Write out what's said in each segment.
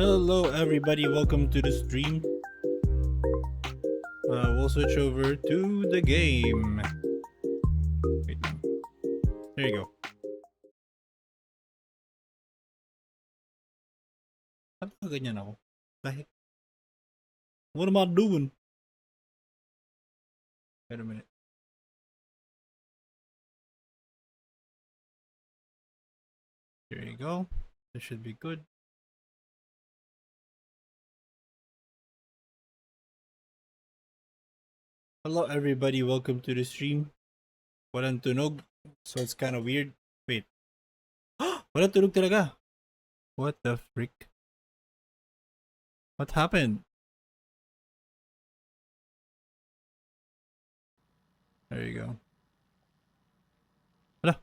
Hello everybody, welcome to the stream. We'll switch over to the game. Wait lang. There you go. Ba't ba ganyan ako? Dahil, what am I doing? Wait a minute. There you go. This should be good. Hello everybody, welcome to the stream. Walang tunog, so it's kind of weird. Wait. Walang tunog talaga. What the frick? What happened? There you go. Hala.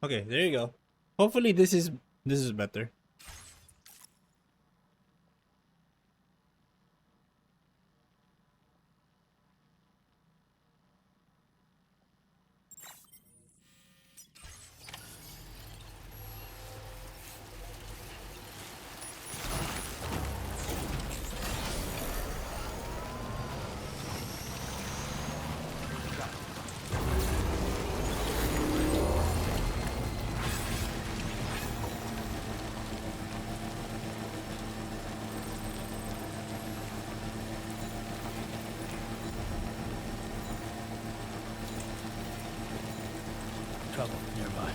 Okay, there you go. Hopefully this is better. trouble nearby.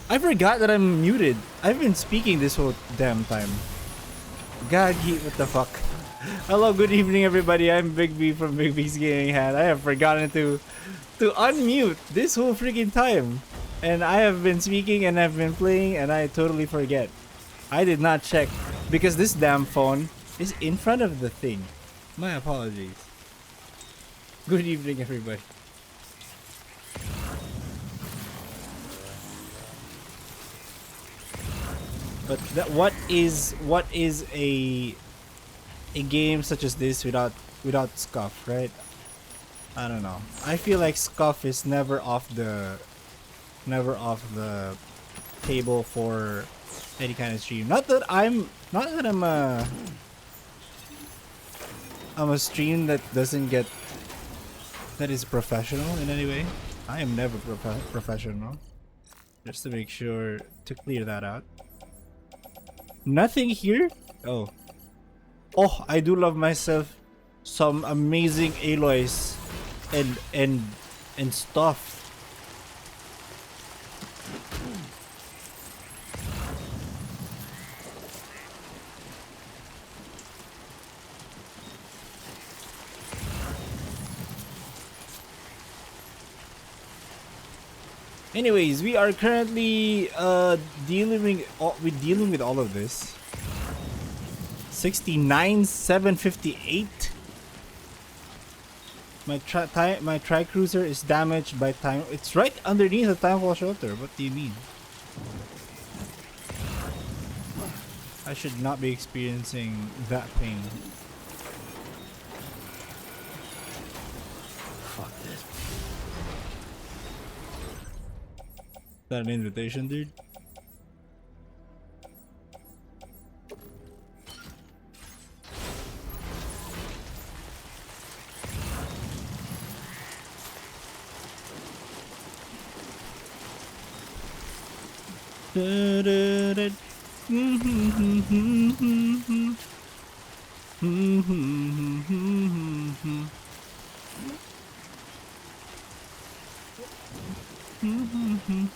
I forgot that I'm muted. I've been speaking this whole damn time. God, what the fuck? Hello, good evening, everybody. I'm Big B from Big B's Gaming Hat. I have forgotten to unmute this whole freaking time, and I have been speaking and I've been playing, and I totally forget. I did not check because this damn phone is in front of the thing. My apologies. Good evening, everybody. But what is a game such as this without Scuff, right? I don't know. I feel like Scuff is never off the table for any kind of stream. Not that I'm a stream that doesn't get that is professional in any way. I am never professional. Just to make sure to clear that out. Nothing here? Oh. Oh, I do love myself some amazing Aloys and stuff. Anyways, we are currently dealing with all of this. 69,758. My tri cruiser is damaged by time. It's right underneath the timefall shelter. What do you mean? I should not be experiencing that pain. Fuck this. Is that an invitation, dude?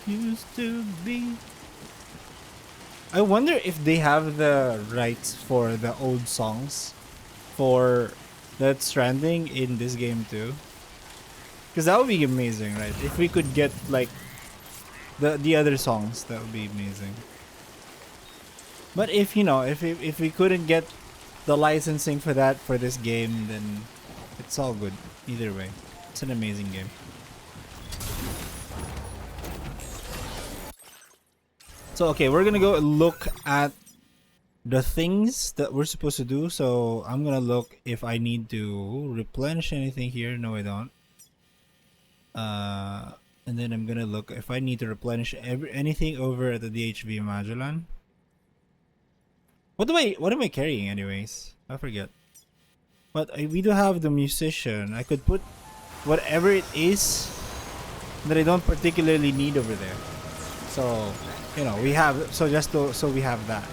Used to be. I wonder if they have the rights for the old songs for that Stranding in this game too. Because that would be amazing, right? If we could get like the other songs, that would be amazing. But if if we couldn't get the licensing for that for this game, then it's all good. Either way, it's an amazing game. So okay, we're gonna go look at the things that we're supposed to do. So I'm gonna look if I need to replenish anything here. No, I don't. And then I'm gonna look if I need to replenish anything over at the DHV Magellan. What am I carrying anyways? I forget. But we do have the musician. I could put whatever it is that I don't particularly need over there. So, we have so we have that.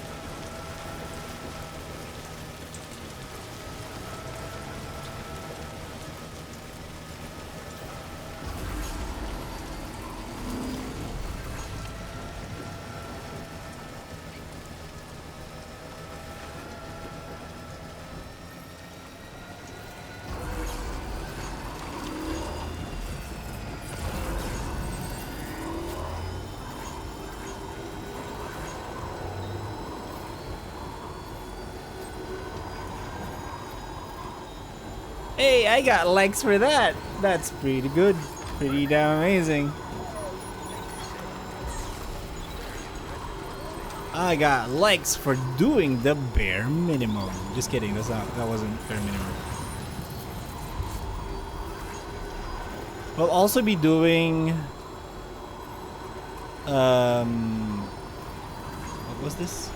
Hey, I got likes for that. That's pretty good. Pretty damn amazing. I got likes for doing the bare minimum. Just kidding. That wasn't bare minimum. We'll also be doing what was this?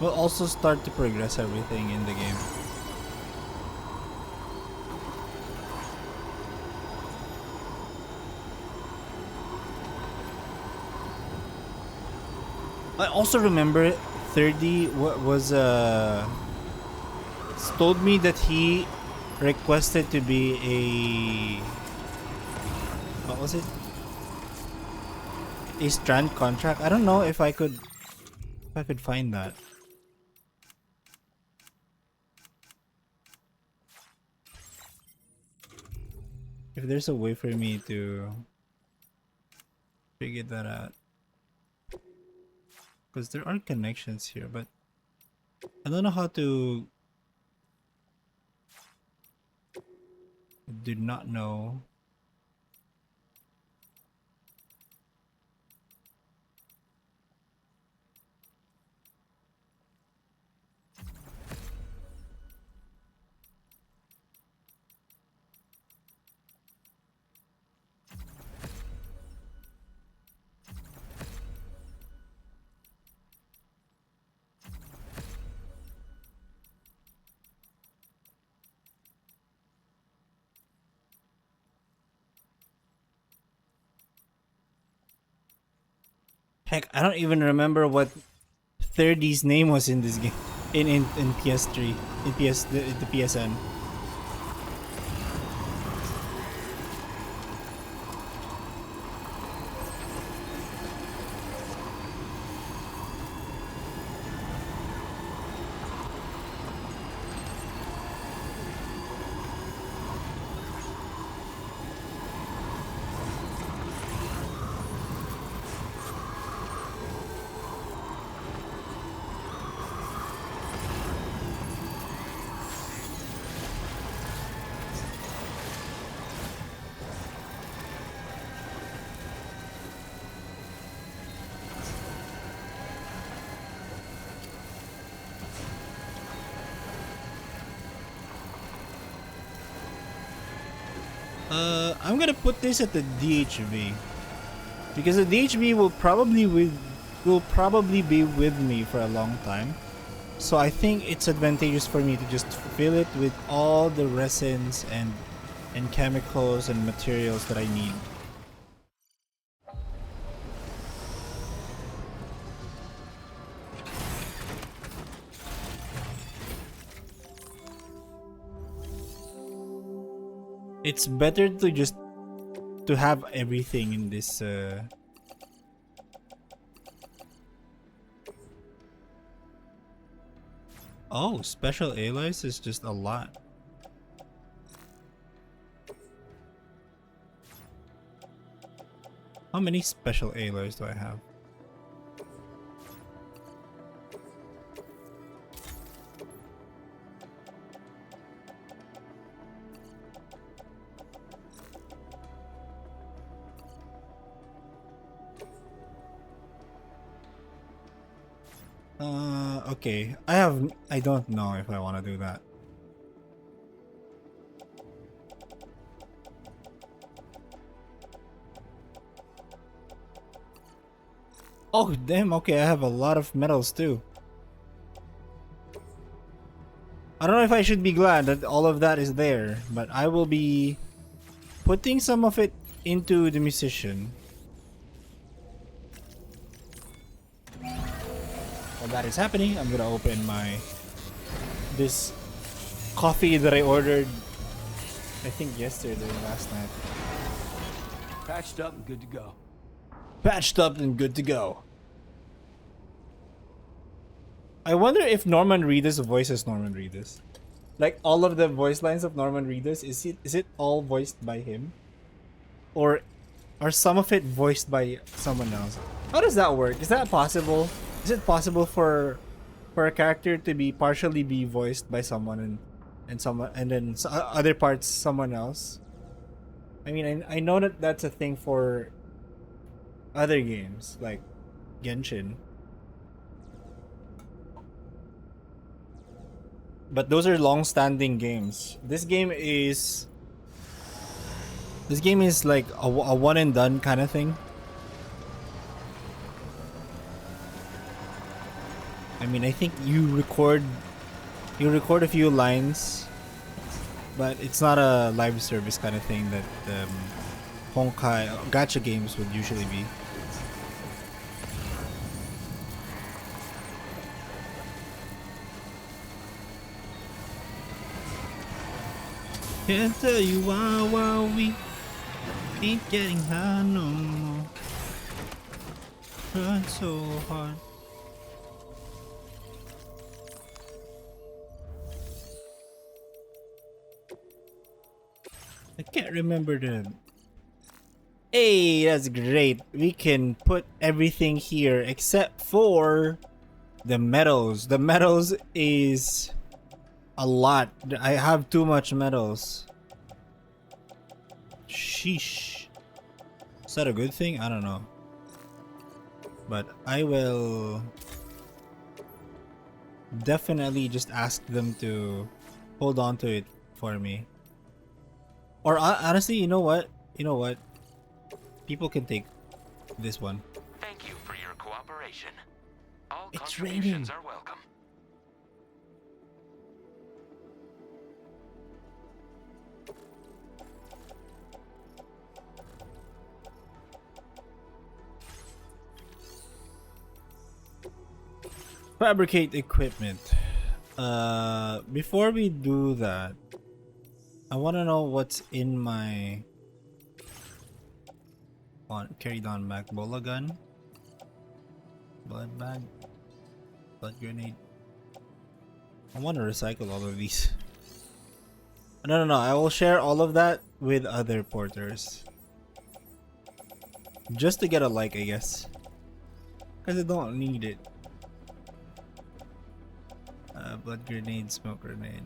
We'll also start to progress everything in the game. I also remember 30 told me that he requested to be a what was it? A strand contract. I don't know if I could find that. If there's a way for me to figure that out. Because there are connections here, but I don't know how to. I do not know. Heck, I don't even remember what 30's name was in this game. In PS3. In the PSN. I'm gonna put this at the DHV because the DHV will probably be with me for a long time. So I think it's advantageous for me to just fill it with all the resins and chemicals and materials that I need. It's better to just to have everything in this Oh, special alloys is just a lot. How many special alloys do I have? Okay. I don't know if I want to do that. Oh, damn. Okay, I have a lot of metals too. I don't know if I should be glad that all of that is there, but I will be putting some of it into the musician. While that is happening, I'm gonna open this coffee that I ordered, I think yesterday or last night. Patched up and good to go. Patched up and good to go. I wonder if Norman Reedus voices Norman Reedus. Like all of the voice lines of Norman Reedus, is it all voiced by him? Or are some of it voiced by someone else? How does that work? Is that possible? Is it possible for a character to be partially be voiced by someone and someone and then other parts someone else? I mean, I know that that's a thing for other games like Genshin. But those are long-standing games. This game is like a one and done kind of thing. I mean, I think you record a few lines, but it's not a live service kind of thing that Honkai gacha games would usually be. Can't tell you why we ain't getting high no more. Trying so hard. I can't remember the... Hey, that's great. We can put everything here except for the metals. The metals is a lot. I have too much metals. Sheesh. Is that a good thing? I don't know. But I will definitely just ask them to hold on to it for me. Or honestly, you know what? You know what? People can take this one. Thank you for your cooperation. All It's contributions raining. are welcome. Fabricate equipment. Before we do that, I want to know what's in my carried on back. Bola gun, blood bag, blood grenade. I want to recycle all of these. No. I will share all of that with other porters. Just to get a like, I guess. Because I don't need it. Blood grenade, smoke grenade.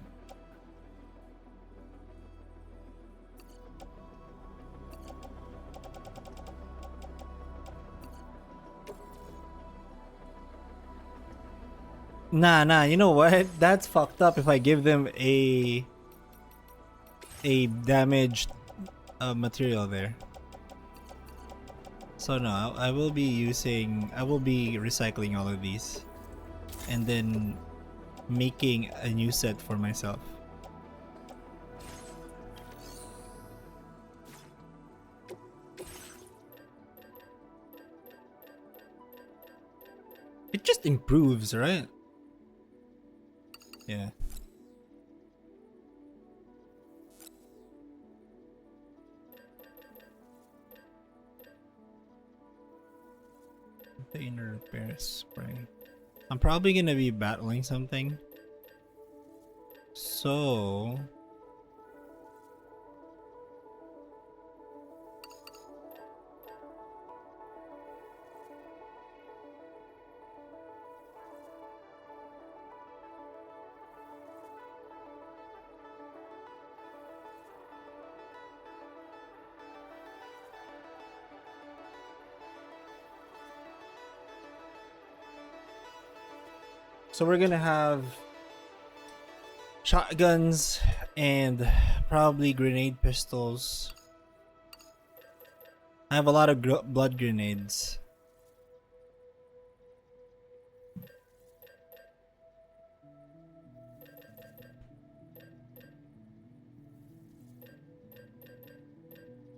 Nah, you know what? That's fucked up if I give them a damaged material there. So no, I will be recycling all of these and then making a new set for myself. It just improves, right? Yeah. The inner repair spray. I'm probably gonna be battling something. So we're gonna have shotguns and probably grenade pistols. I have a lot of blood grenades.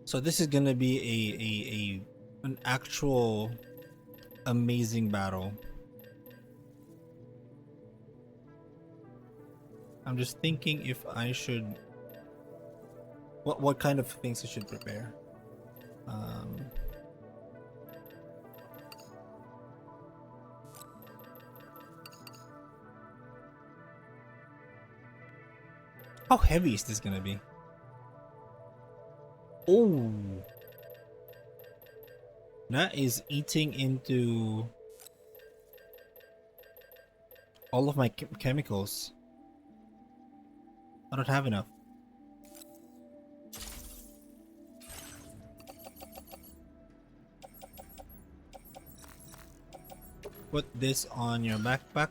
So this is gonna be an actual amazing battle. I'm just thinking if I should what kind of things I should prepare. How heavy is this gonna be? Oh, that is eating into all of my chemicals. I don't have enough. Put this on your backpack.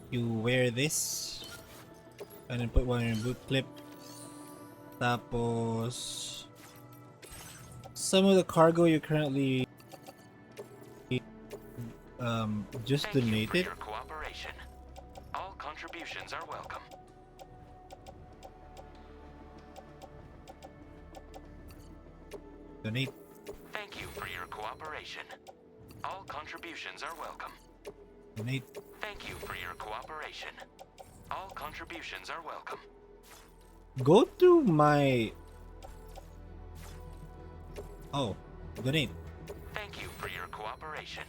You wear this. And then put one in your boot clip. Tapos some of the cargo you currently just donate it. Thank you for your cooperation. All contributions are welcome. Donate. Thank you for your cooperation. All contributions are welcome. Donate. Thank you for your cooperation. All contributions are welcome. Go to my... Oh, donate. Thank you for your cooperation.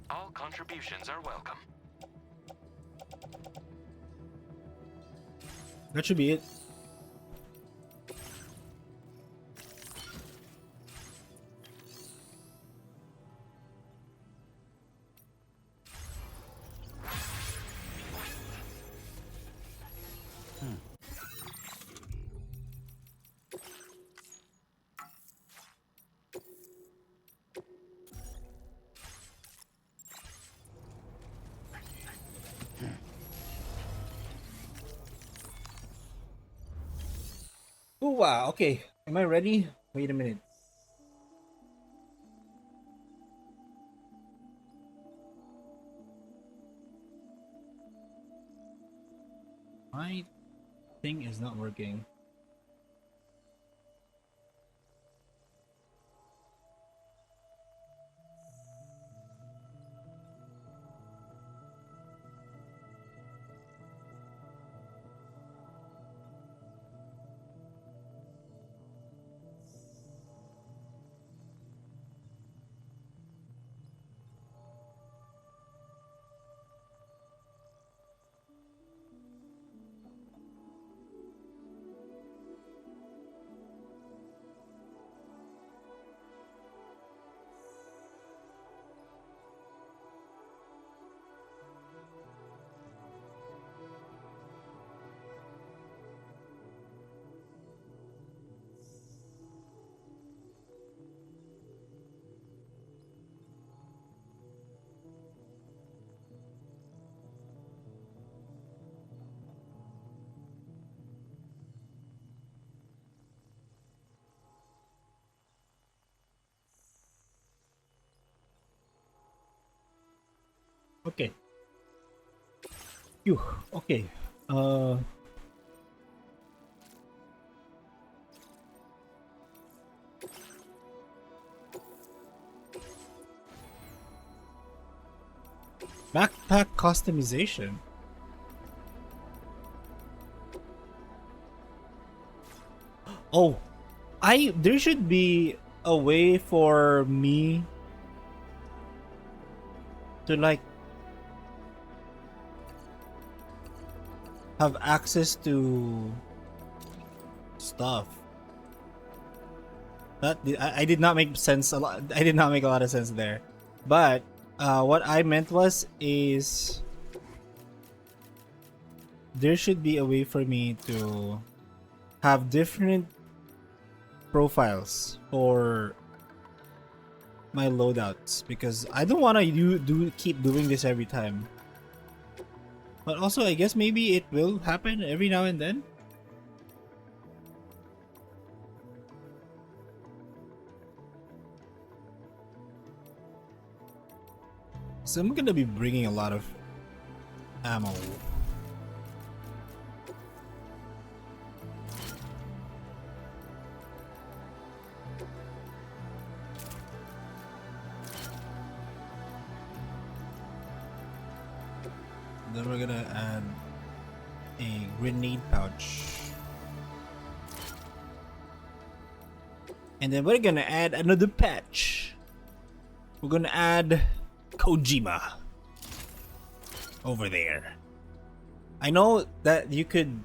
All contributions are welcome. That should be it. Oh wow, okay. Am I ready? Wait a minute. My thing is not working. Okay. Phew. Okay. Uh. Backpack customization. Oh, there should be a way for me to like have access to stuff. I did not make sense a lot. I did not make a lot of sense there. But what I meant is there should be a way for me to have different profiles for my loadouts, because I don't want to keep doing this every time. But also, I guess maybe it will happen every now and then. So I'm gonna be bringing a lot of ammo. Then we're gonna add a grenade pouch. And then we're gonna add another patch. We're gonna add Kojima over there. I know that you could.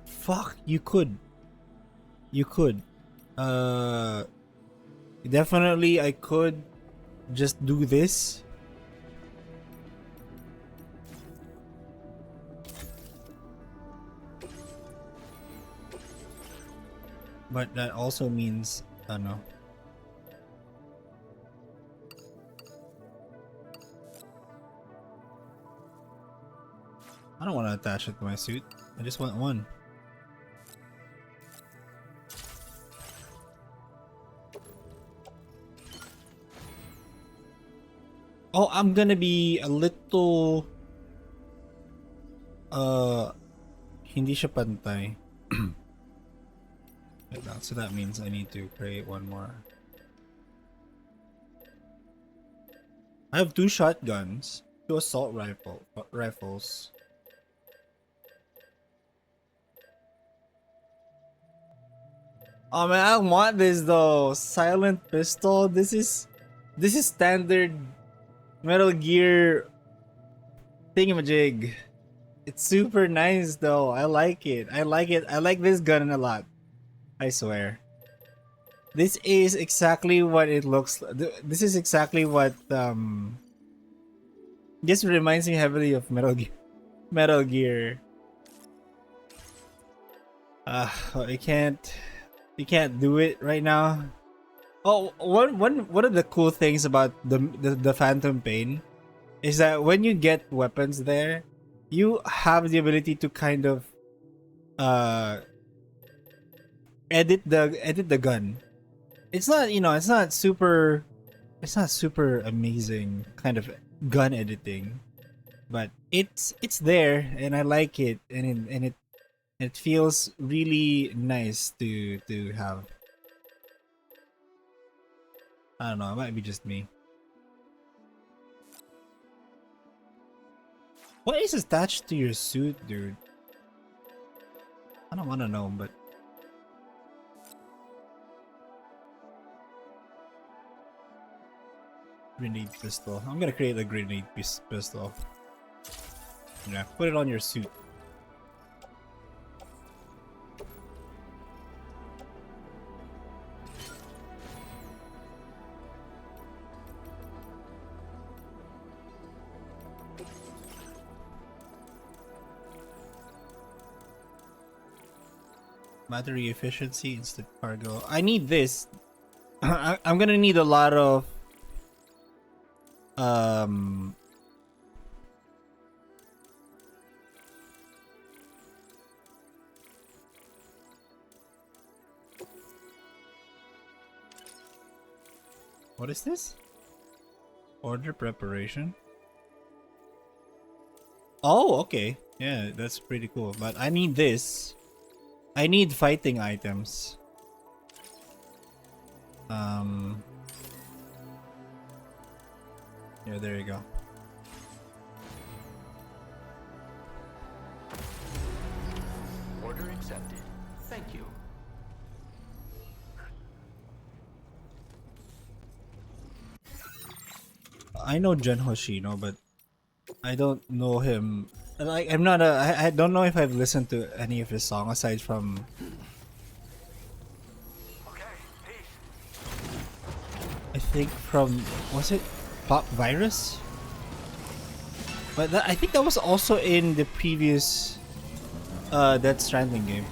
Fuck, you could. You could. Definitely, I could just do this. But that also means, I don't know. I don't want to attach it to my suit. I just want one. Oh, I'm gonna be a little hindi siya pantay. So that means I need to create one more. I have 2 shotguns, 2 assault rifles. Oh man, I want this though. Silent pistol. This is standard Metal Gear thingamajig. It's super nice though. I like it. I like it. I like this gun a lot. I swear. This is exactly what it looks like. This is exactly what this reminds me heavily of Metal Gear. Metal Gear. I can't. You can't do it right now. Oh, one of the cool things about the Phantom Pain is that when you get weapons there, you have the ability to kind of uh edit the gun. It's not, it's not super amazing kind of gun editing, but it's there and I like it, and it feels really nice to have. I don't know, it might be just me. What is attached to your suit, dude? I don't want to know, but grenade pistol. I'm gonna create a grenade pistol. Yeah, put it on your suit. Battery efficiency, instant cargo. I need this. I'm gonna need a lot of um what is this? Order preparation. Oh, okay. Yeah, that's pretty cool. But I need this. I need fighting items. Yeah, there you go. Order accepted. Thank you. I know Jen Hoshino, but I don't know him. Like, I'm not a. I don't know if I've listened to any of his songs aside from. I think from, was it Pop Virus? But that, I think that was also in the previous Death Stranding game.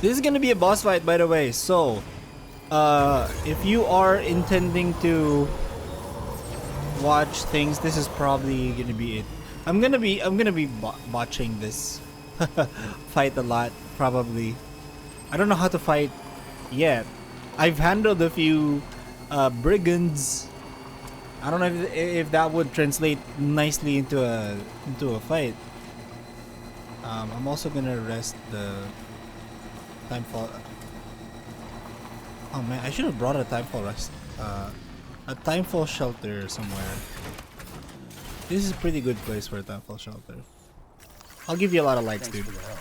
This is gonna be a boss fight, by the way. So, if you are intending to watch things, this is probably gonna be it. I'm gonna be botching this fight a lot, probably. I don't know how to fight yet. I've handled a few brigands. I don't know if that would translate nicely into a fight. I'm also gonna rest the timefall. Oh man, I should have brought a timefall rest. A timefall shelter somewhere. This is a pretty good place for a timefall shelter. I'll give you a lot of likes, Thanks dude. for the help.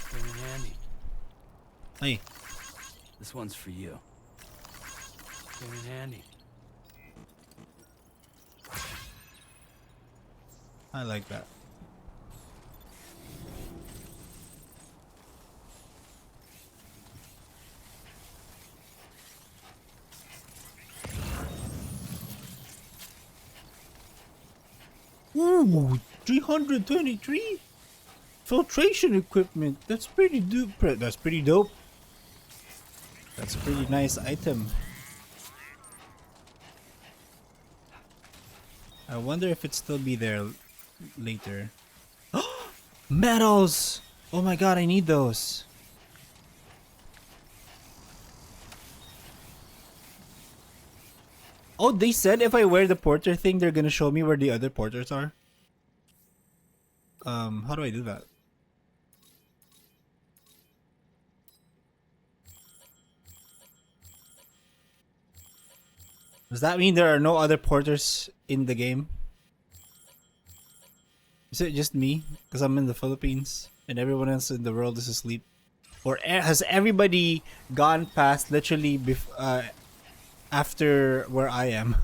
Came in handy. Hey, This one's for you. Came in handy. I like that. Ooh, 323 filtration equipment. That's pretty dope. That's pretty dope. That's a pretty nice item. I wonder if it still be there later. Medals! Oh my god, I need those. Oh, they said if I wear the porter thing, they're gonna show me where the other porters are. How do I do that? Does that mean there are no other porters in the game? Is it just me? Because I'm in the Philippines and everyone else in the world is asleep? Or has everybody gone past literally after where I am?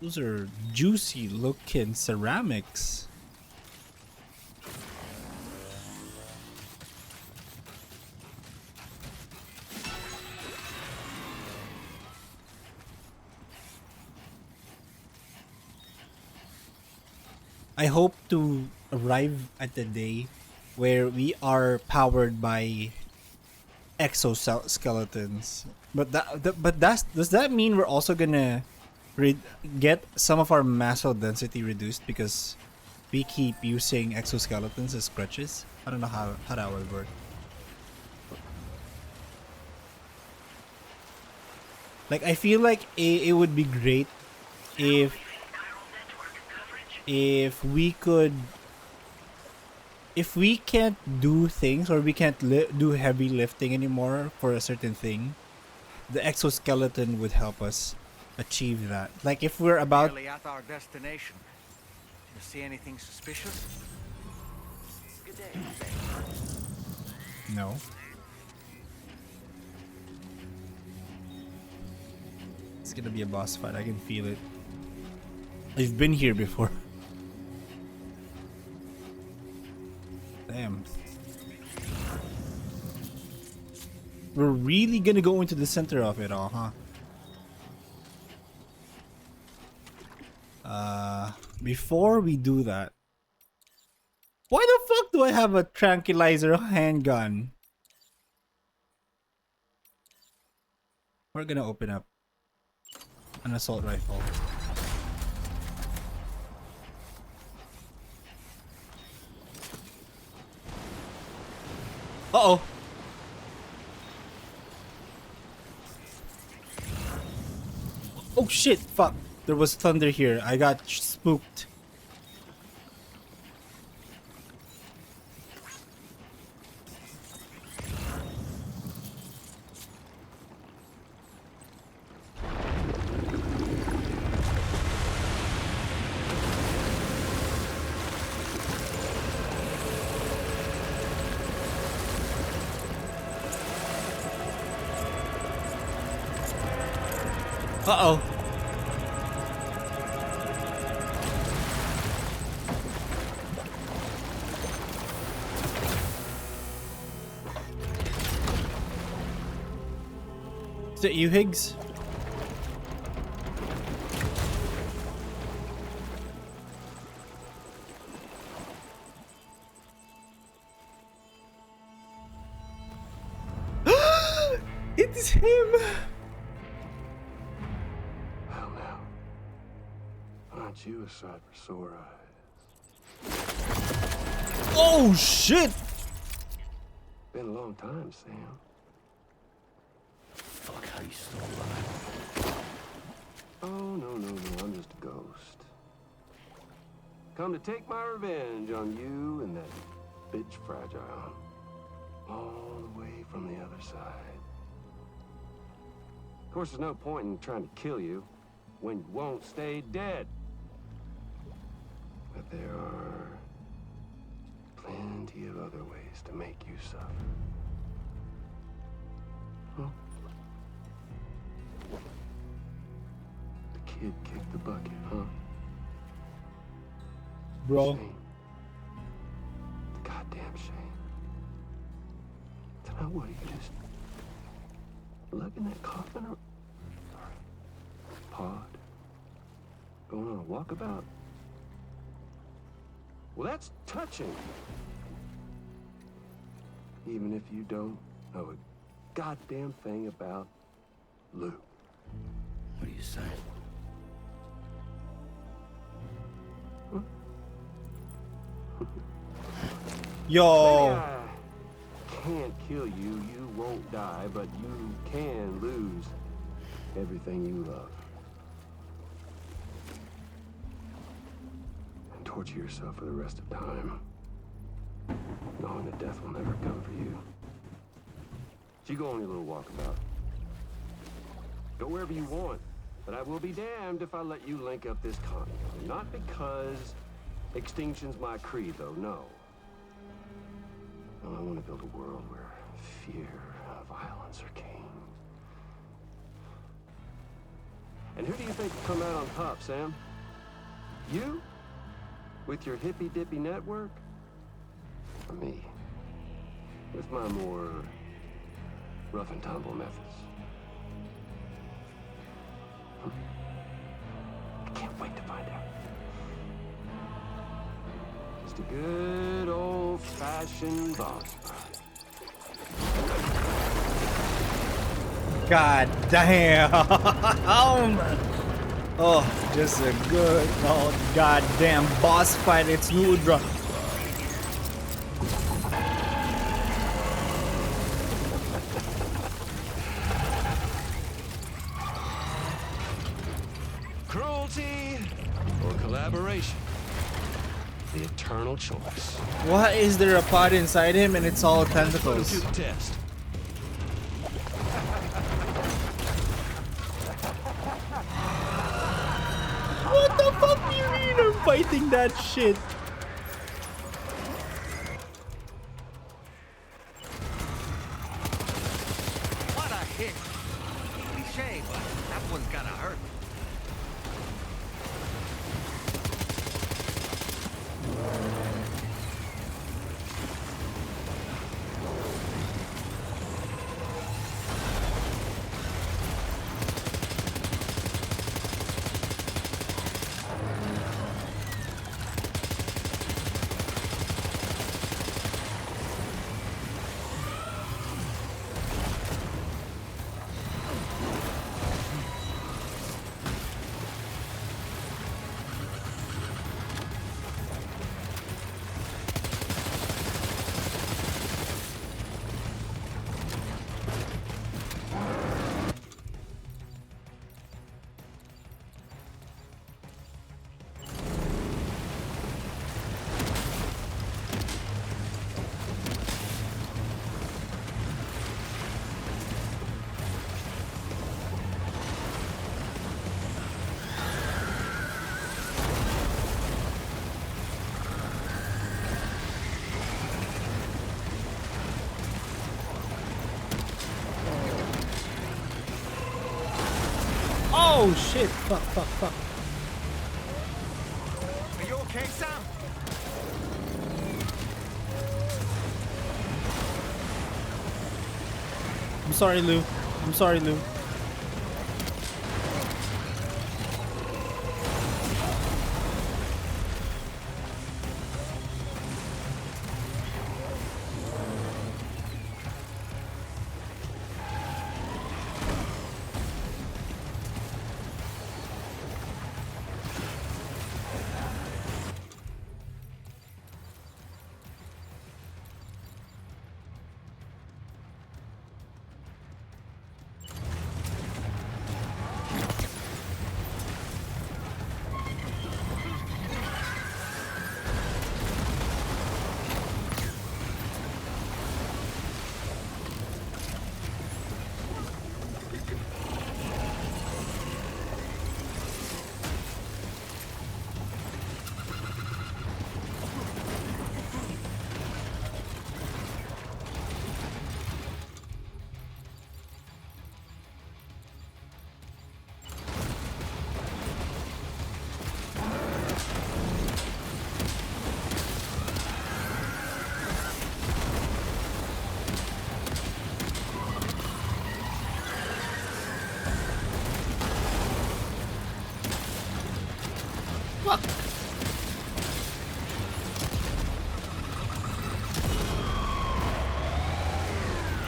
Those are juicy looking ceramics. I hope to arrive at the day where we are powered by exoskeletons. But does that mean we're also gonna get some of our muscle density reduced because we keep using exoskeletons as crutches? I don't know how that would work. Like, I feel like it would be great if we could, if we can't do things or we can't do heavy lifting anymore for a certain thing, the exoskeleton would help us achieve that. Like if we're about Nearly at our destination. You see anything suspicious? Good day. no. It's gonna be a boss fight. I can feel it. I've been here before. Damn. We're really gonna go into the center of it all, huh? Before we do that, why the fuck do I have a tranquilizer handgun? We're gonna open up an assault rifle. Uh-oh. Oh shit, fuck. There was thunder here. I got spooked. Uh-oh. Is it you, Higgs? It's him! Well now, aren't you a sight for sore eyes? Oh shit! Been a long time, Sam. Fuck, how you still alive? Oh, no, I'm just a ghost. Come to take my revenge on you and that bitch Fragile. All the way from the other side. Of course, there's no point in trying to kill you when you won't stay dead. But there are plenty of other ways to make you suffer. Huh? The kid kicked the bucket, huh? Bro. Shame. Goddamn shame. Tonight, what, you just lugging that coffin or pod? Going on a walkabout? Well, that's touching. Even if you don't know a goddamn thing about Luke. What are you saying? Yo. Maybe I can't kill you, you won't die, but you can lose everything you love. And torture yourself for the rest of time, knowing that death will never come for you. So you go on your little walkabout. Go wherever you want, but I will be damned if I let you link up this condo. Not because extinction's my creed, though, no. I want to build a world where fear and violence are king. And who do you think will come out on top, Sam? You? With your hippy-dippy network? Or me? With my more rough and tumble methods? I can't wait to find out. Just a good old-fashioned boss fight. God damn. Oh, just a good old goddamn boss fight. It's Nudra. Cruelty or collaboration? The eternal choice. What is there a pod inside him and it's all tentacles? To the test. What the fuck do you mean I'm fighting that shit? What a hit! Cliche, but that one's gonna hurt. Oh shit! Fuck, fuck, fuck. Are you okay, Sam? I'm sorry, Lou. I'm sorry, Lou. Fuck.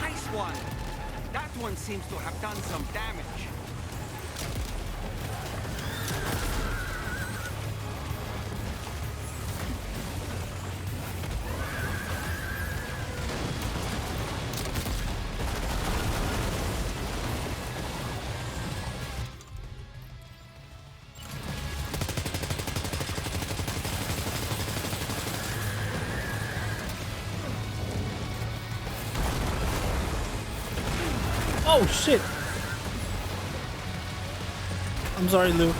Nice one. That one seems to have done some damage. Oh shit! I'm sorry, Lou.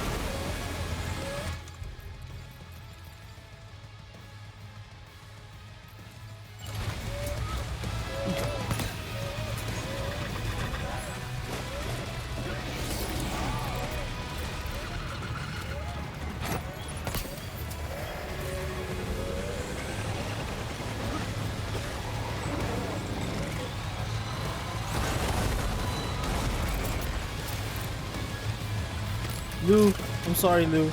Lou, I'm sorry, Lou.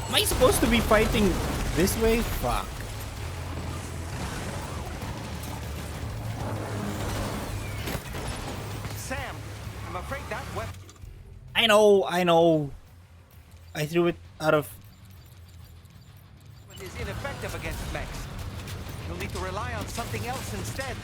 Am I supposed to be fighting this way? Fuck. Sam, I'm afraid that weapon I know, I know. I threw it out of... is ineffective against mechs. You'll need to rely on something else instead.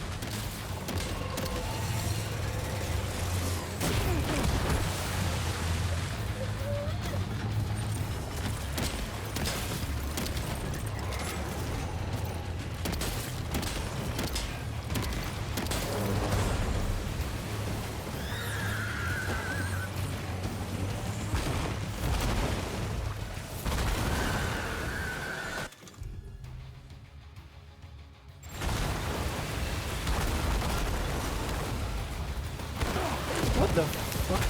What the fuck?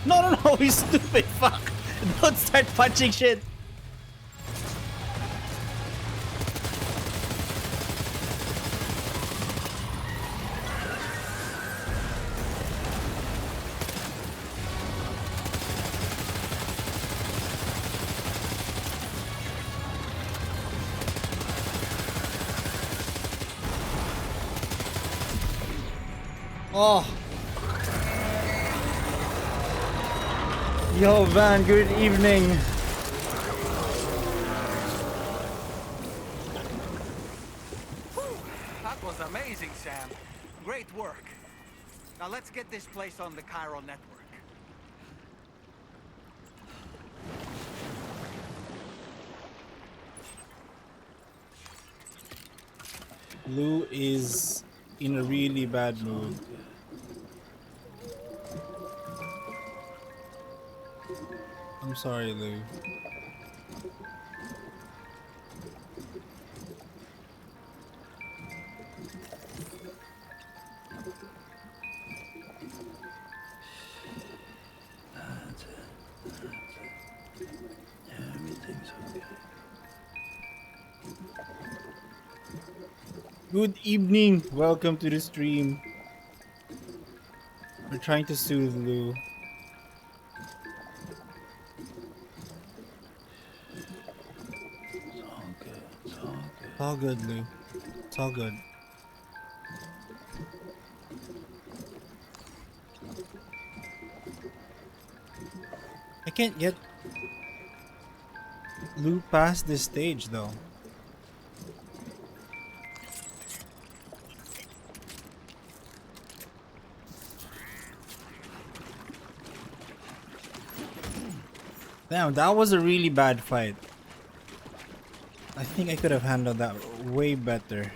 No, no, no, he's stupid. Fuck. Don't start punching shit. Oh. Yo, Van, good evening. That was amazing, Sam. Great work. Now let's get this place on the chiral network. Lou is in a really bad mood. I'm sorry, Lou. That's it. Everything's okay. Good evening. Welcome to the stream. We're trying to soothe Lou. It's all good. It's all good. It's all good, Lou. It's all good. I can't get Lou past this stage though. Damn, that was a really bad fight. I think I could have handled that way better.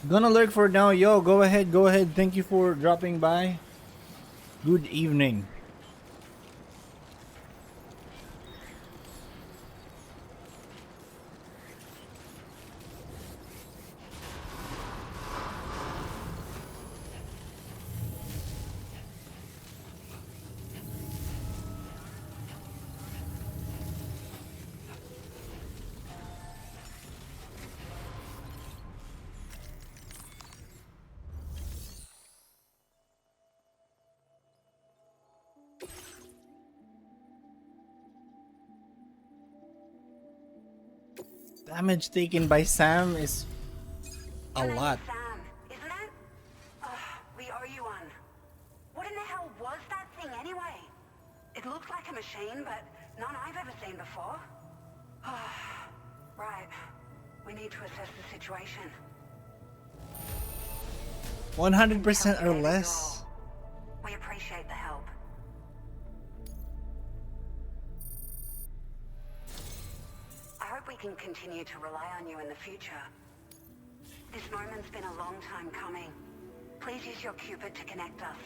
Gonna lurk for now. Yo, go ahead, go ahead. Thank you for dropping by. Good evening. Damage taken by Sam is a lot. Sam, isn't it? We owe you one. What in the hell was that thing anyway? It looks like a machine, but none I've ever seen before. Right. We need to assess the situation. 100% or less. We appreciate the help. I hope we can continue to rely on you in the future. This moment's been a long time coming. Please use your Cupid to connect us.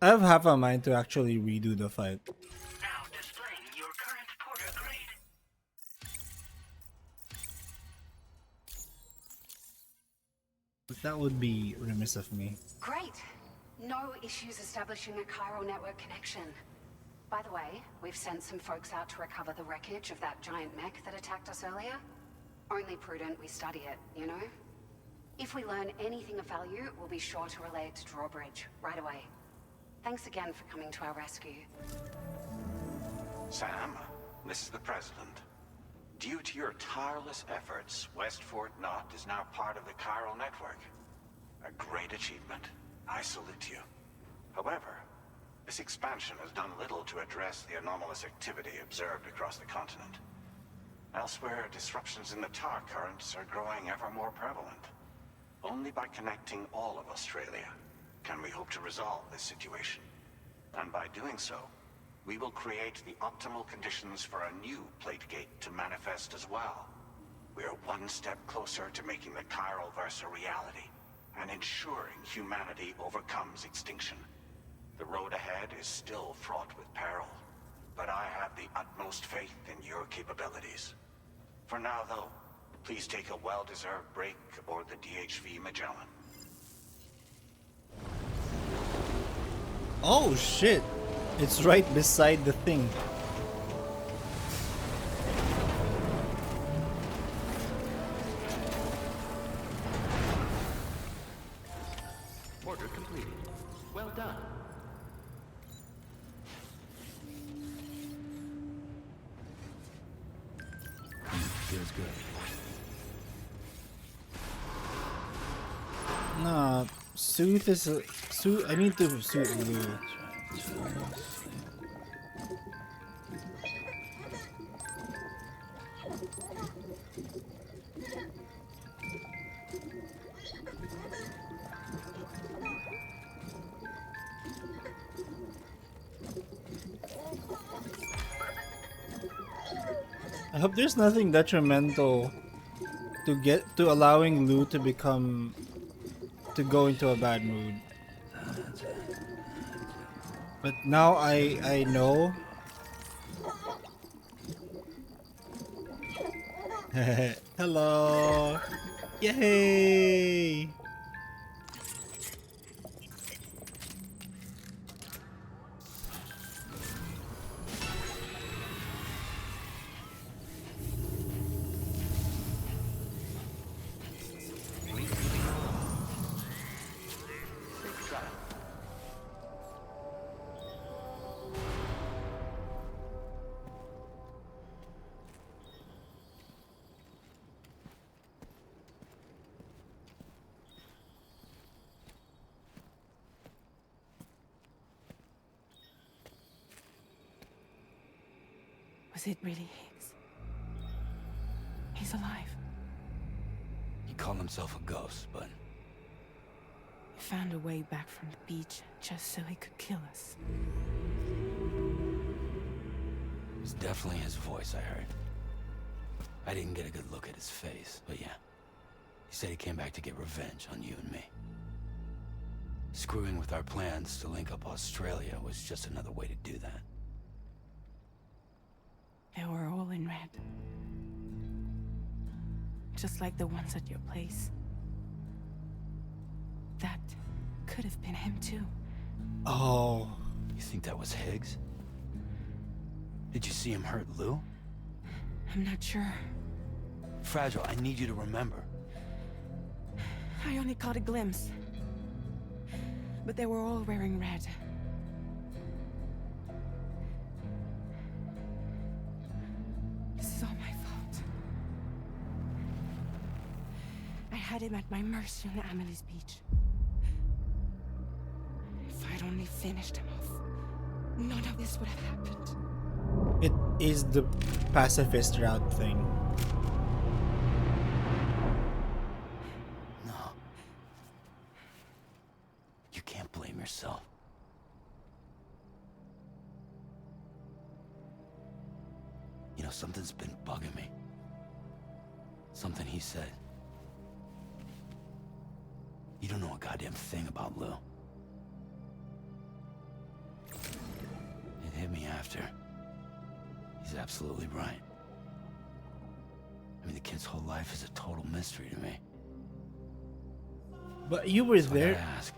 I have half a mind to actually redo the fight. Now displaying your current porter grade. But that would be remiss of me. Great. No issues establishing a chiral network connection. By the way, we've sent some folks out to recover the wreckage of that giant mech that attacked us earlier. Only prudent we study it, you know? If we learn anything of value, we'll be sure to relay it to Drawbridge right away. Thanks again for coming to our rescue. Sam, this is the President. Due to your tireless efforts, West Fort Knot is now part of the Chiral Network. A great achievement. I salute you. However, this expansion has done little to address the anomalous activity observed across the continent. Elsewhere, disruptions in the tar currents are growing ever more prevalent. Only by connecting all of Australia can we hope to resolve this situation. And by doing so, we will create the optimal conditions for a new Plategate to manifest as well. We are one step closer to making the Chiralverse a reality, and ensuring humanity overcomes extinction. The road ahead is still fraught with peril, but I have the utmost faith in your capabilities. For now, though, please take a well-deserved break aboard the DHV Magellan. Oh shit! It's right beside the thing. Order completed. Well done. Feels good. Nah, Sooth is a... I need to suit Lou. I hope there's nothing detrimental to allowing Lou to go into a bad mood. But now I know. Hello. Yay. Was it really Higgs? He's alive. He called himself a ghost, but He found a way back from the beach just so he could kill us. it was definitely his voice I heard. I didn't get a good look at his face, but yeah. He said he came back to get revenge on you and me. Screwing with our plans to link up Australia was just another way to do that. They were all in red. Just like the ones at your place. That could have been him too. Oh. You think that was Higgs? Did you see him hurt Lou? I'm not sure. Fragile, I need you to remember. I only caught a glimpse. But they were all wearing red. This is all my fault. I had him at my mercy on Amelie's beach. If I'd only finished him off, none of this would have happened. It is the pacifist route thing. No. You can't blame yourself. You know, something's been bugging me. Something he said. You don't know a goddamn thing about Lou. It hit me after. He's absolutely right. I mean, the kid's whole life is a total mystery to me. But you were So I there. gotta ask,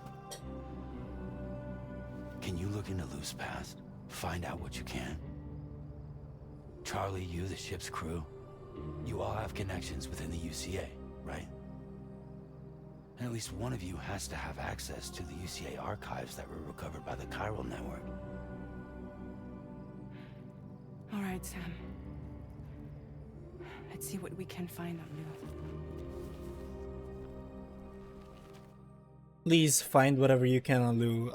can you look into Lou's past? Find out what you can? Charlie, you, the ship's crew, you all have connections within the UCA, right? And at least one of you has to have access to the UCA archives that were recovered by the chiral network. All right, Sam. Let's see what we can find on Lou. Please find whatever you can on Lou.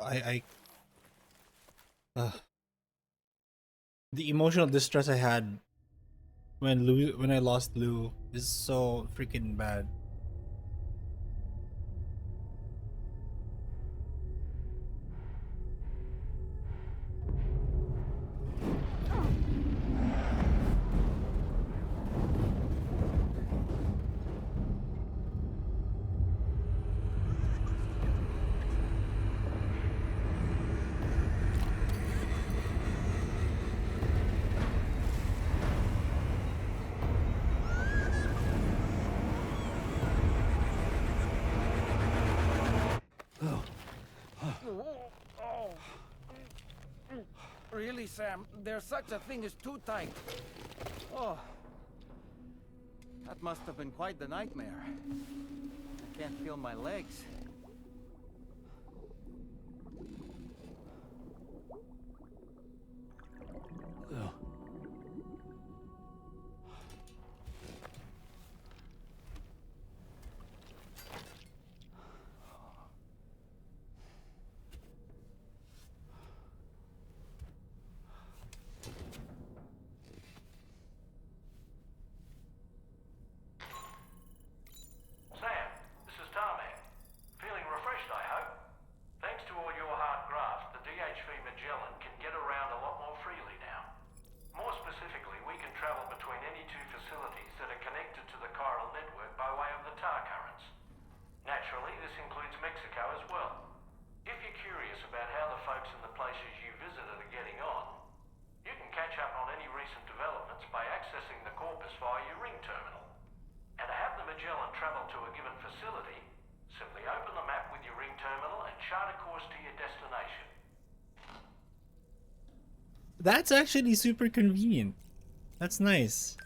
The emotional distress I had when I lost Lou is so freaking bad. Really, Sam? There's such a thing as too tight. Oh. That must have been quite the nightmare. I can't feel my legs. Lou. Sam, this is Tarmac. Feeling refreshed, I hope. Thanks to all your hard graft, the DHV Magellan can get around a lot more freely now. More specifically, we can travel between any two facilities that are connected to the chiral network by way of the tar currents. Naturally, this includes Mexico as well. If you're curious about how the folks in the places you visited are getting on, you can catch up on any recent developments by accessing the corpus via your ring terminal. And to have the Magellan travel to a given facility, simply open the map with your ring terminal and chart a course to your destination. That's actually super convenient. That's nice.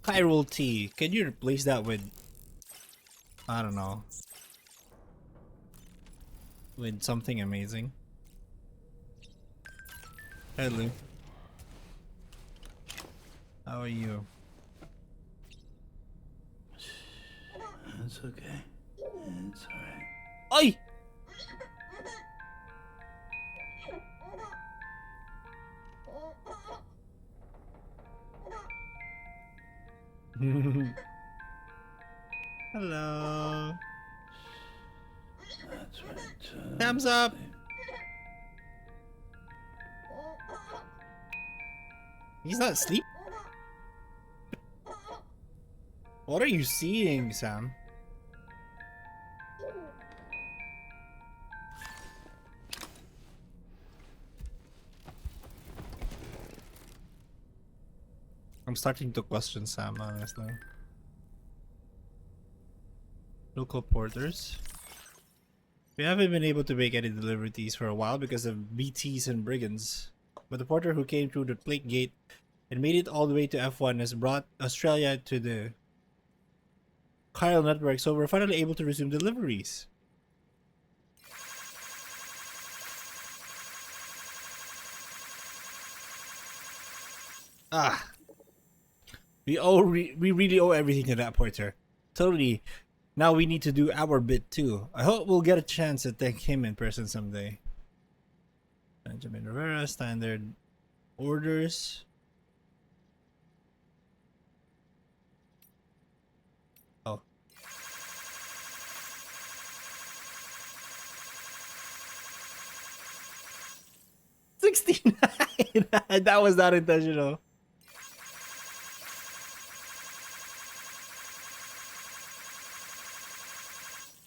Chiral tea. Can you replace that with, I don't know, with something amazing? Hello. How are you? It's okay. It's alright. Oi! Hello. That's right. Thumbs up. He's not asleep. What are you seeing, Sam? I'm starting to question Sam, honestly. Local porters. We haven't been able to make any deliveries for a while because of BTs and brigands. But the porter who came through the plate gate and made it all the way to F1 has brought Australia to the chiral network, so we're finally able to resume deliveries. Ah. We really owe everything to that porter. Totally. Now we need to do our bit too. I hope we'll get a chance to thank him in person someday. Benjamin Rivera, standard orders. Oh. $69. That was not intentional.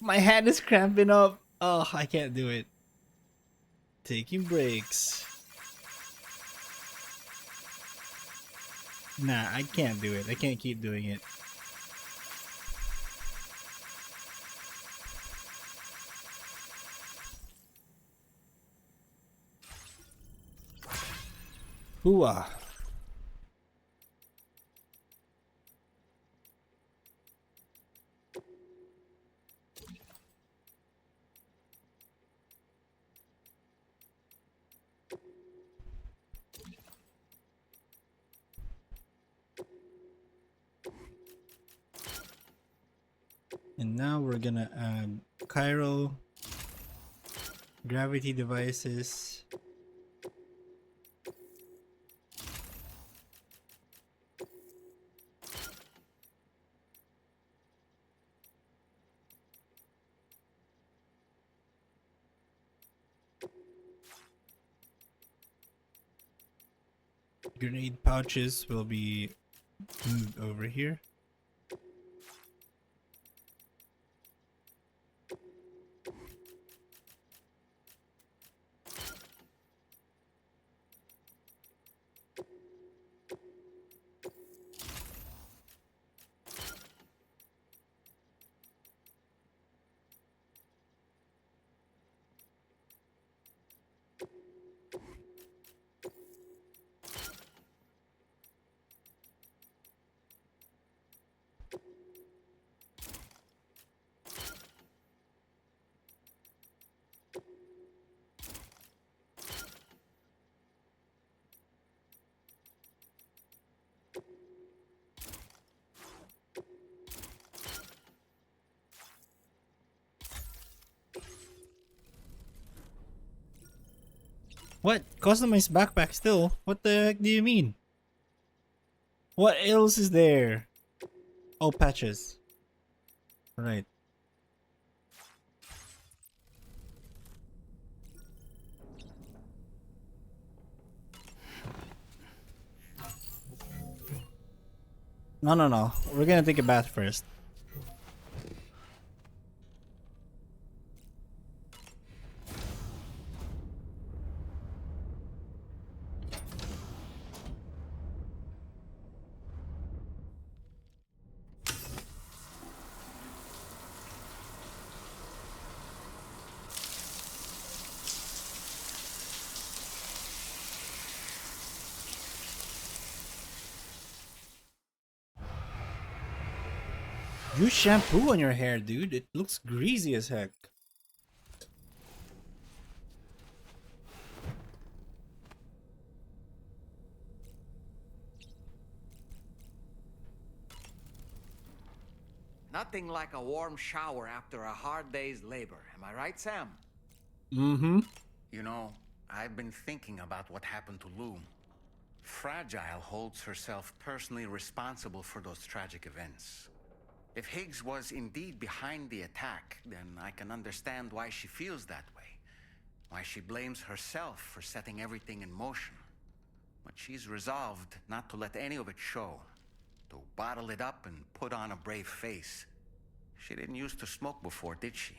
My hand is cramping up. Oh, I can't do it. Taking breaks. Nah, I can't do it. I can't keep doing it. Hooah. And now we're gonna add chiral gravity devices. Grenade pouches will be moved over here. What? Customized backpack still? What the heck do you mean? What else is there? Oh, patches. Right. No. We're gonna take a bath first. Use shampoo on your hair, dude. It looks greasy as heck. Nothing like a warm shower after a hard day's labor. Am I right, Sam? Mm-hmm. You know, I've been thinking about what happened to Lou. Fragile holds herself personally responsible for those tragic events. If Higgs was indeed behind the attack, then I can understand why she feels that way. Why she blames herself for setting everything in motion. But she's resolved not to let any of it show. To bottle it up and put on a brave face. She didn't used to smoke before, did she?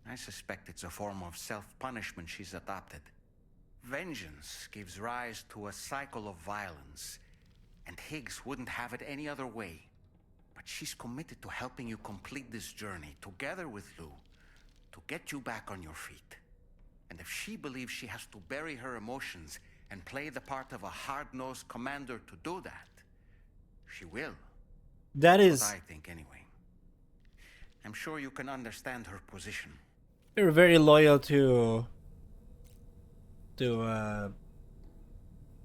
I suspect it's a form of self-punishment she's adopted. Vengeance gives rise to a cycle of violence, and Higgs wouldn't have it any other way. But she's committed to helping you complete this journey, together with Lou, to get you back on your feet. And if she believes she has to bury her emotions and play the part of a hard-nosed commander to do that, she will. That That's is... what I think, anyway. I'm sure you can understand her position. You're very loyal to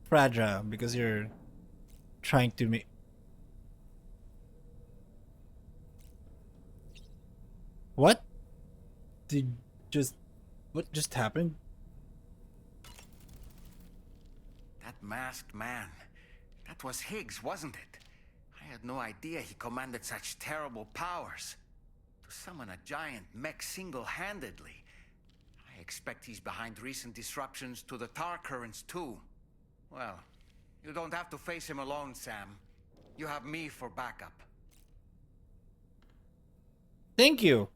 Fragile because you're trying to make... What? What just happened? That masked man. That was Higgs, wasn't it? I had no idea he commanded such terrible powers. To summon a giant mech single-handedly. I expect he's behind recent disruptions to the tar currents too. Well, you don't have to face him alone, Sam. You have me for backup. Thank you.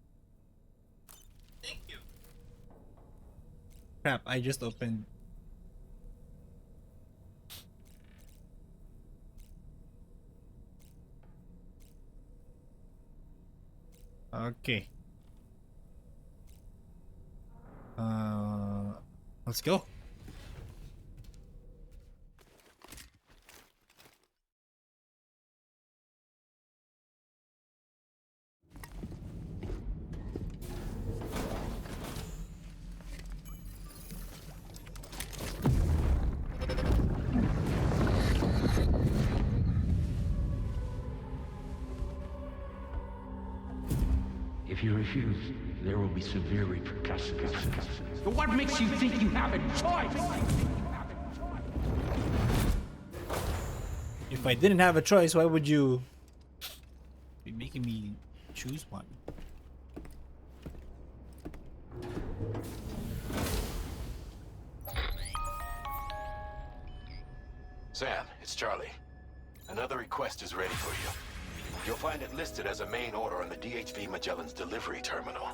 Crap, I just opened... Okay. Let's go. If you refuse, there will be severe repercussions. But what makes you think you have a choice? If I didn't have a choice, why would you be making me choose one? Sam, it's Charlie. Another request is ready for you. You'll find it listed as a main order on the DHV Magellan's delivery terminal.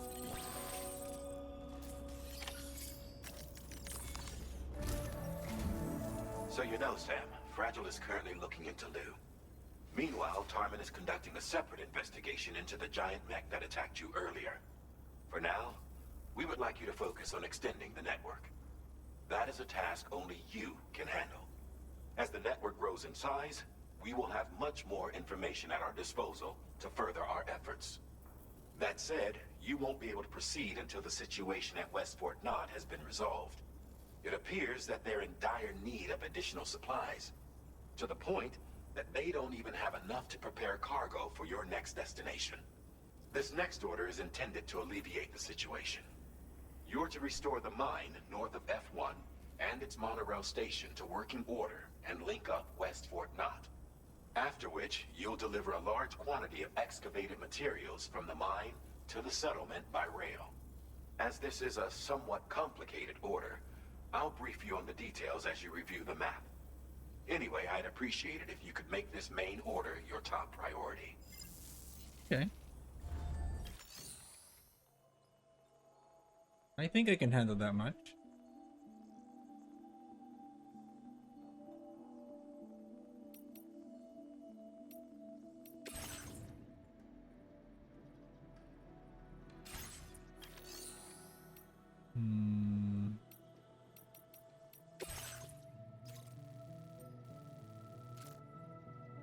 So you know, Sam, Fragile is currently looking into Lou. Meanwhile, Tarman is conducting a separate investigation into the giant mech that attacked you earlier. For now, we would like you to focus on extending the network. That is a task only you can handle. As the network grows in size, we will have much more information at our disposal to further our efforts. That said, you won't be able to proceed until the situation at West Fort Knott has been resolved. It appears that they're in dire need of additional supplies, to the point that they don't even have enough to prepare cargo for your next destination. This next order is intended to alleviate the situation. You're to restore the mine north of F1 and its monorail station to working order and link up West Fort Knott. After which, you'll deliver a large quantity of excavated materials from the mine to the settlement by rail. As this is a somewhat complicated order, I'll brief you on the details as you review the map. Anyway, I'd appreciate it if you could make this main order your top priority. Okay. I think I can handle that much.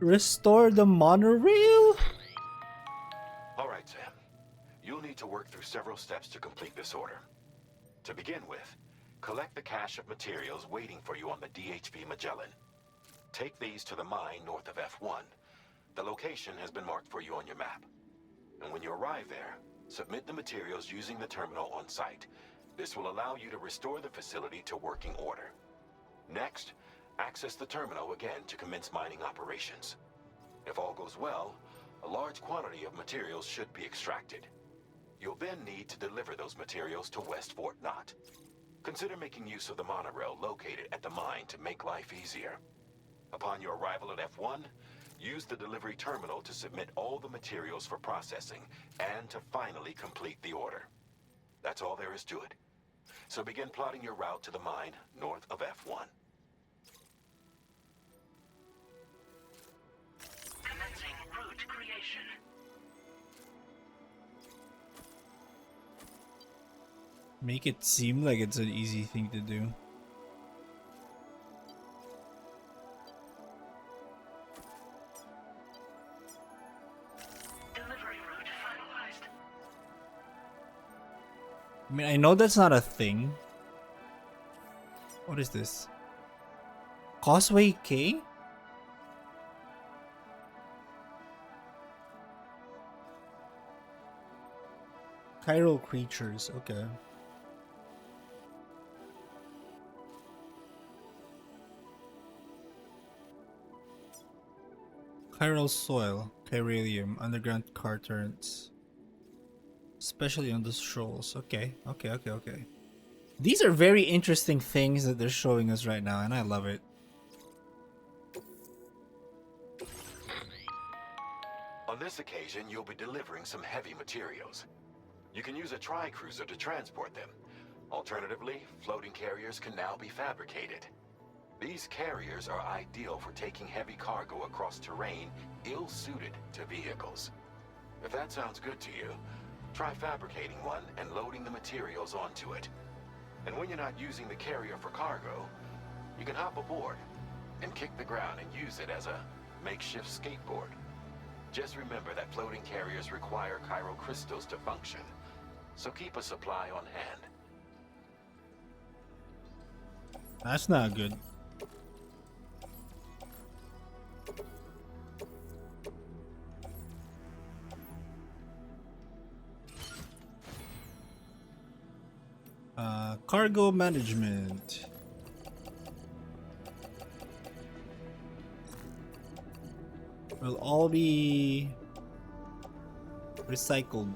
Restore the monorail? All right, Sam. You'll need to work through several steps to complete this order. To begin with, collect the cache of materials waiting for you on the DHV Magellan. Take these to the mine north of F1. The location has been marked for you on your map. And when you arrive there, submit the materials using the terminal on site. This will allow you to restore the facility to working order. Next, access the terminal again to commence mining operations. If all goes well, a large quantity of materials should be extracted. You'll then need to deliver those materials to West Fort Knott. Consider making use of the monorail located at the mine to make life easier. Upon your arrival at F1, use the delivery terminal to submit all the materials for processing and to finally complete the order. That's all there is to it. So begin plotting your route to the mine north of F1. Commencing route creation. Make it seem like it's an easy thing to do. Delivery route finalized. I mean, I know that's not a thing. What is this? Causeway K? Chiral creatures, okay. Chiral soil, chiralium, underground car turrets. Especially on the shoals. Okay. These are very interesting things that they're showing us right now, and I love it. On this occasion, you'll be delivering some heavy materials. You can use a tri-cruiser to transport them. Alternatively, floating carriers can now be fabricated. These carriers are ideal for taking heavy cargo across terrain ill-suited to vehicles. If that sounds good to you, try fabricating one and loading the materials onto it. And when you're not using the carrier for cargo, you can hop aboard and kick the ground and use it as a makeshift skateboard. Just remember that floating carriers require chiral crystals to function, so keep a supply on hand. That's not good. Cargo management. Will all be recycled.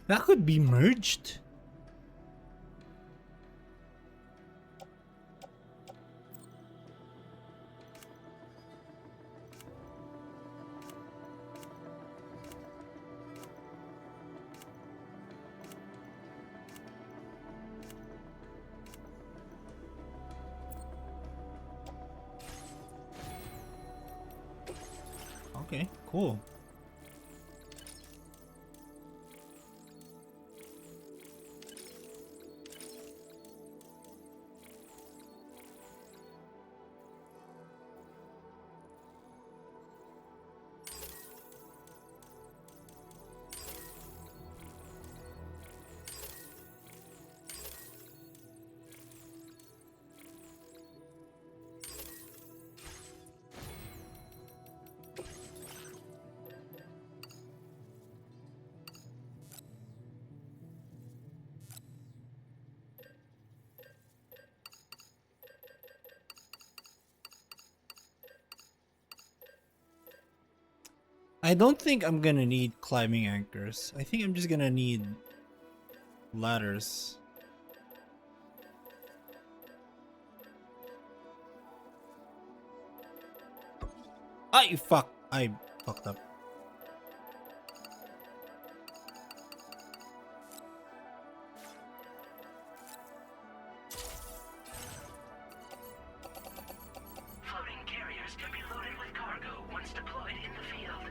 That could be merged. Okay, cool. I don't think I'm gonna need climbing anchors. I think I'm just gonna need ladders. Ah, you fuck! I fucked up. Floating carriers can be loaded with cargo once deployed in the field.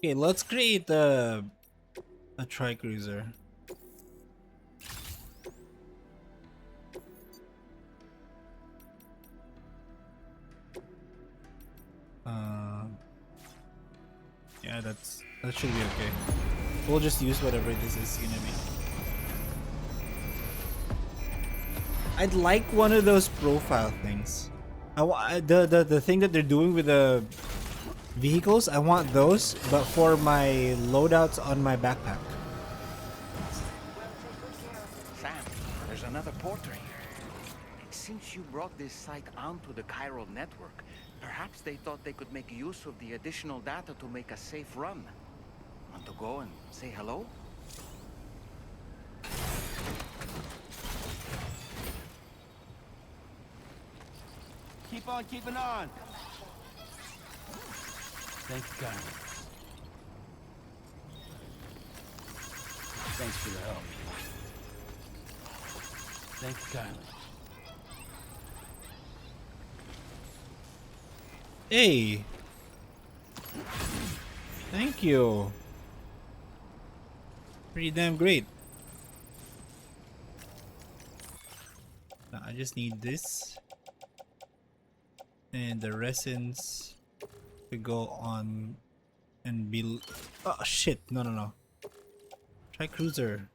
Okay, let's create a tri-cruiser. Yeah, that should be okay. We'll just use whatever this is gonna be. I'd like one of those profile things. The thing that they're doing with the vehicles. I want those, but for my loadouts on my backpack. Sam, there's another portrait here. Since you brought this site onto the chiral network, perhaps they thought they could make use of the additional data to make a safe run. Want to go and say hello? Keep on keeping on. Thank you, kindly. Thanks for the help. Thank you, kindly. Hey! Thank you. Pretty damn great. Now I just need this. And the resins to go on and be... Oh shit, no. Try cruiser.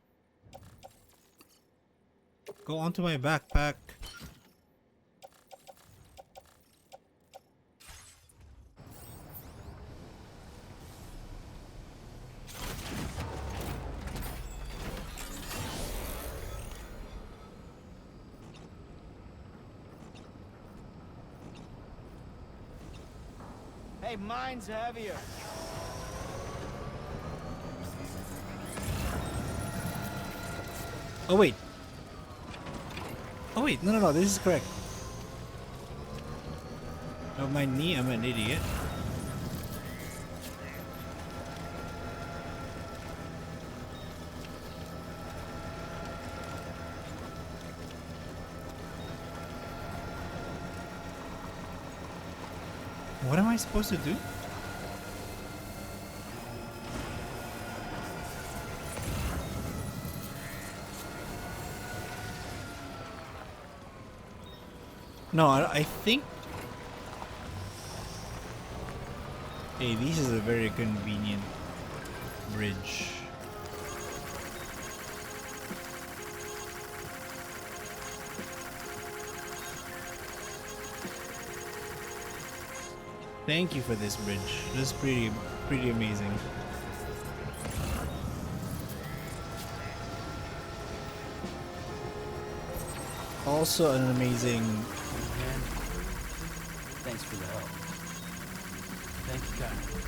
Go onto my backpack. Hey, mine's heavier. Oh wait. Oh wait, no, this is correct. Oh, my knee, I'm an idiot. What am I supposed to do? No, I think... Hey, this is a very convenient bridge. Thank you for this bridge. This is pretty amazing. Also an amazing... Thanks for the help. Thank you kindly.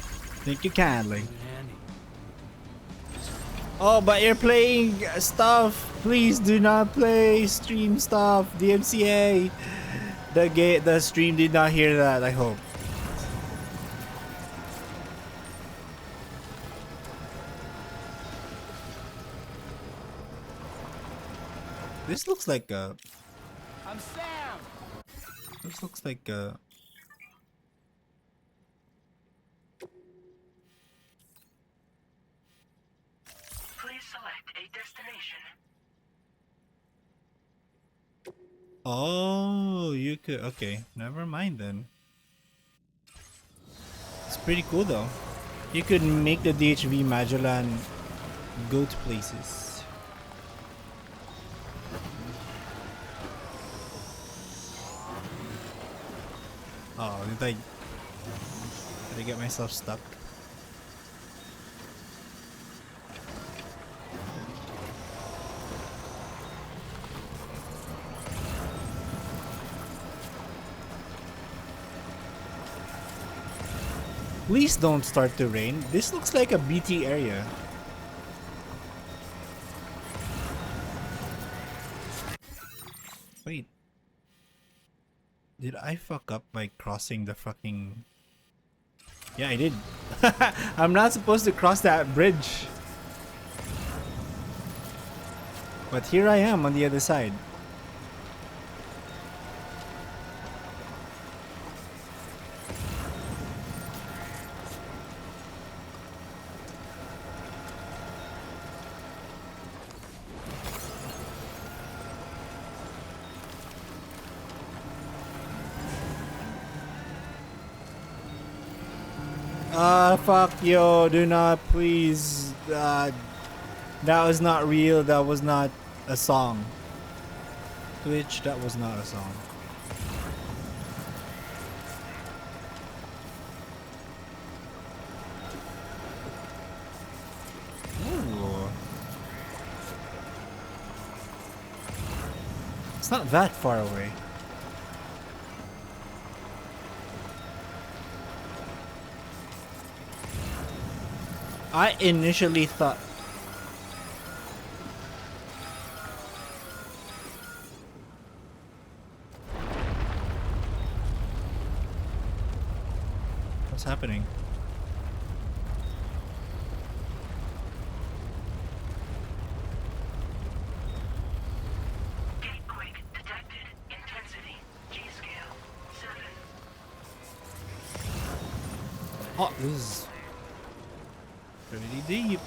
Thank you kindly. Oh, but you're playing stuff. Please do not play stream stuff. DMCA. The stream did not hear that, I hope. This looks like a... I'm Sam! This looks like a... Please select a destination. Oh, you could... Okay, never mind then. It's pretty cool though. You could make the DHV Magellan go to places. Oh, did I get myself stuck? Please don't start to rain. This looks like a BT area. Wait. Did I fuck up by crossing the fucking... Yeah, I did. I'm not supposed to cross that bridge. But here I am on the other side. Fuck yo, do not please. That was not real, that was not a song. Twitch, that was not a song. Ooh. It's not that far away. I initially thought... What's happening? Gatequake detected. Intensity. G-scale. 7. Oh, this is... pretty deep.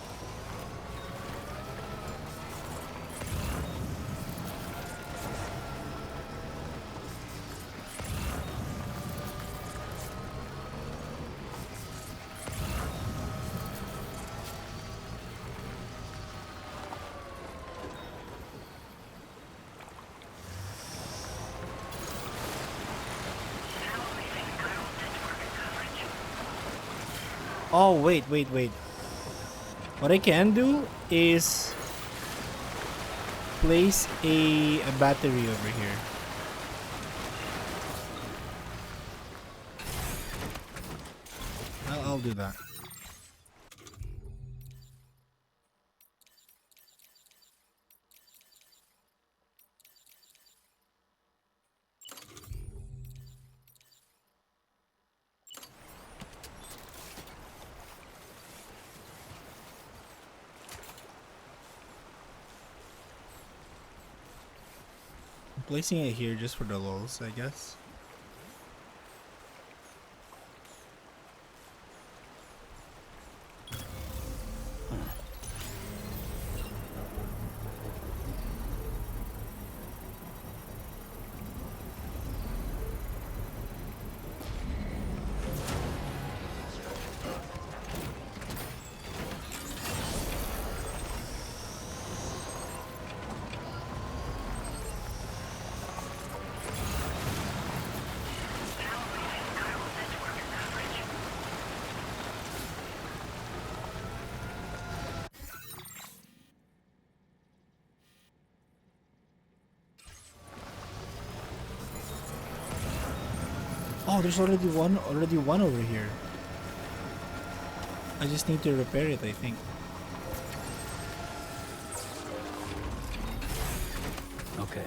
Oh, wait. What I can do is place a battery over here. I'll do that. I'm placing it here just for the lulz, I guess. Oh, there's already one over here. I just need to repair it, I think. Okay.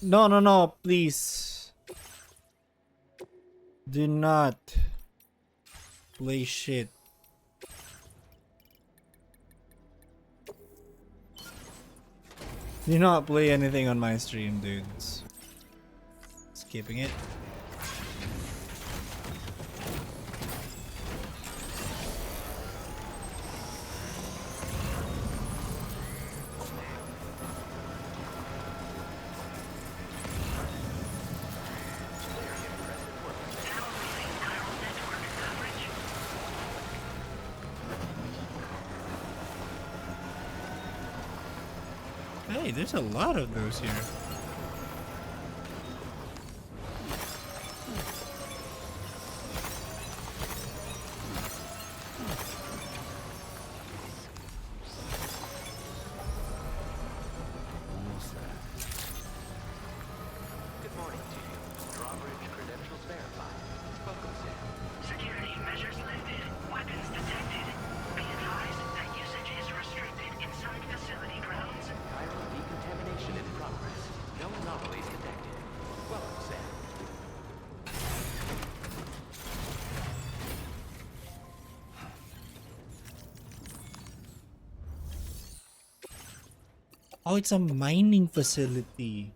No, no, no, please. Do not play shit. Do not play anything on my stream, dudes. Skipping it. Hey, there's a lot of those here. Almost there. Good morning to you. Drawbridge credentials verified. Welcome, Sam. Security measures lifted. Weapons detected. Be advised that usage is restricted inside facility grounds. Chiral decontamination in progress. No anomalies detected. Welcome, Sam. Oh, it's a mining facility.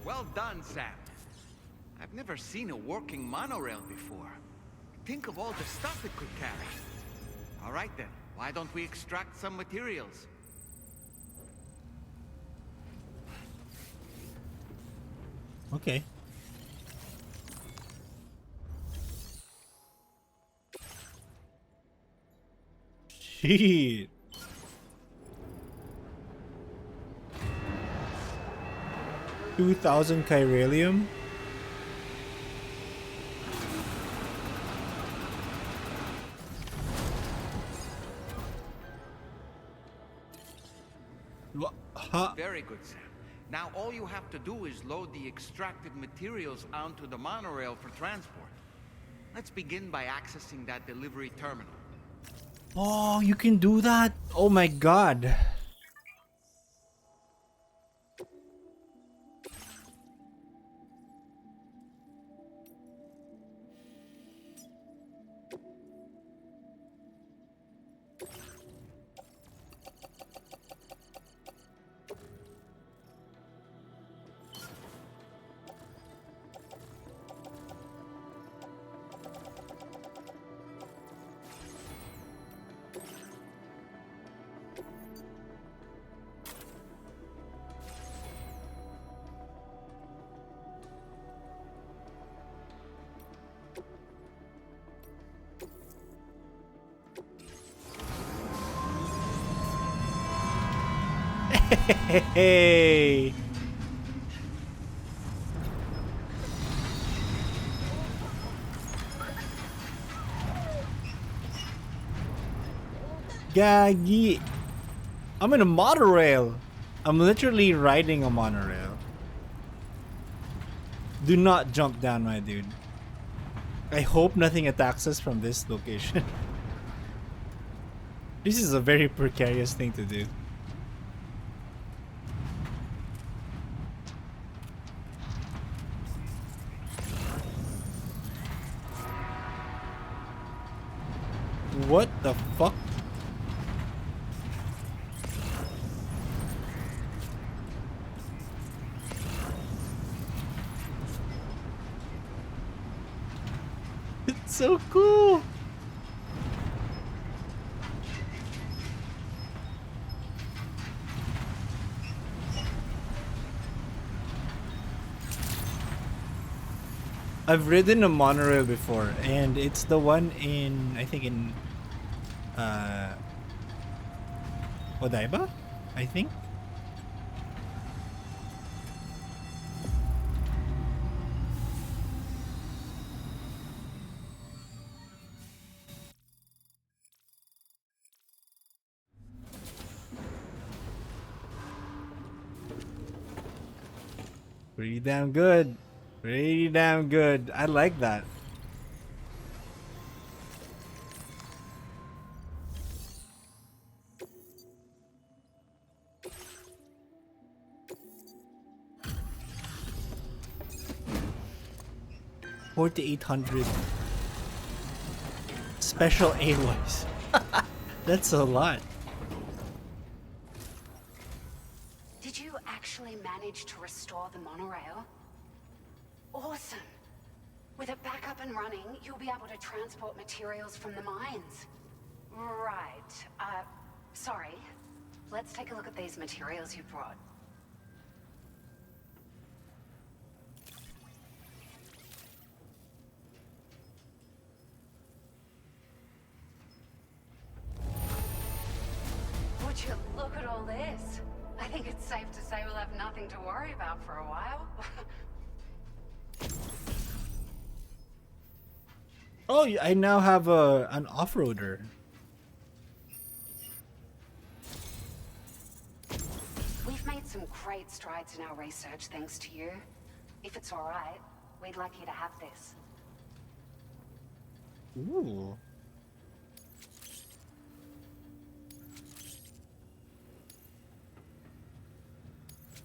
Well done, Sam. I've never seen a working monorail before. Think of all the stuff it could carry. All right then, why don't we extract some materials? Okay. Shit. $2,000 chiralium? Very good, Sam. Now all you have to do is load the extracted materials onto the monorail for transport. Let's begin by accessing that delivery terminal. Oh, you can do that? Oh my god. Hey. Gagi. I'm in a monorail. I'm literally riding a monorail. Do not jump down, my dude. I hope nothing attacks us from this location. This is a very precarious thing to do. What the fuck? It's so cool. I've ridden a monorail before, and it's the one in, I think in Odaiba, I think. Pretty damn good. Pretty damn good. I like that. $4,800 special alloys. That's a lot. Did you actually manage to restore the monorail? Awesome. With it back up and running, you'll be able to transport materials from the mines. Right. Sorry. Let's take a look at these materials you brought. Would you look at all this? I think it's safe to say we'll have nothing to worry about for a while. Oh, I now have an off-roader. We've made some great strides in our research thanks to you. If it's all right, we'd like you to have this. Ooh.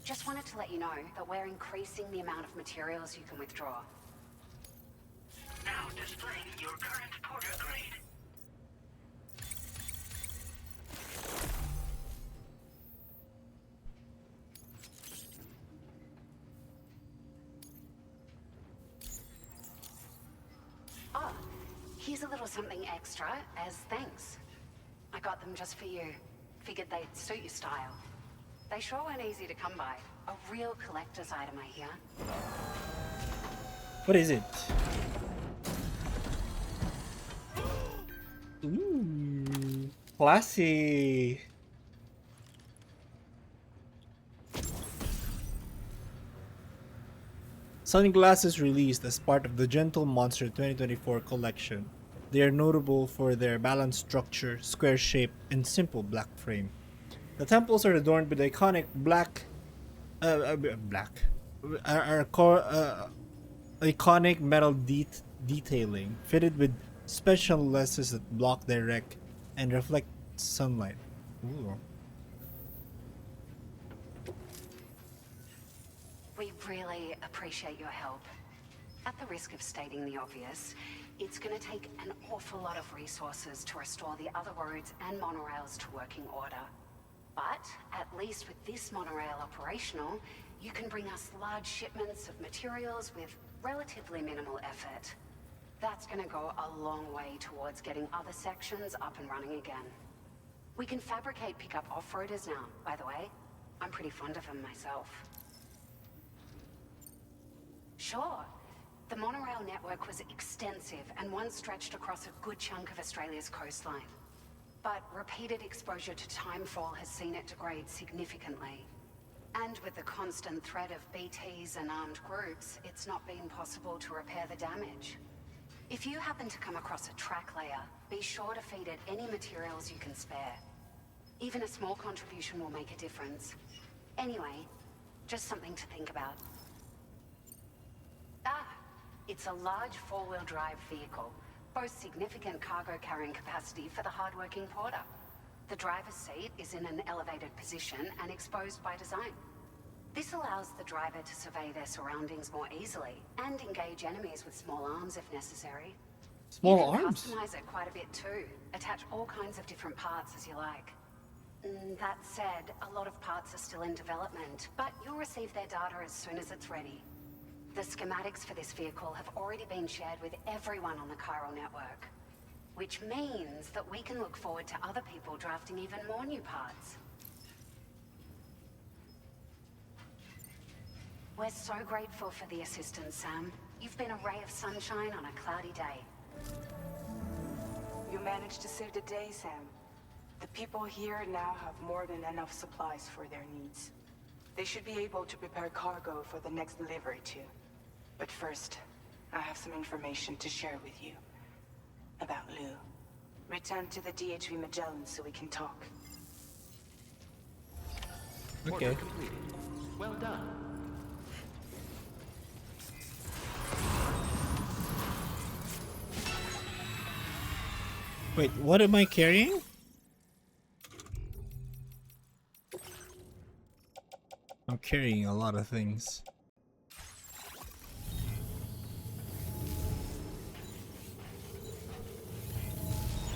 Just wanted to let you know that we're increasing the amount of materials you can withdraw. Now displaying your current porter grade. Oh, here's a little something extra as thanks. I got them just for you. Figured they'd suit your style. They sure weren't easy to come by. A real collector's item, I hear. What is it? Ooh, classy. Sunglasses released as part of the Gentle Monster 2024 collection. They are notable for their balanced structure, square shape, and simple black frame. The temples are adorned with iconic iconic metal detailing, fitted with special lenses that block direct and reflect sunlight. Ooh. We really appreciate your help. At the risk of stating the obvious, it's going to take an awful lot of resources to restore the other roads and monorails to working order. But at least with this monorail operational, you can bring us large shipments of materials with relatively minimal effort. That's going to go a long way towards getting other sections up and running again. We can fabricate pickup off-roaders now, by the way. I'm pretty fond of them myself. Sure. The monorail network was extensive and once stretched across a good chunk of Australia's coastline. but repeated exposure to timefall has seen it degrade significantly. And with the constant threat of BTs and armed groups, it's not been possible to repair the damage. If you happen to come across a track layer, be sure to feed it any materials you can spare. Even a small contribution will make a difference. Anyway, just something to think about. It's a large four-wheel drive vehicle, boasts significant cargo carrying capacity for the hard-working porter. The driver's seat is in an elevated position and exposed by design. This allows the driver to survey their surroundings more easily and engage enemies with small arms if necessary. Small you can arms? customize it quite a bit too. Attach all kinds of different parts as you like. That said, a lot of parts are still in development, but you'll receive their data as soon as it's ready. The schematics for this vehicle have already been shared with everyone on the chiral network, which means that we can look forward to other people drafting even more new parts. We're so grateful for the assistance, Sam. You've been a ray of sunshine on a cloudy day. You managed to save the day, Sam. The people here now have more than enough supplies for their needs. They should be able to prepare cargo for the next delivery too. But first, I have some information to share with you. About Lou. Return to the DHV Magellan so we can talk. Okay. Order completed. Well done. Wait, what am I carrying? I'm carrying a lot of things.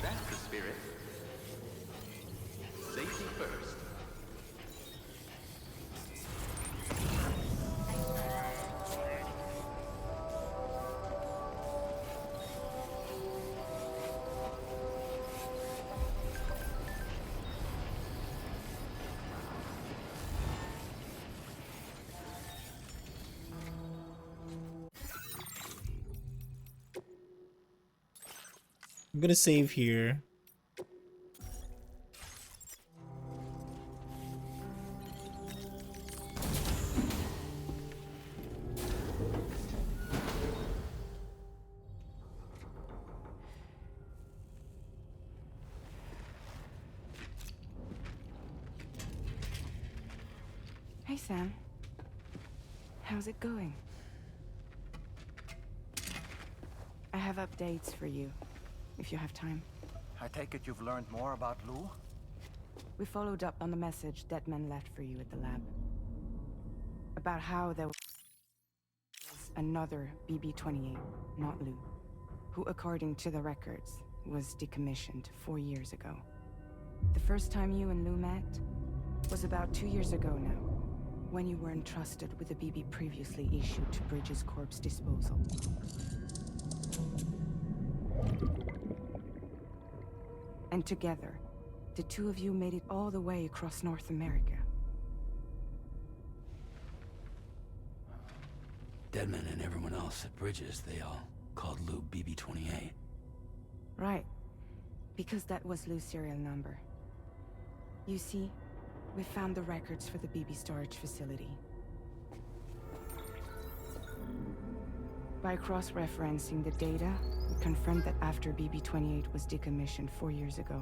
That's the spirit. Safety first. I'm gonna save here. Hey, Sam. How's it going? I have updates for you, if you have time. I take it you've learned more about Lou? We followed up on the message Deadman left for you at the lab. About how there was another BB-28, not Lou, who, according to the records, was decommissioned 4 years ago. The first time you and Lou met was about 2 years ago now, when you were entrusted with the BB previously issued to Bridges Corp's disposal. And together, the two of you made it all the way across North America. Deadman and everyone else at Bridges, they all called Lou BB-28. Right. Because that was Lou's serial number. You see, we found the records for the BB storage facility. By cross-referencing the data, we confirmed that after BB-28 was decommissioned 4 years ago,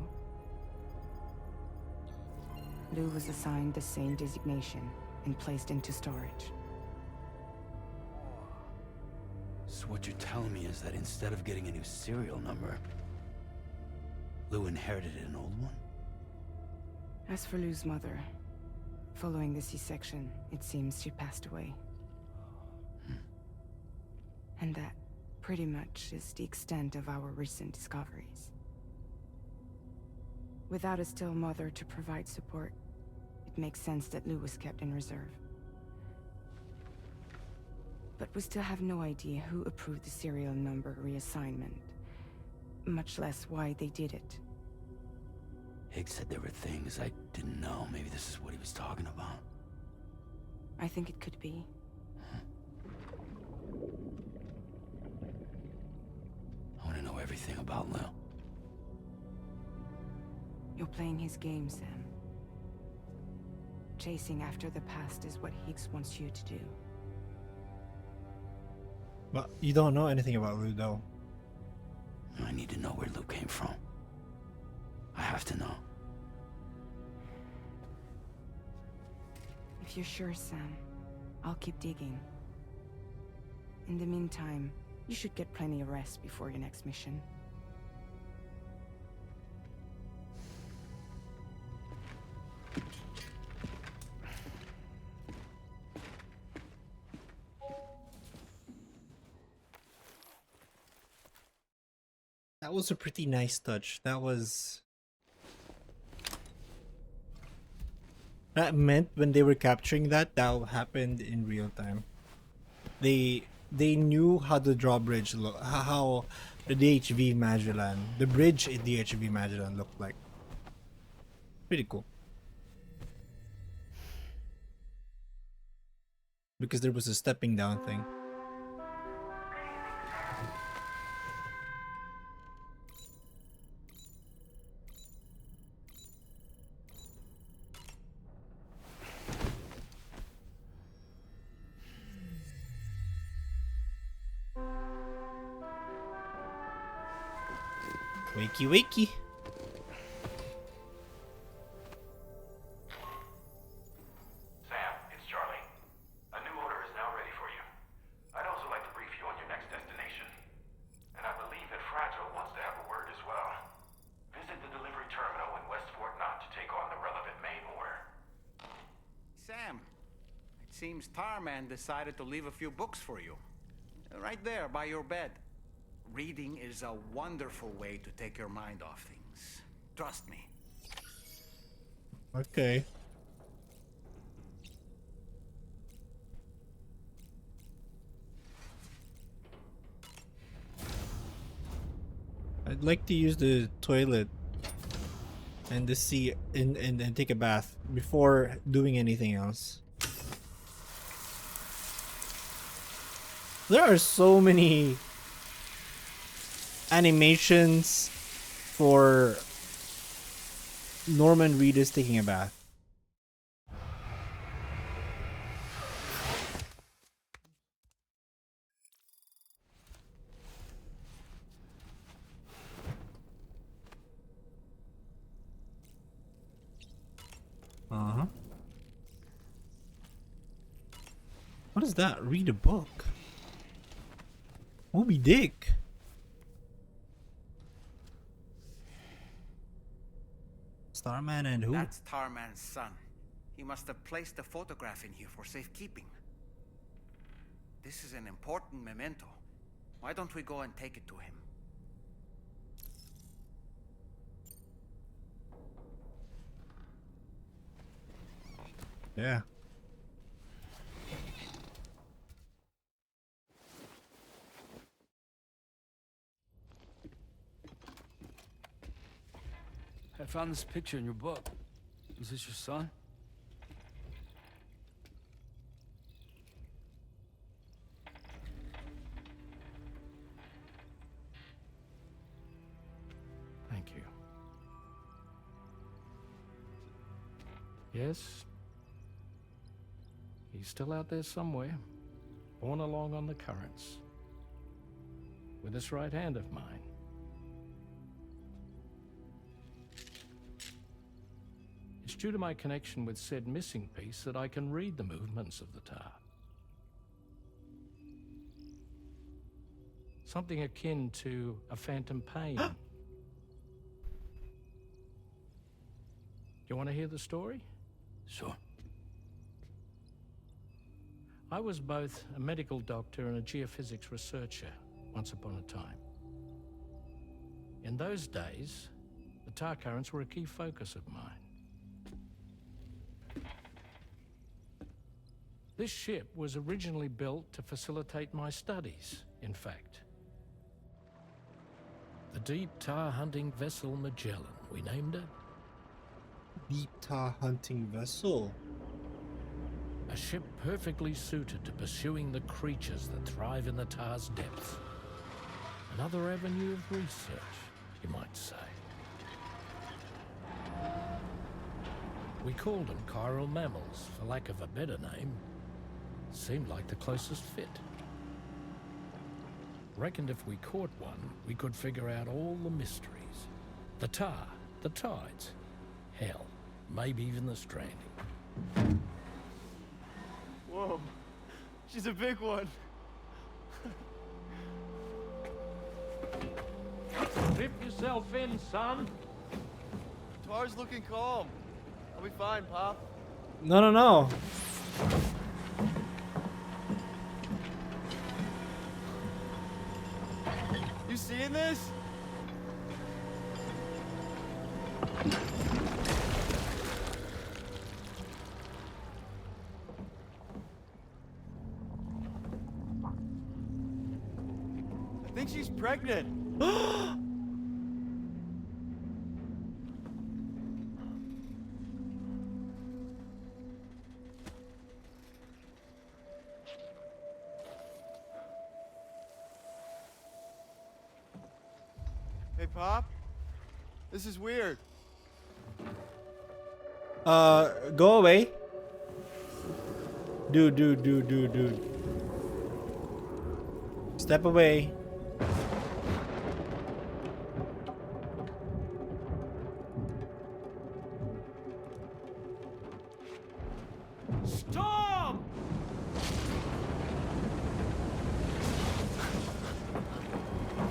Lou was assigned the same designation and placed into storage. So what you're telling me is that instead of getting a new serial number, Lou inherited an old one? As for Lou's mother, following the C-section, it seems she passed away. And that, pretty much, is the extent of our recent discoveries. Without a still mother to provide support, it makes sense that Lou was kept in reserve. But we still have no idea who approved the serial number reassignment, much less why they did it. Higgs said there were things I didn't know. Maybe this is what he was talking about. I think it could be. I want to know everything about Lou. You're playing his game, Sam. Chasing after the past is what Higgs wants you to do. But you don't know anything about Lou, though. I need to know where Lou came from. I have to know. If you're sure, Sam, I'll keep digging. In the meantime, you should get plenty of rest before your next mission. That was a pretty nice touch. That meant when they were capturing that happened in real time. They knew how the drawbridge look, how the DHV Magellan, the bridge in DHV Magellan looked like. Pretty cool. Because there was a stepping down thing. Wakey wakey. Sam, it's Charlie. A new order is now ready for you. I'd also like to brief you on your next destination. And I believe that Fragile wants to have a word as well. Visit the delivery terminal in West Fort Knott to take on the relevant main order. Sam, it seems Tarman decided to leave a few books for you. Right there by your bed. Reading is a wonderful way to take your mind off things. Trust me. Okay. I'd like to use the toilet and to see and take a bath before doing anything else. There are so many animations for Norman Reedus taking a bath. Uh-huh. What is that? Read a book. Moby Dick. Starman and who? That's Tarman's son. He must have placed a photograph in here for safekeeping. This is an important memento. Why don't we go and take it to him? Yeah. I found this picture in your book. Is this your son? Thank you. Yes. He's still out there somewhere, borne along on the currents, with this right hand of mine. It's due to my connection with said missing piece that I can read the movements of the tar. Something akin to a phantom pain. You want to hear the story? Sure. I was both a medical doctor and a geophysics researcher once upon a time. In those days, the tar currents were a key focus of mine. This ship was originally built to facilitate my studies, in fact. The deep tar hunting vessel Magellan, we named it. Deep tar hunting vessel. A ship perfectly suited to pursuing the creatures that thrive in the tar's depths. Another avenue of research, you might say. We called them chiral mammals, for lack of a better name. Seemed like the closest fit. Reckoned if we caught one, we could figure out all the mysteries. The tar, the tides, hell, maybe even the stranding. Whoa, she's a big one. Dip yourself in, son. Tar's looking calm. I'll be fine, Pop. No, no, no. You seeing this? I think she's pregnant. Hey, Pop. This is weird. Go away. Dude. Step away. Stop!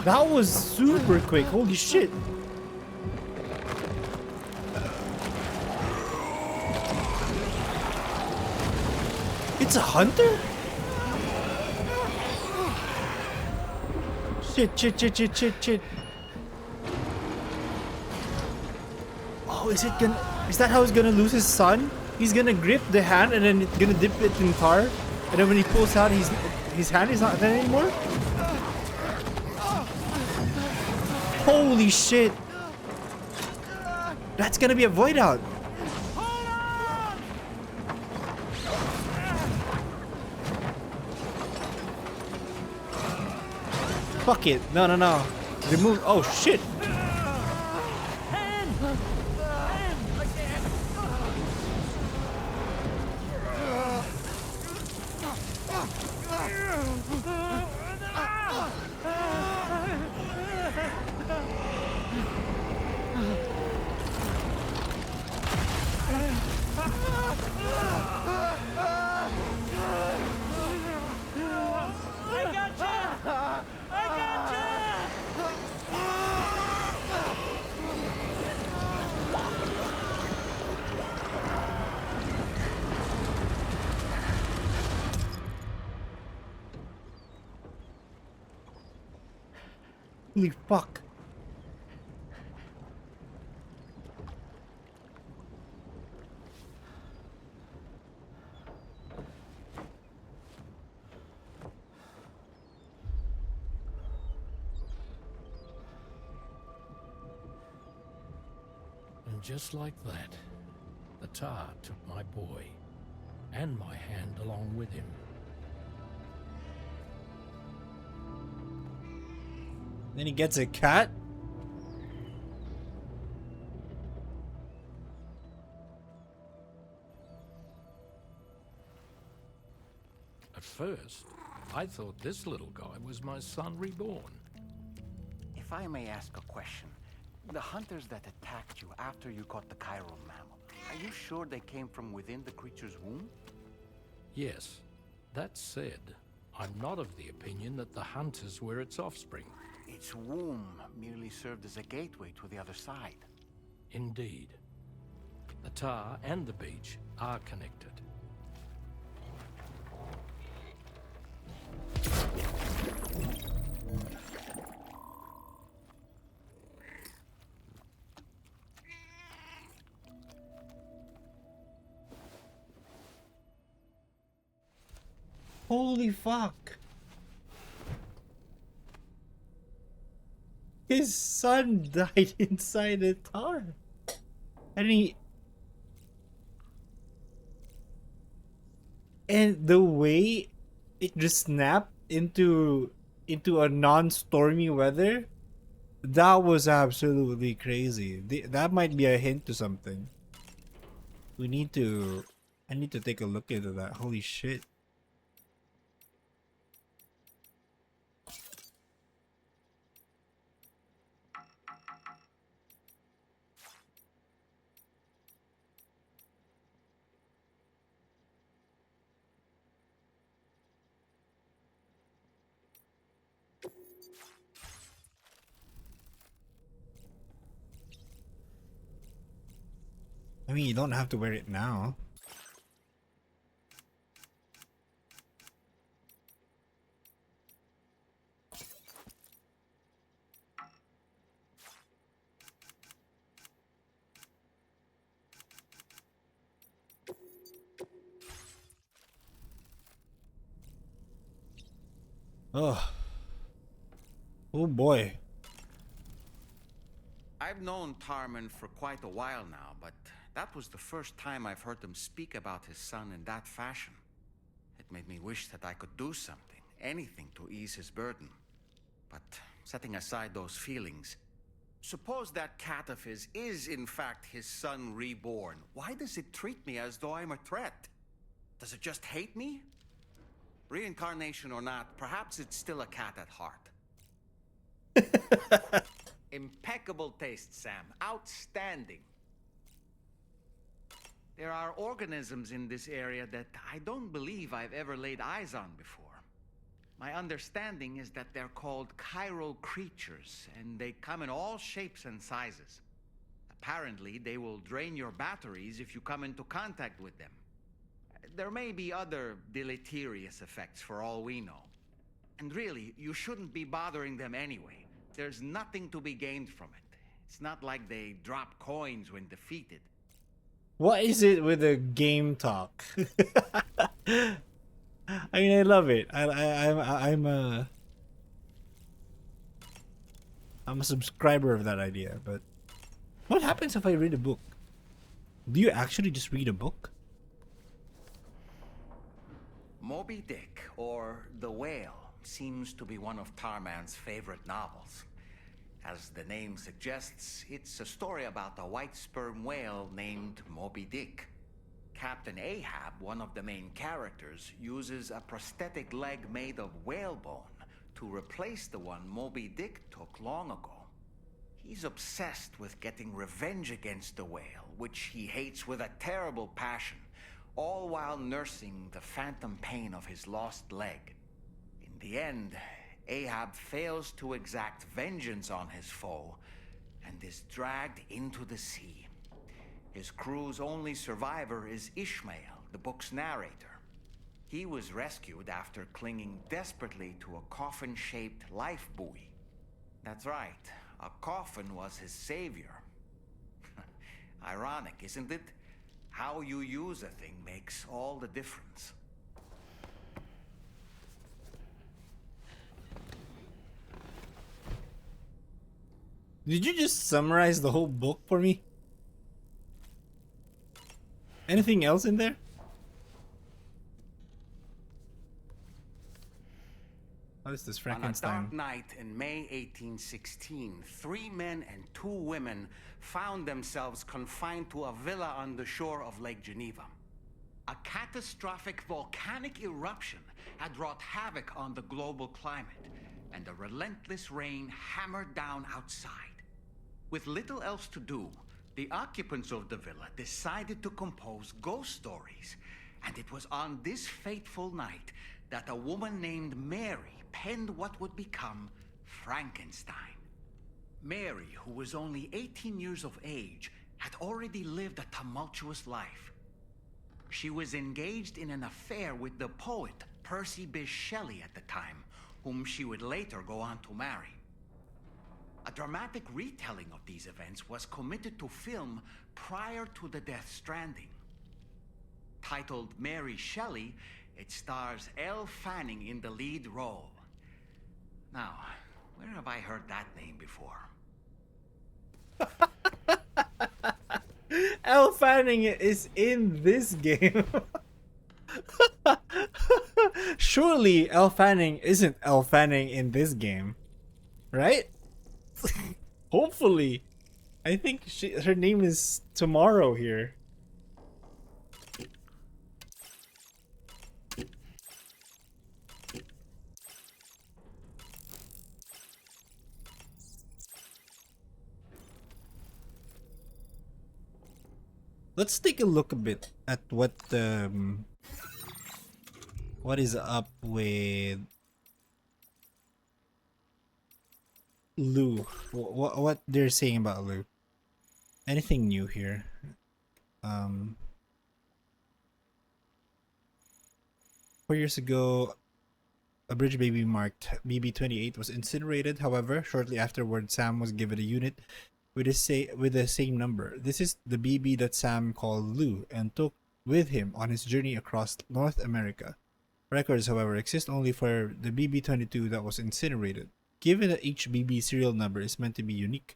That was super quick. Holy shit. It's a hunter? Shit. Oh, is that how he's gonna lose his son? He's gonna grip the hand and then it's gonna dip it in tar, and then when he pulls out, his hand is not there anymore? Holy shit! That's gonna be a void out. Fuck it. No. Remove. Oh shit. Holy fuck. And just like that, the tar took my boy and my hand along with him. Then he gets a cat? At first, I thought this little guy was my son reborn. If I may ask a question, the hunters that attacked you after you caught the chiral mammal, are you sure they came from within the creature's womb? Yes. That said, I'm not of the opinion that the hunters were its offspring. Its womb merely served as a gateway to the other side. Indeed. The tar and the beach are connected. Holy fuck. His son died inside a tar. And the way it just snapped into a non-stormy weather, that was absolutely crazy. That might be a hint to something. We need to... I need to take a look into that. Holy shit. I mean, you don't have to wear it now. Oh. Oh boy. I've known Tarman for quite a while now, but that was the first time I've heard him speak about his son in that fashion. It made me wish that I could do something, anything to ease his burden. But setting aside those feelings, suppose that cat of his is in fact his son reborn. Why does it treat me as though I'm a threat? Does it just hate me? Reincarnation or not, perhaps it's still a cat at heart. Impeccable taste, Sam. Outstanding. There are organisms in this area that I don't believe I've ever laid eyes on before. My understanding is that they're called chiral creatures, and they come in all shapes and sizes. Apparently, they will drain your batteries if you come into contact with them. There may be other deleterious effects for all we know. And really, you shouldn't be bothering them anyway. There's nothing to be gained from it. It's not like they drop coins when defeated. What is it with the game talk? I mean, I love it. I'm a subscriber of that idea, but what happens if I read a book? Do you actually just read a book? Moby Dick, or The Whale, seems to be one of Tarman's favorite novels. As the name suggests, it's a story about a white sperm whale named Moby Dick. Captain Ahab, one of the main characters, uses a prosthetic leg made of whalebone to replace the one Moby Dick took long ago. He's obsessed with getting revenge against the whale, which he hates with a terrible passion, all while nursing the phantom pain of his lost leg. In the end, Ahab fails to exact vengeance on his foe and is dragged into the sea. His crew's only survivor is Ishmael, the book's narrator. He was rescued after clinging desperately to a coffin-shaped life buoy. That's right, a coffin was his savior. Ironic, isn't it? How you use a thing makes all the difference. Did you just summarize the whole book for me? Anything else in there? What is this, Frankenstein? On a dark night in May 1816, 3 men and 2 women found themselves confined to a villa on the shore of Lake Geneva. A catastrophic volcanic eruption had wrought havoc on the global climate, and a relentless rain hammered down outside. With little else to do, the occupants of the villa decided to compose ghost stories, and it was on this fateful night that a woman named Mary penned what would become Frankenstein. Mary, who was only 18 years of age, had already lived a tumultuous life. She was engaged in an affair with the poet Percy Bysshe Shelley at the time, whom she would later go on to marry. A dramatic retelling of these events was committed to film prior to the death stranding. Titled Mary Shelley, it stars Elle Fanning in the lead role. Now, where have I heard that name before? Elle Fanning is in this game. Surely Elle Fanning isn't Elle Fanning in this game, right? Hopefully. I think her name is Tomorrow here. Let's take a look a bit at what is up with Lou. What they're saying about Lou. Anything new here? 4 years ago, a bridge baby marked BB-28 was incinerated. However, shortly afterward, Sam was given a unit with the same number. This is the BB that Sam called Lou and took with him on his journey across North America. Records, however, exist only for the BB-22 that was incinerated. Given that each BB serial number is meant to be unique,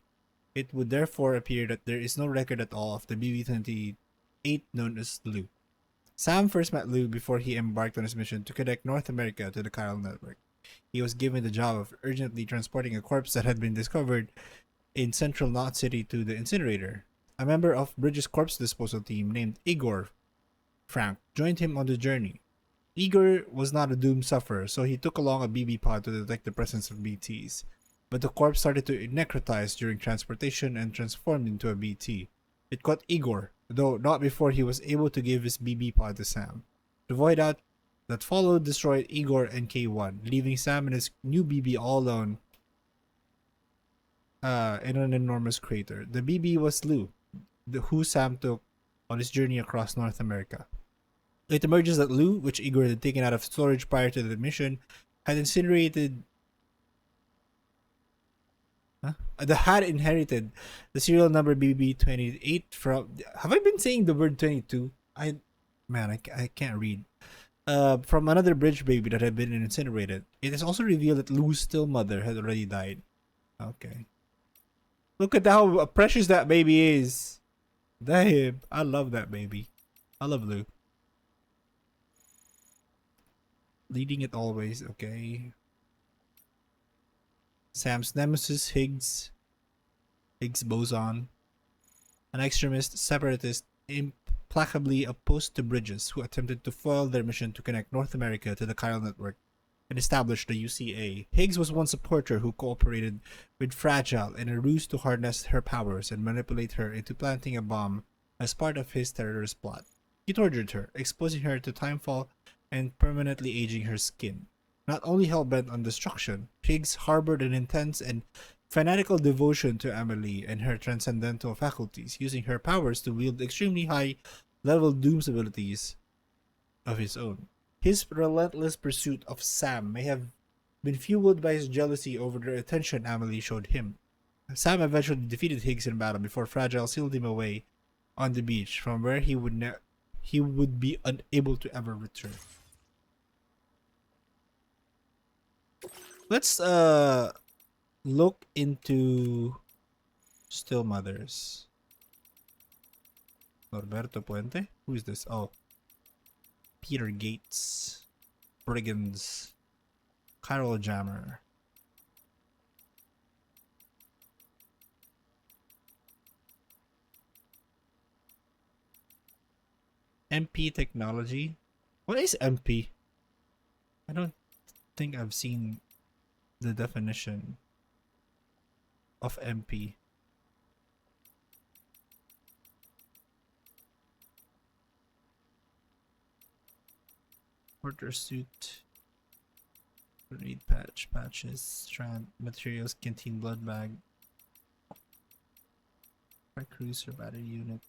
it would therefore appear that there is no record at all of the BB-28 known as Lou. Sam first met Lou before he embarked on his mission to connect North America to the chiral network. He was given the job of urgently transporting a corpse that had been discovered in central Knot City to the incinerator. A member of Bridges' corpse disposal team named Igor Frank joined him on the journey. Igor was not a doomed sufferer, so he took along a BB pod to detect the presence of BTs. But the corpse started to necrotize during transportation and transformed into a BT. It caught Igor, though not before he was able to give his BB pod to Sam. The void out that followed destroyed Igor and K1, leaving Sam and his new BB all alone in an enormous crater. The BB was Lou, who Sam took on his journey across North America. It emerges that Lou, which Igor had taken out of storage prior to the mission, had inherited the serial number BB-28 from. Have I been saying the word 22? I can't read. From another bridge baby that had been incinerated. It is also revealed that Lou's still mother had already died. Okay. Look at how precious that baby is. Damn, I love that baby. I love Lou. Leading it always, okay. Sam's nemesis, Higgs boson, an extremist separatist implacably opposed to Bridges, who attempted to foil their mission to connect North America to the chiral network and establish the UCA. Higgs was one supporter who cooperated with Fragile in a ruse to harness her powers and manipulate her into planting a bomb as part of his terrorist plot. He tortured her, exposing her to timefall and permanently aging her skin. Not only hell-bent on destruction, Higgs harbored an intense and fanatical devotion to Amelie and her transcendental faculties, using her powers to wield extremely high-level dooms abilities of his own. His relentless pursuit of Sam may have been fueled by his jealousy over the attention Amelie showed him. Sam eventually defeated Higgs in battle before Fragile sealed him away on the beach, from where he would be unable to ever return. Let's look into Still Mothers. Norberto Puente? Who is this? Oh. Peter Gates. Brigands. Chiral Jammer. MP technology? What is MP? I don't think I've seen the definition of MP. Porter suit, grenade patches, strand materials, canteen blood bag, cruiser battery unit.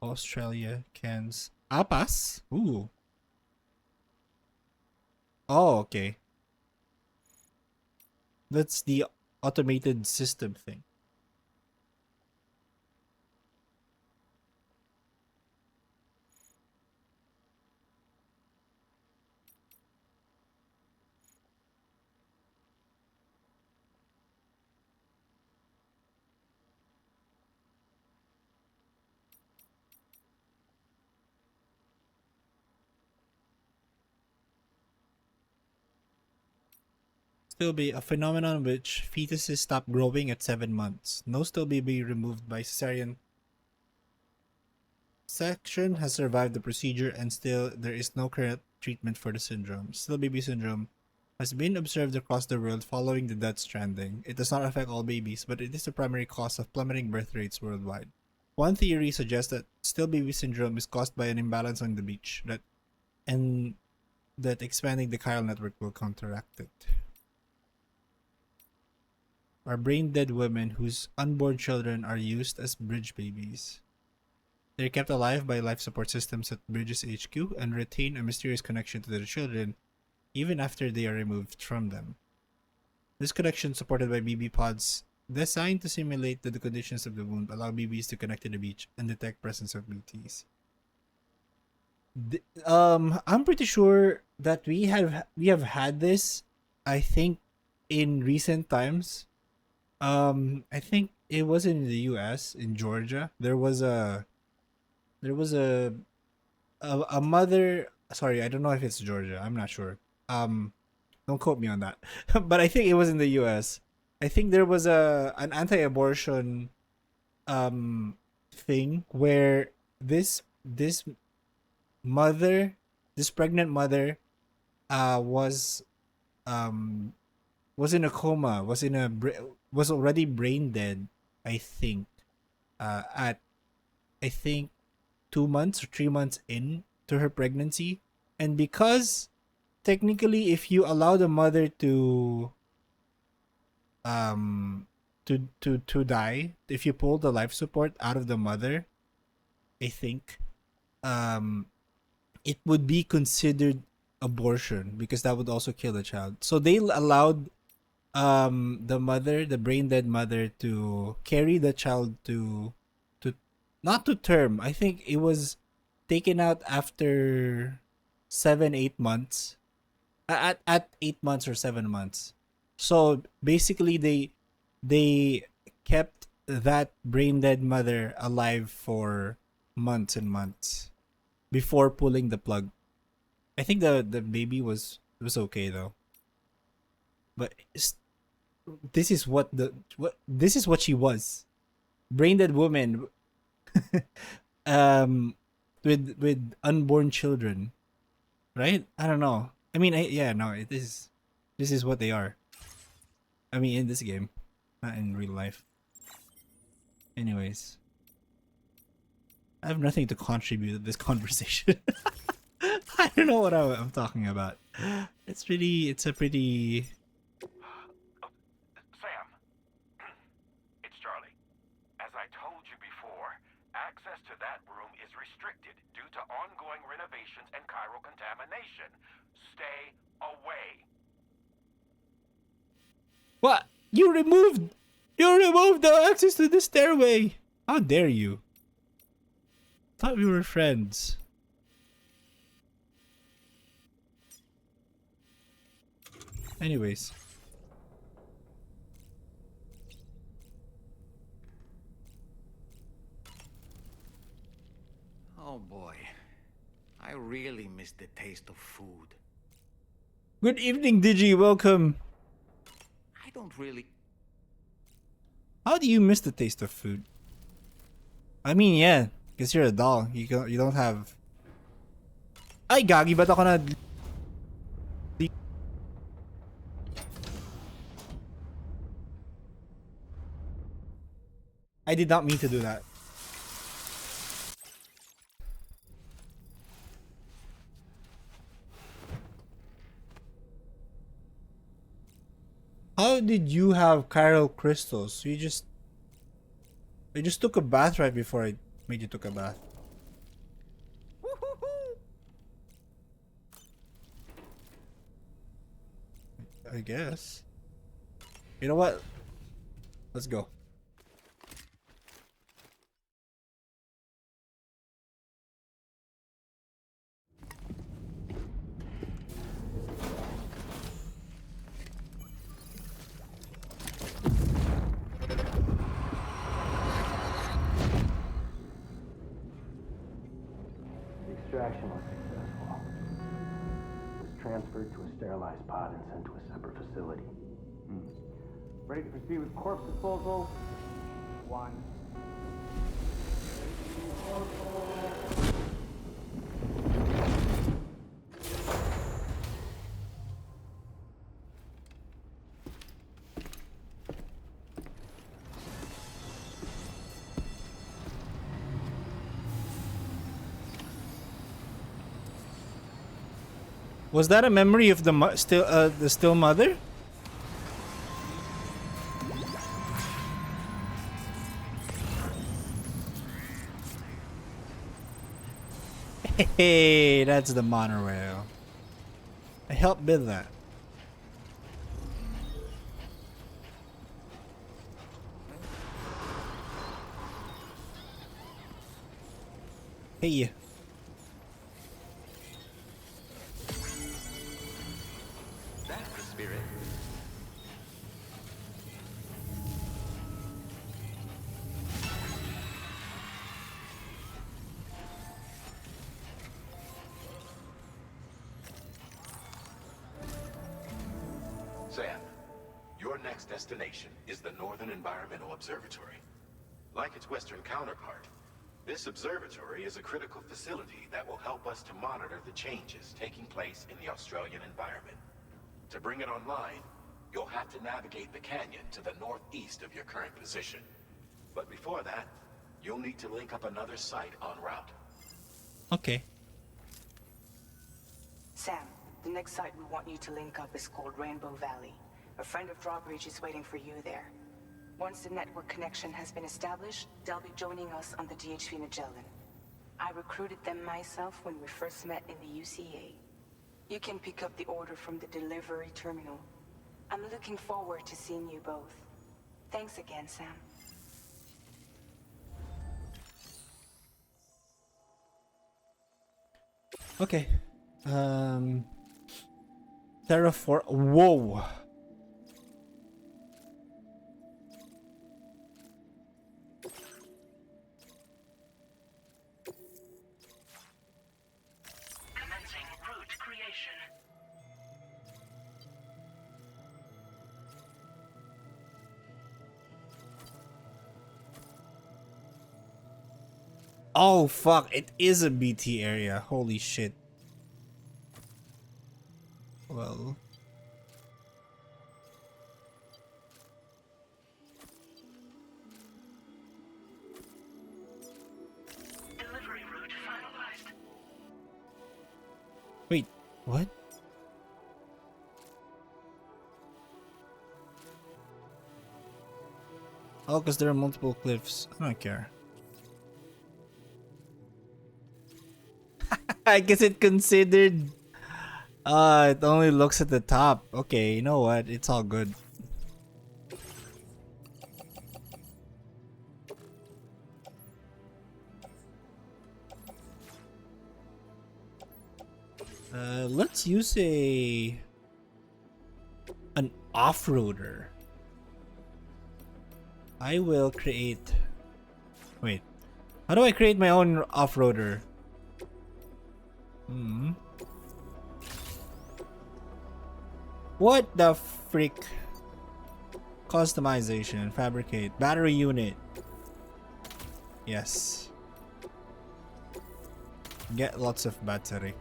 Australia cans. Apas? Ooh. Oh, okay. That's the automated system thing. Still be a phenomenon which fetuses stop growing at 7 months. No still baby removed by cesarean section has survived the procedure, and still there is no current treatment for the syndrome. Still baby syndrome has been observed across the world following the death stranding. It does not affect all babies, but it is the primary cause of plummeting birth rates worldwide. One theory suggests that still baby syndrome is caused by an imbalance on the beach and that expanding the chiral network will counteract it. Are brain-dead women whose unborn children are used as bridge babies. They are kept alive by life support systems at Bridges HQ and retain a mysterious connection to their children even after they are removed from them. This connection, supported by BB pods designed to simulate the conditions of the womb, allow BBs to connect to the beach and detect presence of BTs. I'm pretty sure that we have had this, I think, in recent times. I think it was in the US, in Georgia. There was a mother. Sorry, I don't know if it's Georgia. I'm not sure. Don't quote me on that. But I think it was in the US. I think there was an anti-abortion thing where this pregnant mother was in a coma, was already brain dead, I think, at I think 2 months or 3 months in to her pregnancy. And because technically if you allow the mother to die, if you pull the life support out of the mother, I think it would be considered abortion because that would also kill the child. So they allowed the brain dead mother, to carry the child to not to term. I think it was taken out after 7-8 months, at 8 months or 7 months. So basically they kept that brain dead mother alive for months and months before pulling the plug. I think the baby was okay though. But this is what she was. Brain dead woman with unborn children. Right? I don't know. I mean, this is what they are. I mean, in this game, not in real life. Anyways, I have nothing to contribute to this conversation. I don't know what I'm talking about. It's a pretty... Sam, it's Charlie. As I told you before, access to that room is restricted due to ongoing renovations and chiral contamination. Stay away. What? You removed the access to the stairway. How dare you? Thought we were friends. Anyways. Oh boy. I really miss the taste of food. Good evening, Digi. Welcome. I don't really... How do you miss the taste of food? I mean, yeah, because you're a doll. You don't have... Ay, gagi, ba't ako na... I did not mean to do that. How did you have chiral crystals? I just took a bath right before I made you took a bath. I guess. You know what? Let's go. Extraction was successful. It was transferred to a sterilized pod and sent to a separate facility. Ready to proceed with corpse disposal? 1. Was that a memory of the still mother? Hey, that's the monorail. I helped build that. Hey. That's the spirit. Sam, your next destination is the Northern Environmental Observatory. Like its western counterpart, this observatory is a critical facility that will help us to monitor the changes taking place in the Australian environment. To bring it online, you'll have to navigate the canyon to the northeast of your current position. But before that, you'll need to link up another site en route. Okay. Sam, the next site we want you to link up is called Rainbow Valley. A friend of Drawbridge is waiting for you there. Once the network connection has been established, they'll be joining us on the DHV Magellan. I recruited them myself when we first met in the UCA. You can pick up the order from the delivery terminal. I'm looking forward to seeing you both. Thanks again, Sam. Okay. Terraform. Whoa. Commencing route creation. Oh fuck, it is a BT area. Holy shit. Well. Delivery route finalized. Wait, what? Oh, because there are multiple cliffs. I don't care. I guess it considered. It only looks at the top. Okay, you know what? It's all good. Let's use an off-roader. I will create. Wait, how do I create my own off-roader? What the freak? Customization, fabricate, battery unit. Yes. Get lots of battery.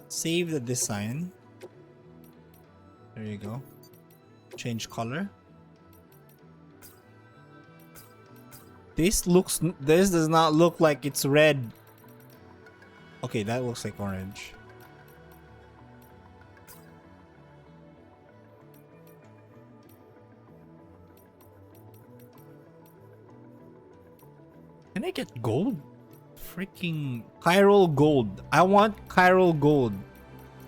Save the design. There you go. Change color. This does not look like it's red. Okay, that looks like orange. Can I get gold? Freaking chiral gold. I want chiral gold.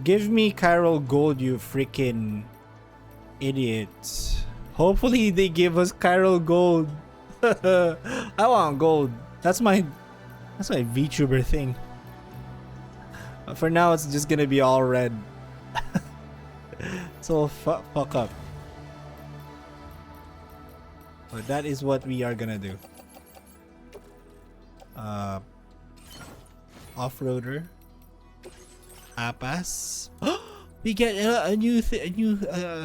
Give me chiral gold, you freaking idiots. Hopefully they give us chiral gold. I want gold. That's my VTuber thing. For now it's just gonna be all red. So fuck up. But that is what we are gonna do. Off-roader. Apas. We get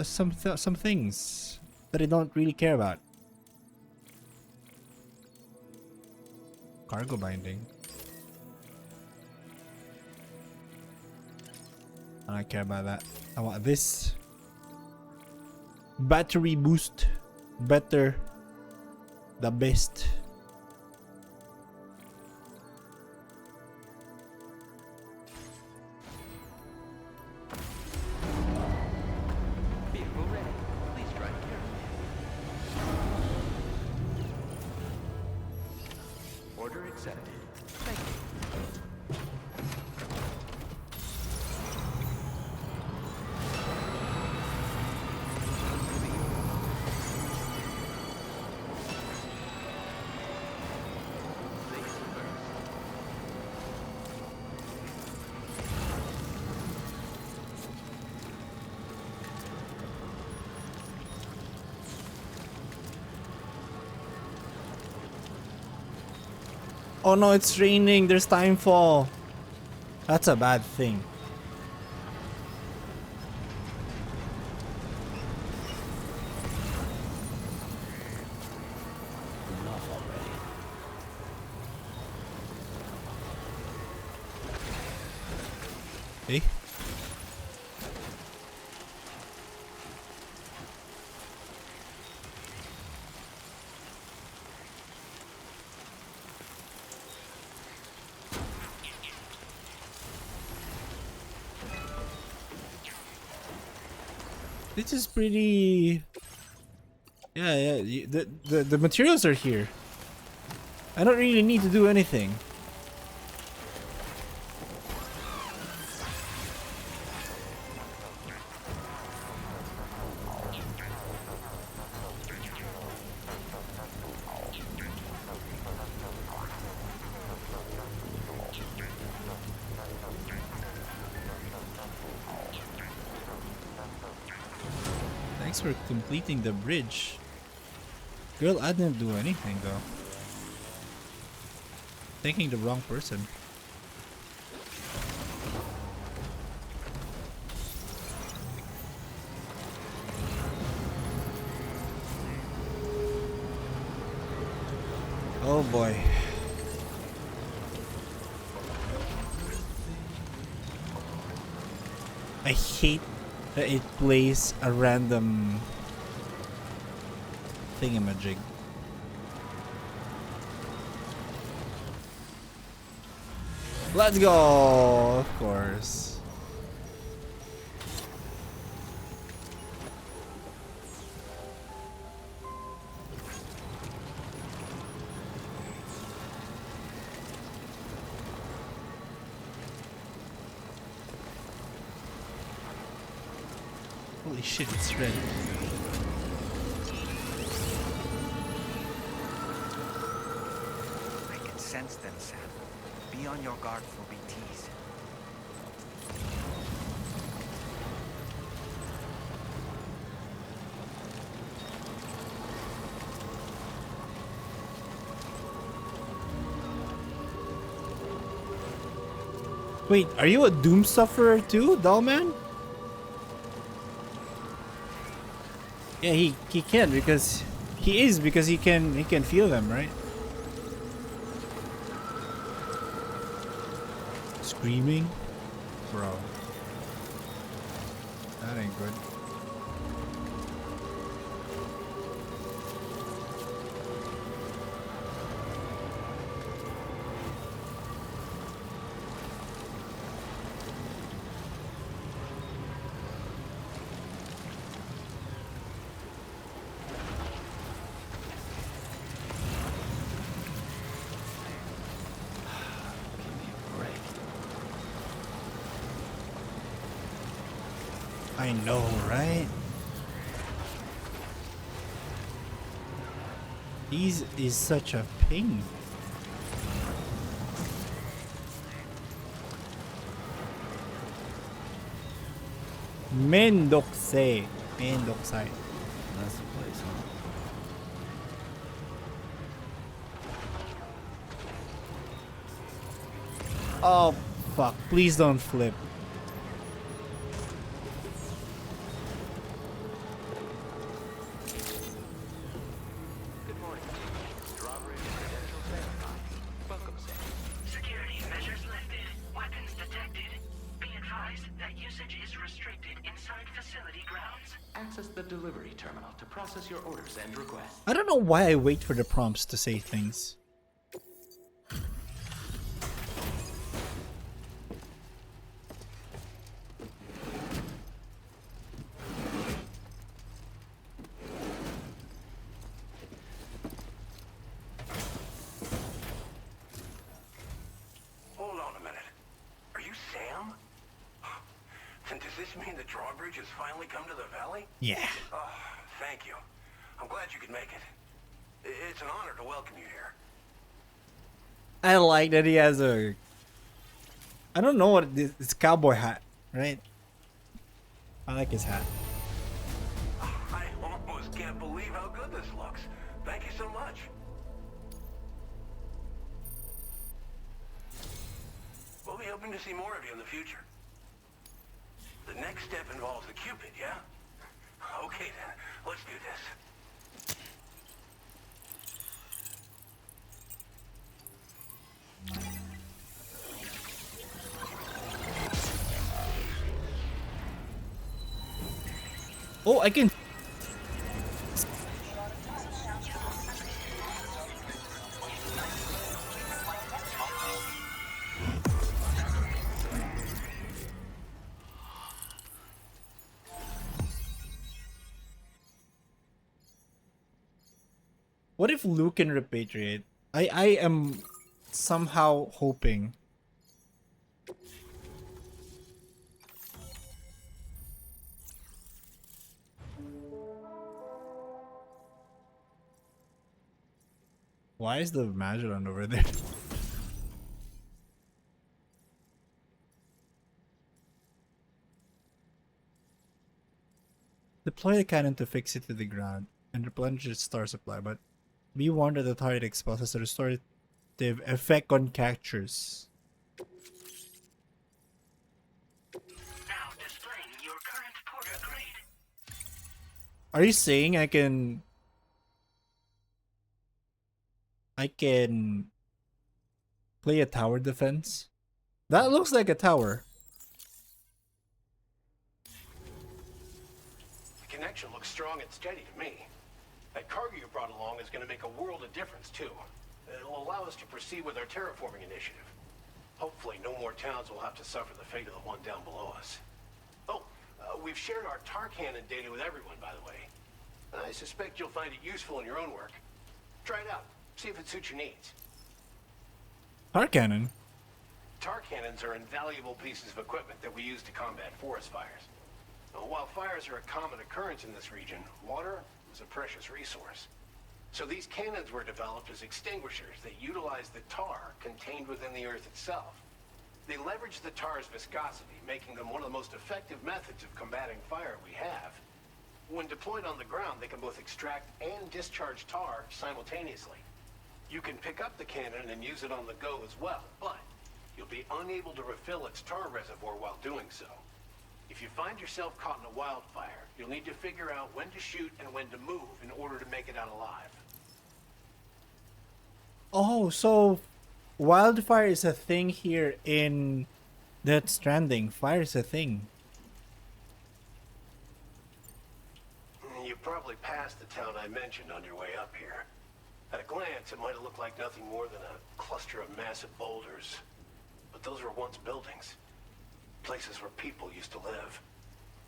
some things that I don't really care about. cargo binding. I don't care about that. I want this. Battery boost. Better. The best. Vehicle ready. Please drive carefully. Order accepted. Thank you. Oh no, it's raining. There's timefall. That's a bad thing. Enough already. Hey. This is pretty. Yeah. The materials are here. I don't really need to do anything. Thanks for completing the bridge. Girl, I didn't do anything though. Thanking the wrong person. Oh boy. I hate that it plays a random thingamajig. Let's go! Of course. Holy shit, it's red. I can sense them, Sam. Be on your guard for BTs. Wait, are you a Doom sufferer too, Dollman? Yeah, he can because he can feel them, right? Screaming? Bro. That ain't good. I know, right? These is such a pain. Mendoksai. Mendoksai. That's the place, huh? Oh, fuck. Please don't flip. Good morning. Strawberry credentials verified. Welcome access the delivery terminal to process your orders and requests. I don't know why I wait for the prompts to say things. Hold on a minute. Are you Sam? Then does this mean the drawbridge has finally come to the valley? Yeah. Oh, thank you. I'm glad you could make it. It's an honor to welcome you here. I like that he has a... I don't know what it is. It's a cowboy hat, right? I like his hat. I almost can't believe how good this looks. Thank you so much. We'll be hoping to see more of you in the future. The next step involves the Cupid, yeah? Okay then, let's do this. Oh, I can... What if Luke can repatriate? I am somehow hoping. Why is the Magellan over there? Deploy the cannon to fix it to the ground and replenish its star supply, but be warned that the target exposes a restorative effect on captures. Now displaying your current porter grade. Are you saying I can play a tower defense? That looks like a tower. The connection looks strong and steady to me. That cargo you brought along is going to make a world of difference, too. It'll allow us to proceed with our terraforming initiative. Hopefully, no more towns will have to suffer the fate of the one down below us. Oh, we've shared our tar cannon data with everyone, by the way. I suspect you'll find it useful in your own work. Try it out. See if it suits your needs. Tar cannon? Tar cannons are invaluable pieces of equipment that we use to combat forest fires. While fires are a common occurrence in this region, water is a precious resource. So these cannons were developed as extinguishers that utilize the tar contained within the earth itself. They leverage the tar's viscosity, making them one of the most effective methods of combating fire we have. When deployed on the ground, they can both extract and discharge tar simultaneously. You can pick up the cannon and use it on the go as well, but you'll be unable to refill its tar reservoir while doing so. If you find yourself caught in a wildfire, you'll need to figure out when to shoot and when to move in order to make it out alive. Oh, so wildfire is a thing here in Death Stranding. Fire is a thing. You probably passed the town I mentioned on your way up here. At a glance, it might have looked like nothing more than a cluster of massive boulders. But those were once buildings. Places where people used to live.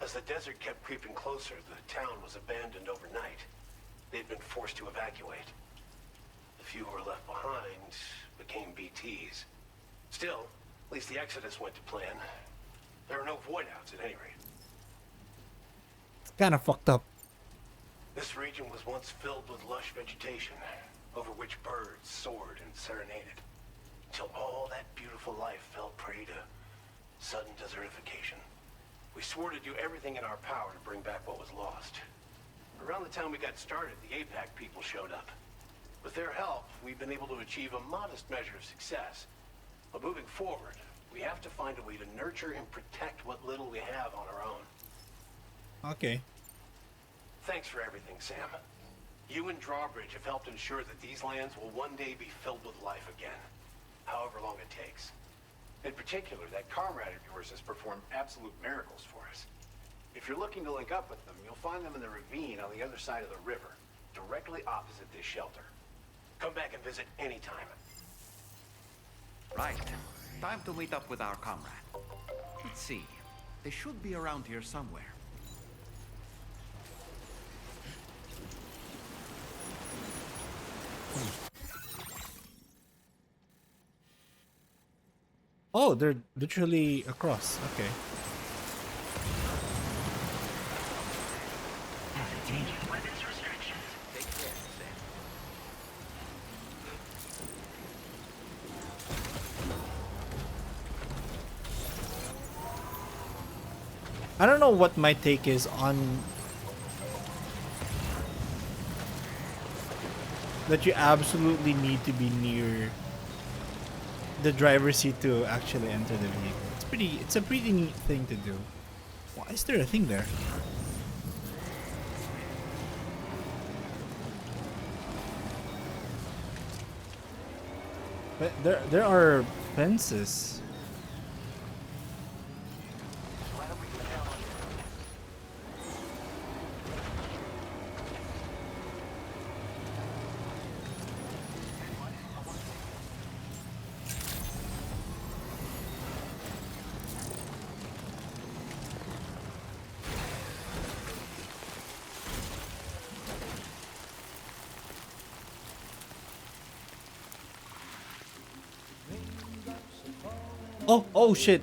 As the desert kept creeping closer, the town was abandoned overnight. They'd been forced to evacuate. The few who were left behind became BTs. Still, at least the exodus went to plan. There are no void-outs at any rate. It's kind of fucked up. This region was once filled with lush vegetation, over which birds soared and serenaded, until all that beautiful life fell prey to sudden desertification. We swore to do everything in our power to bring back what was lost. Around the time we got started, the APAC people showed up. With their help, we've been able to achieve a modest measure of success. But moving forward, we have to find a way to nurture and protect what little we have on our own. Okay. Thanks for everything, Sam. You and Drawbridge have helped ensure that these lands will one day be filled with life again, however long it takes. In particular, that comrade of yours has performed absolute miracles for us. If you're looking to link up with them, you'll find them in the ravine on the other side of the river, directly opposite this shelter. Come back and visit anytime. Right. Time to meet up with our comrade. Let's see. They should be around here somewhere. Oh, they're literally across. Okay. Weapons restrictions. Take care, Sam. I don't know what my take is on that you absolutely need to be near the driver's seat to actually enter the vehicle. It's a pretty neat thing to do. Why is there a thing there? But there are fences. Oh shit.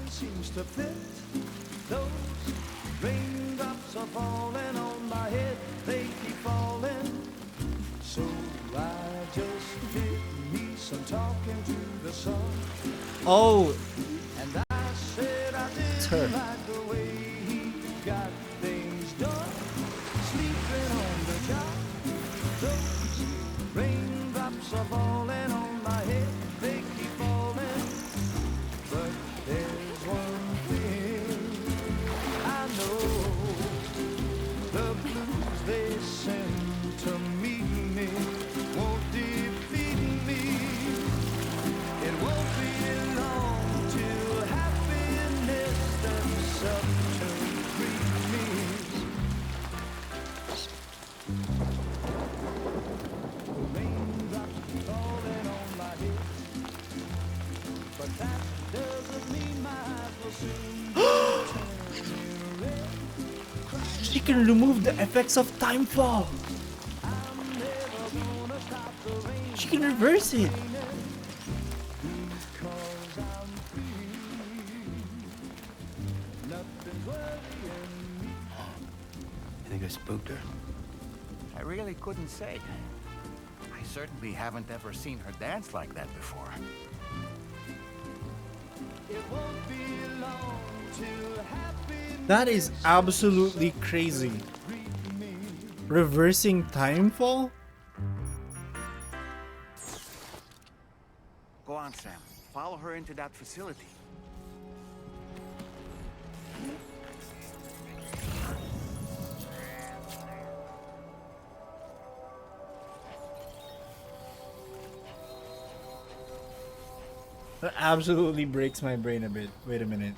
Seems to fit. Those raindrops are falling on my head. They keep falling. So I just did me some talking to the sun. Oh. And I said I didn't like the way he got things done. Sleeping on the job. Those raindrops are falling on my head. They keep falling. But there's one thing I know. The blues they send to meet me won't defeat me. It won't be long till happiness themselves to greet me. The raindrops falling on my head, but that doesn't mean my eyes will soon turn red. She can remove the effects of time fall. She can reverse it. I think I spooked her. I really couldn't say. I certainly haven't ever seen her dance like that before. That is absolutely crazy. Reversing time fall? Go on, Sam. Follow her into that facility. That absolutely breaks my brain a bit. Wait a minute.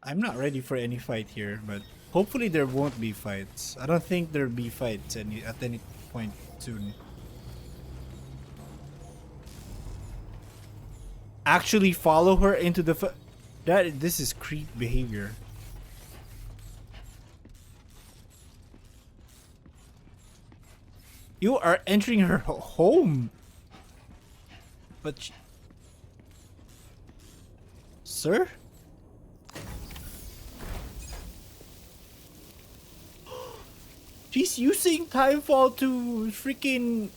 I'm not ready for any fight here, but hopefully there won't be fights. I don't think there'll be fights at any point soon. Actually follow her into the this is creep behavior. You are entering her home. But sir? She's using timefall to freaking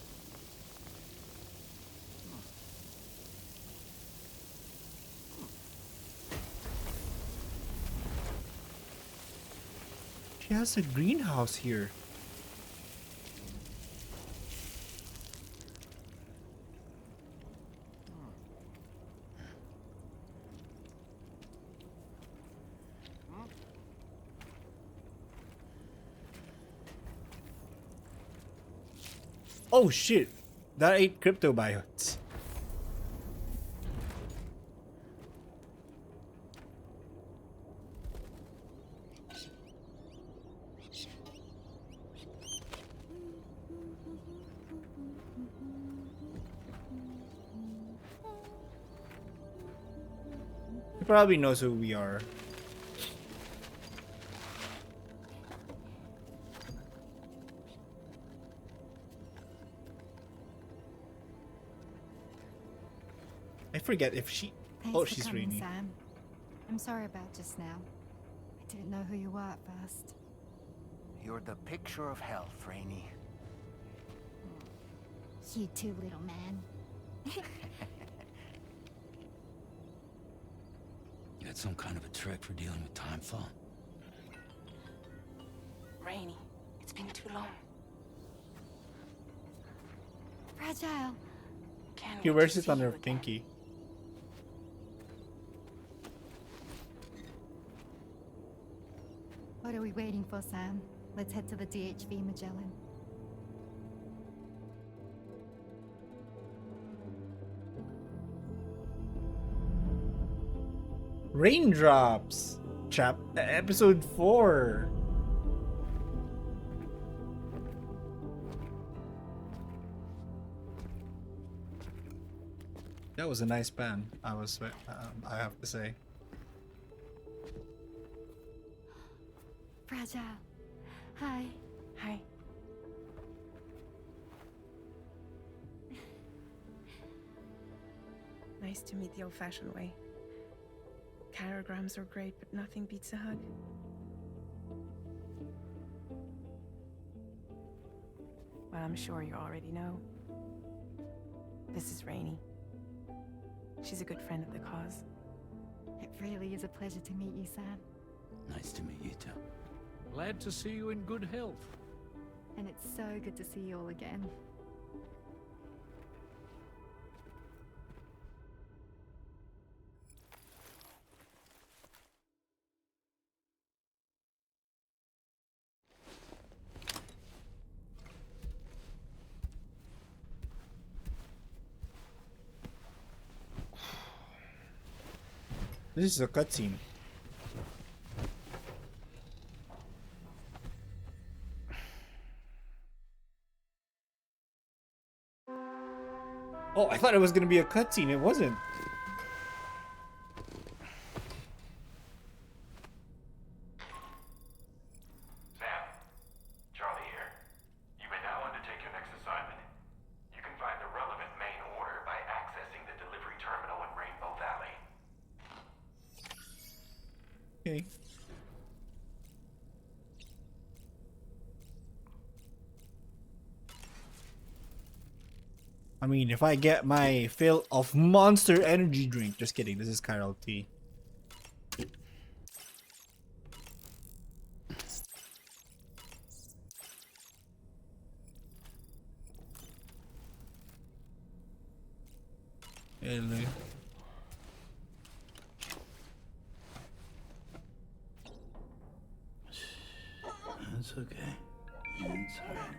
She has a greenhouse here. Oh shit! That ate crypto biotes. He probably knows who we are. I forget if she... Thanks oh, for she's coming, Rainy. Sam. I'm sorry about just now. I didn't know who you were at first. You're the picture of health, Rainy. You too, little man. You had some kind of a trick for dealing with timefall? Rainy, it's been too long. Fragile. He wears it on her pinky. What are we waiting for, Sam? Let's head to the DHV Magellan. Raindrops! Episode 4. That was a nice band. I have to say. Fragile. Hi. Hi. Nice to meet the old-fashioned way. Carograms are great, but nothing beats a hug. Well, I'm sure you already know. This is Rainy. She's a good friend of the cause. It really is a pleasure to meet you, Sam. Nice to meet you too. Glad to see you in good health. And it's so good to see you all again. This is a cutscene. Oh, I thought it was gonna be a cutscene. It wasn't. Sam, Charlie here. You may now undertake your next assignment. You can find the relevant main order by accessing the delivery terminal in Rainbow Valley. Okay. I mean, if I get my fill of Monster Energy drink. Just kidding. This is Chiral tea. Hello. That's okay. It's alright.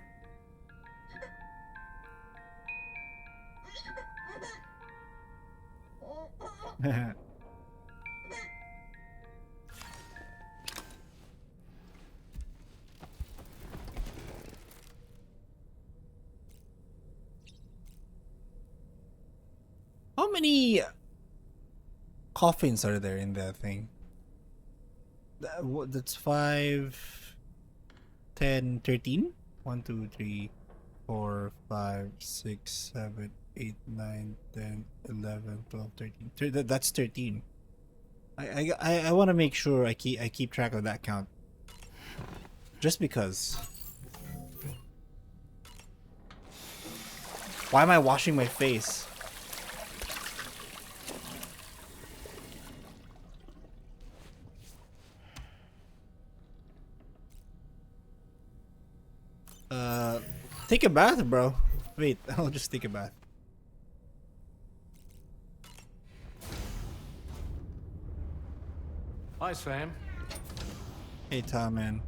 How many coffins are there in that thing? That's 5, 10, 13? 1, 2, 3, 4, 5, 6, 7, 8, 9, 10, 11, 12, 13. That's 13. I want to make sure I keep track of that count. Just because. Why am I washing my face? Take a bath, bro. Wait, I'll just take a bath. Hi, Sam. Hey, Tom, man.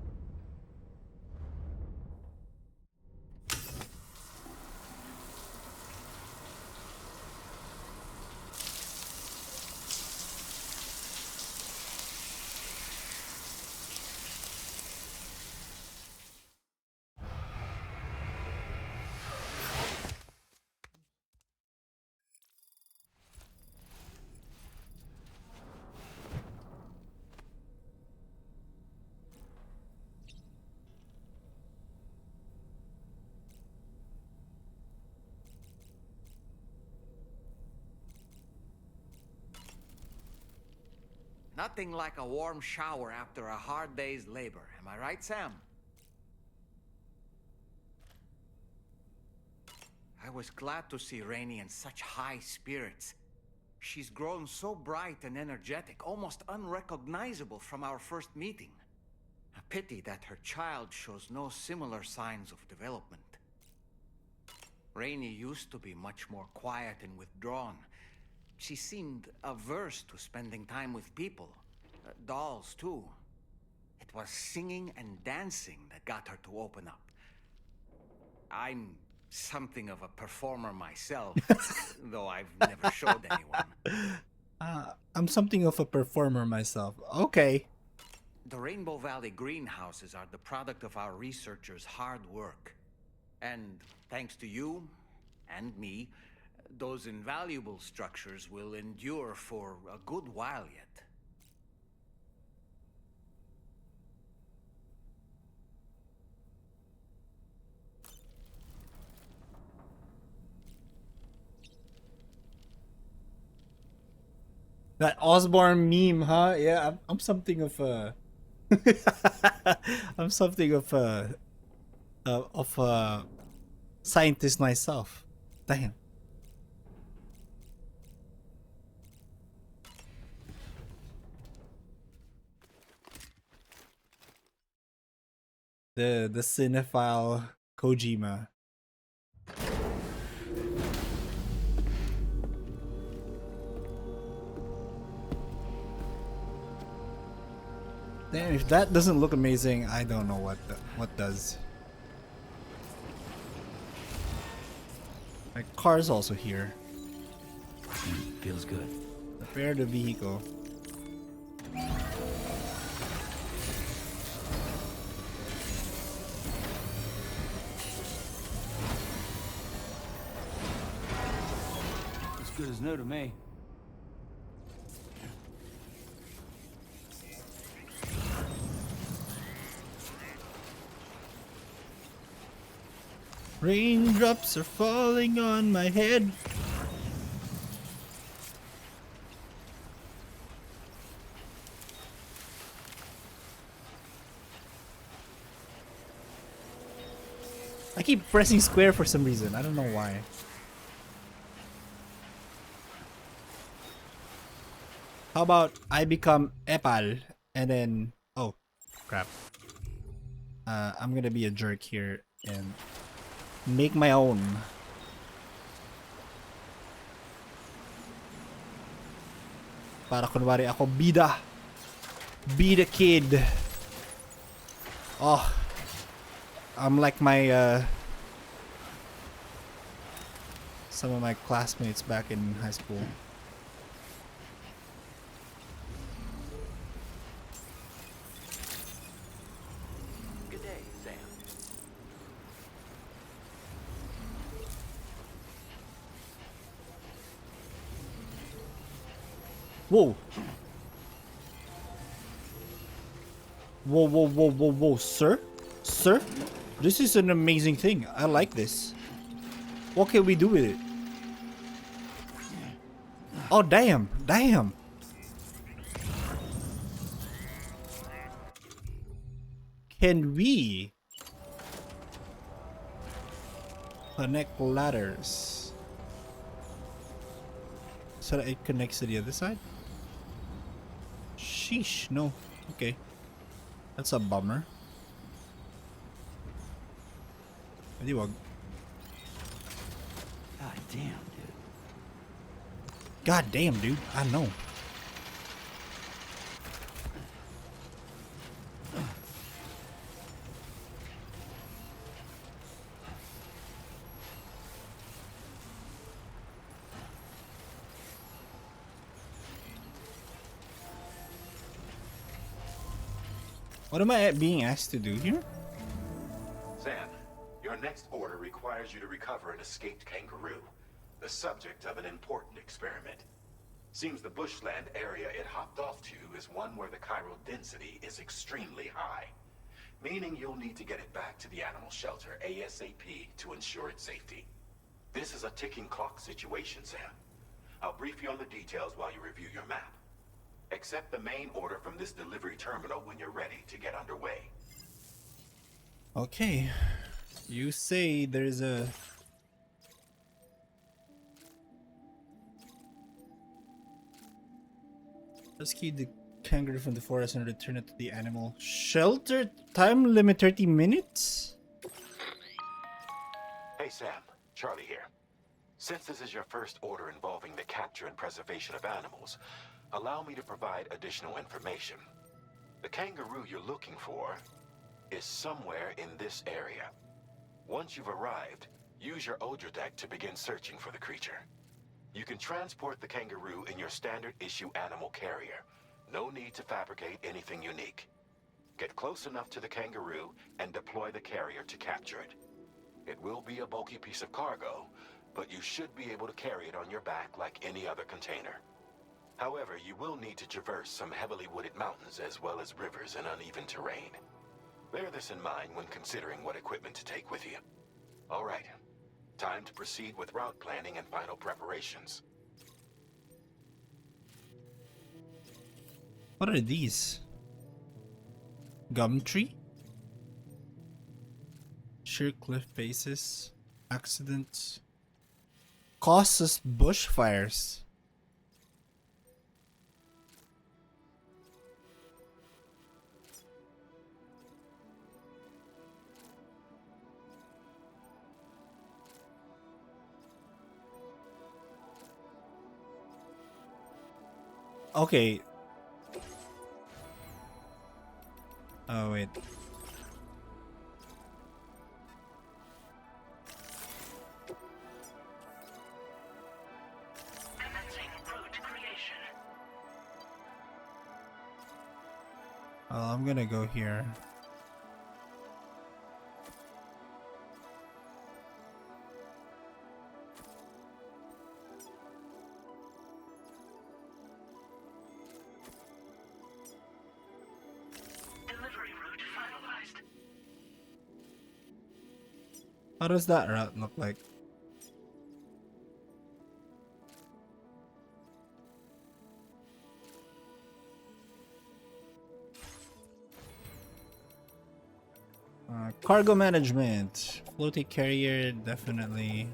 Nothing like a warm shower after a hard day's labor. Am I right, Sam? I was glad to see Rainey in such high spirits. She's grown so bright and energetic, almost unrecognizable from our first meeting. A pity that her child shows no similar signs of development. Rainey used to be much more quiet and withdrawn. She seemed averse to spending time with people. Dolls, too. It was singing and dancing that got her to open up. I'm something of a performer myself, though I've never showed anyone. I'm something of a performer myself. Okay. The Rainbow Valley greenhouses are the product of our researchers' hard work. And thanks to you and me, those invaluable structures will endure for a good while yet. That Osborne meme, huh? Yeah, I'm something of a I'm something of a scientist myself. Damn. The cinephile Kojima. Damn, if that doesn't look amazing, I don't know what does. My car's also here. Feels good. Prepare the vehicle. As good as new to me. Raindrops are falling on my head. I keep pressing square for some reason. I don't know why. How about I become Epal and then... Oh, crap. I'm gonna be a jerk here and make my own. Para kunwari ako bida. Bida kid. Oh. I'm like my some of my classmates back in high school. Good day, Sam. Whoa. Whoa, whoa, whoa, whoa, whoa, sir? Sir? This is an amazing thing. I like this. What can we do with it? Oh, damn. Damn. Can we connect ladders so that it connects to the other side? Sheesh, no. Okay. That's a bummer. God damn, dude. God damn, dude. I know. What am I being asked to do here? Sam, your next order requires you to recover an escaped kangaroo, the subject of an important experiment. Seems the bushland area it hopped off to is one where the chiral density is extremely high, meaning you'll need to get it back to the animal shelter ASAP to ensure its safety. This is a ticking clock situation, Sam. I'll brief you on the details while you review your map. Accept the main order from this delivery terminal when you're ready to get underway. Okay. You say there's a... Rescue the kangaroo from the forest and return it to the animal shelter. Time limit 30 minutes? Hey Sam, Charlie here. Since this is your first order involving the capture and preservation of animals, allow me to provide additional information. The kangaroo you're looking for is somewhere in this area. Once you've arrived, use your Odra deck to begin searching for the creature. You can transport the kangaroo in your standard issue animal carrier. No need to fabricate anything unique. Get close enough to the kangaroo and deploy the carrier to capture it. It will be a bulky piece of cargo, but you should be able to carry it on your back like any other container. However, you will need to traverse some heavily wooded mountains as well as rivers and uneven terrain. Bear this in mind when considering what equipment to take with you. All right, time to proceed with route planning and final preparations. What are these? Gum tree? Sheer cliff faces. Accidents. Causes bushfires. Okay. Oh, wait. Commencing route creation. I'm gonna go here. Delivery route finalized. How does that route look like? Cargo management. Floaty carrier, definitely.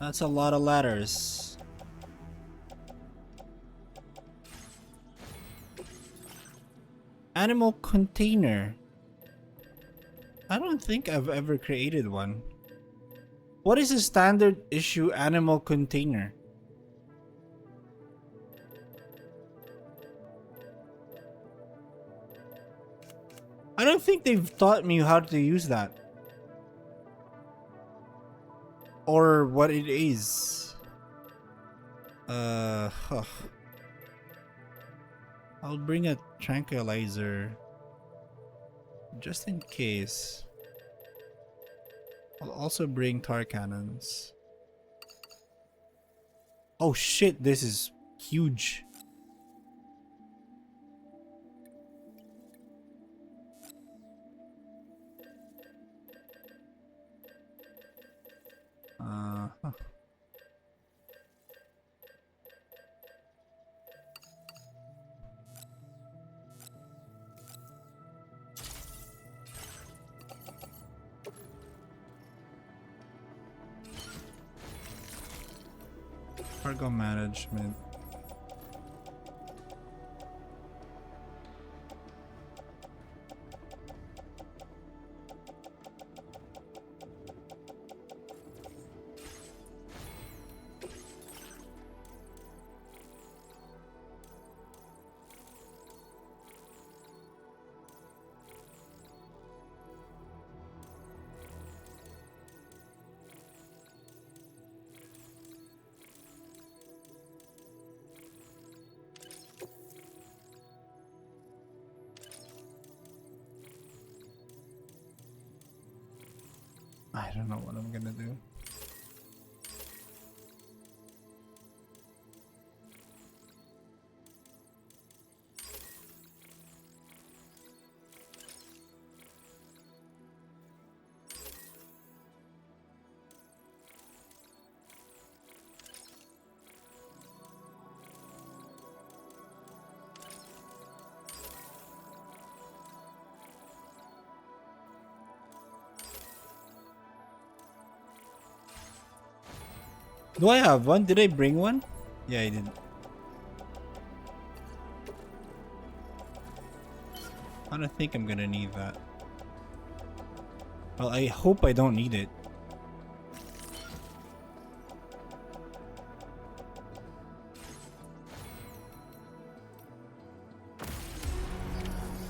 That's a lot of ladders. Animal container. I don't think I've ever created one. What is a standard issue animal container? I don't think they've taught me how to use that. Or what it is. I'll bring a tranquilizer just in case. I'll also bring tar cannons. Oh shit, this is huge. Huh. Cargo management. I don't know what I'm gonna do. Do I have one? Did I bring one? Yeah, I did. I don't think I'm gonna need that. Well, I hope I don't need it.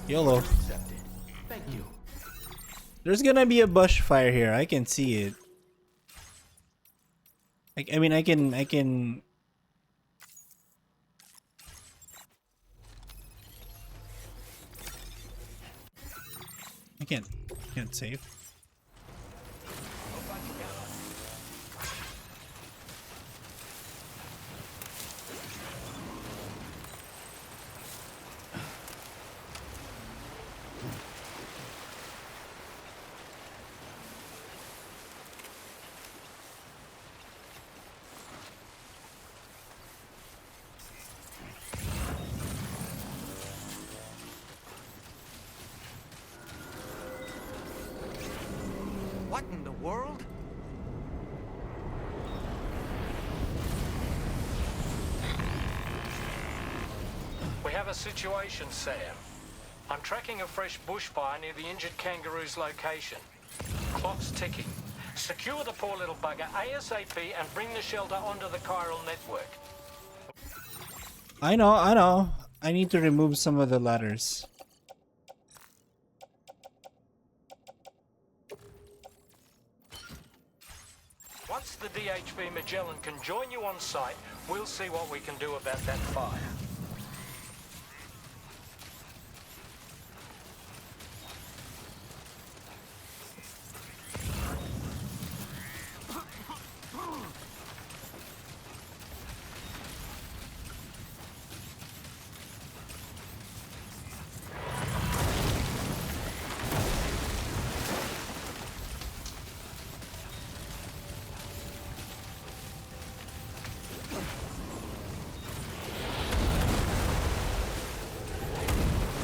YOLO. Thank you. There's gonna be a bushfire here. I can see it. I mean, I can. I can't save. What in the world? We have a situation, Sam. I'm tracking a fresh bushfire near the injured kangaroo's location. Clock's ticking. Secure the poor little bugger ASAP and bring the shelter onto the chiral network. I know. I need to remove some of the ladders. Once the DHV Magellan can join you on site, we'll see what we can do about that fire.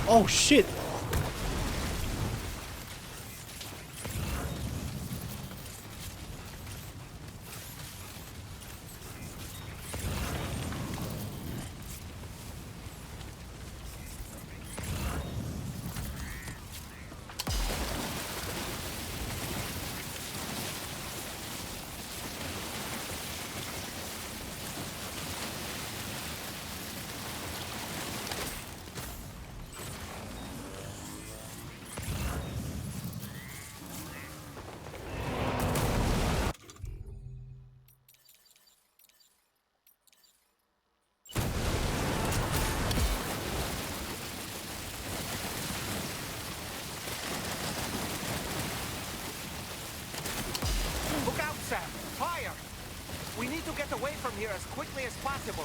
Oh shit! Look out, Sam! Fire! We need to get away from here as quickly as possible.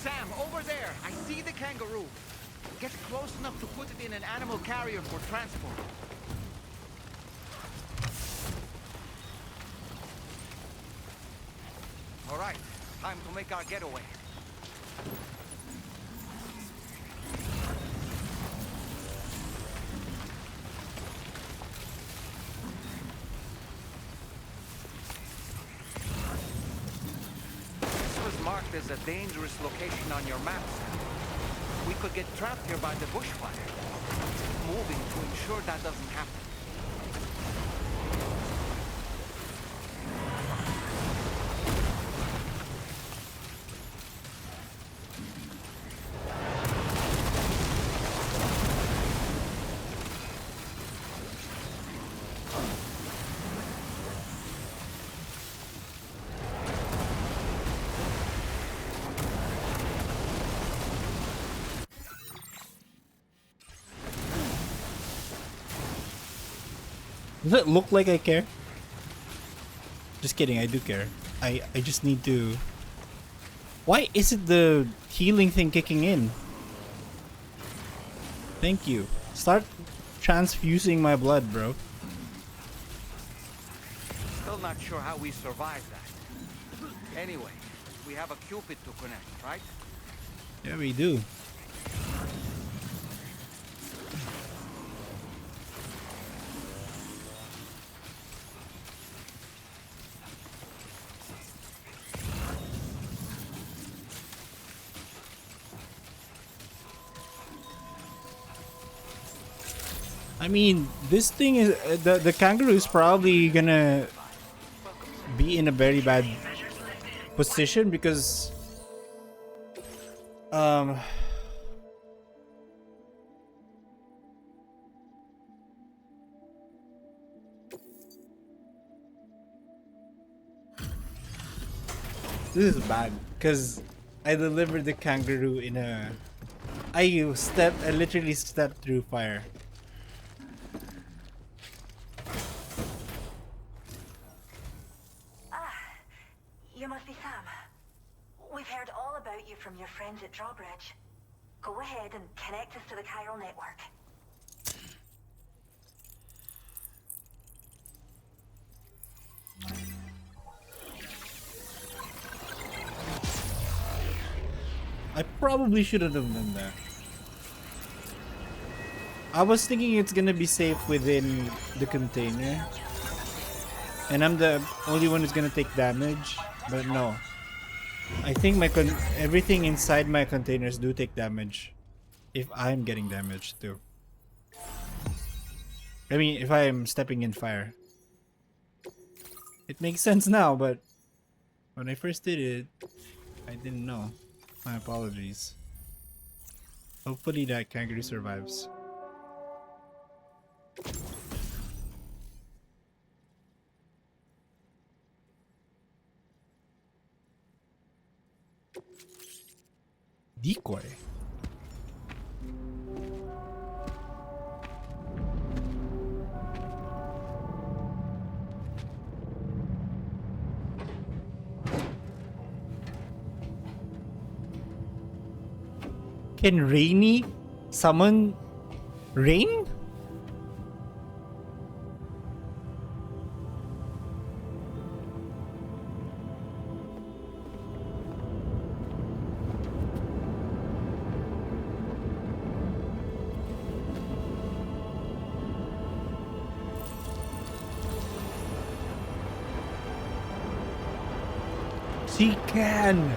Sam, over there! I see the kangaroo! Get close enough to put it in an animal carrier for transport. All right, time to make our getaway. this location on your map, Sam. We could get trapped here by the bushfire. Keep moving to ensure that doesn't happen. Does it look like I care? Just kidding, I do care. I just need to... Why isn't the healing thing kicking in? Thank you. Start transfusing my blood, bro. Still not sure how we survived that. Anyway, we have a Cupid to connect, right? Yeah, we do. I mean, this thing is the kangaroo is probably gonna be in a very bad position because this is bad because I delivered the kangaroo in a I literally stepped through fire. You must be Sam. We've heard all about you from your friends at Drawbridge. Go ahead and connect us to the chiral network. I probably shouldn't have done that. I was thinking it's gonna be safe within the container. And I'm the only one who's gonna take damage. But no. I think everything inside my containers do take damage. If I'm getting damaged too. I mean, if I am stepping in fire. It makes sense now, but when I first did it, I didn't know. My apologies. Hopefully that kangaroo survives. Decoy. Can Rainy summon rain? She can.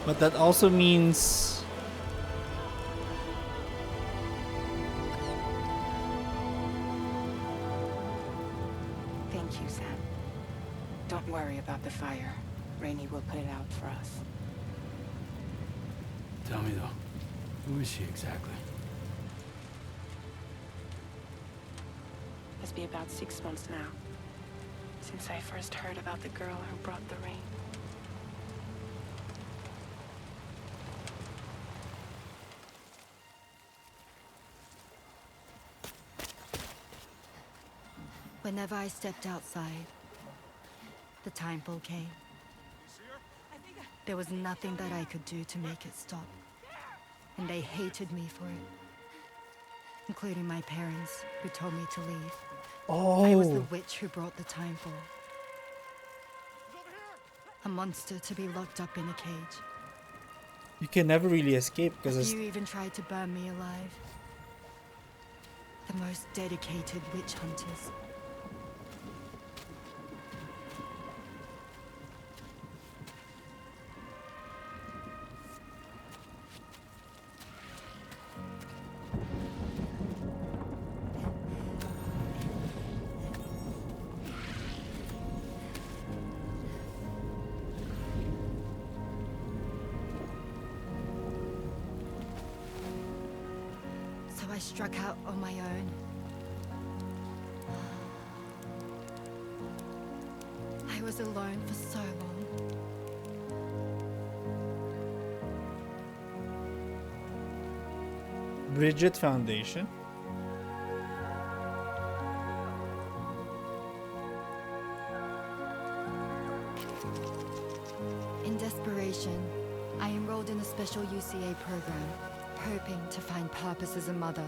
But that also means Thank you, Sam. Don't worry about the fire. Rainy will put it out for us. Tell me though, who is she exactly? Must be about 6 months now, since I first heard about the girl who brought the rain. Whenever I stepped outside, the time pull came. There was nothing that I could do to make it stop. And they hated me for it. Including my parents, who told me to leave. I was the witch who brought the time fall. A monster to be locked up in a cage. you can never really escape because A it's few even tried to burn me alive. The most dedicated witch hunters. I struck out on my own. I was alone for so long. Bridget Foundation. In desperation, I enrolled in a special UCA program, hoping to find purpose as a mother.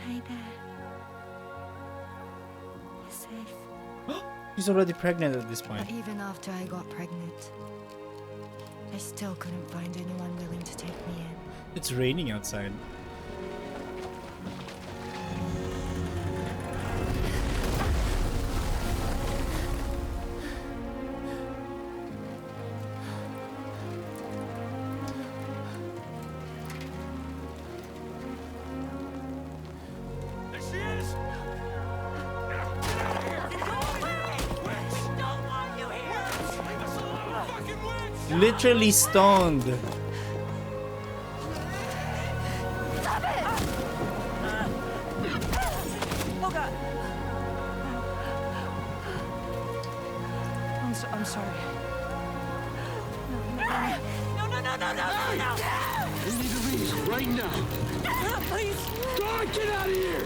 Hi there. You're safe. She's already pregnant at this point. But even after I got pregnant, I still couldn't find anyone willing to take me in. It's raining outside. There she is! Literally stoned. Stop it! Oh God! I'm sorry. No! We need to leave right now. Please! God, get out of here!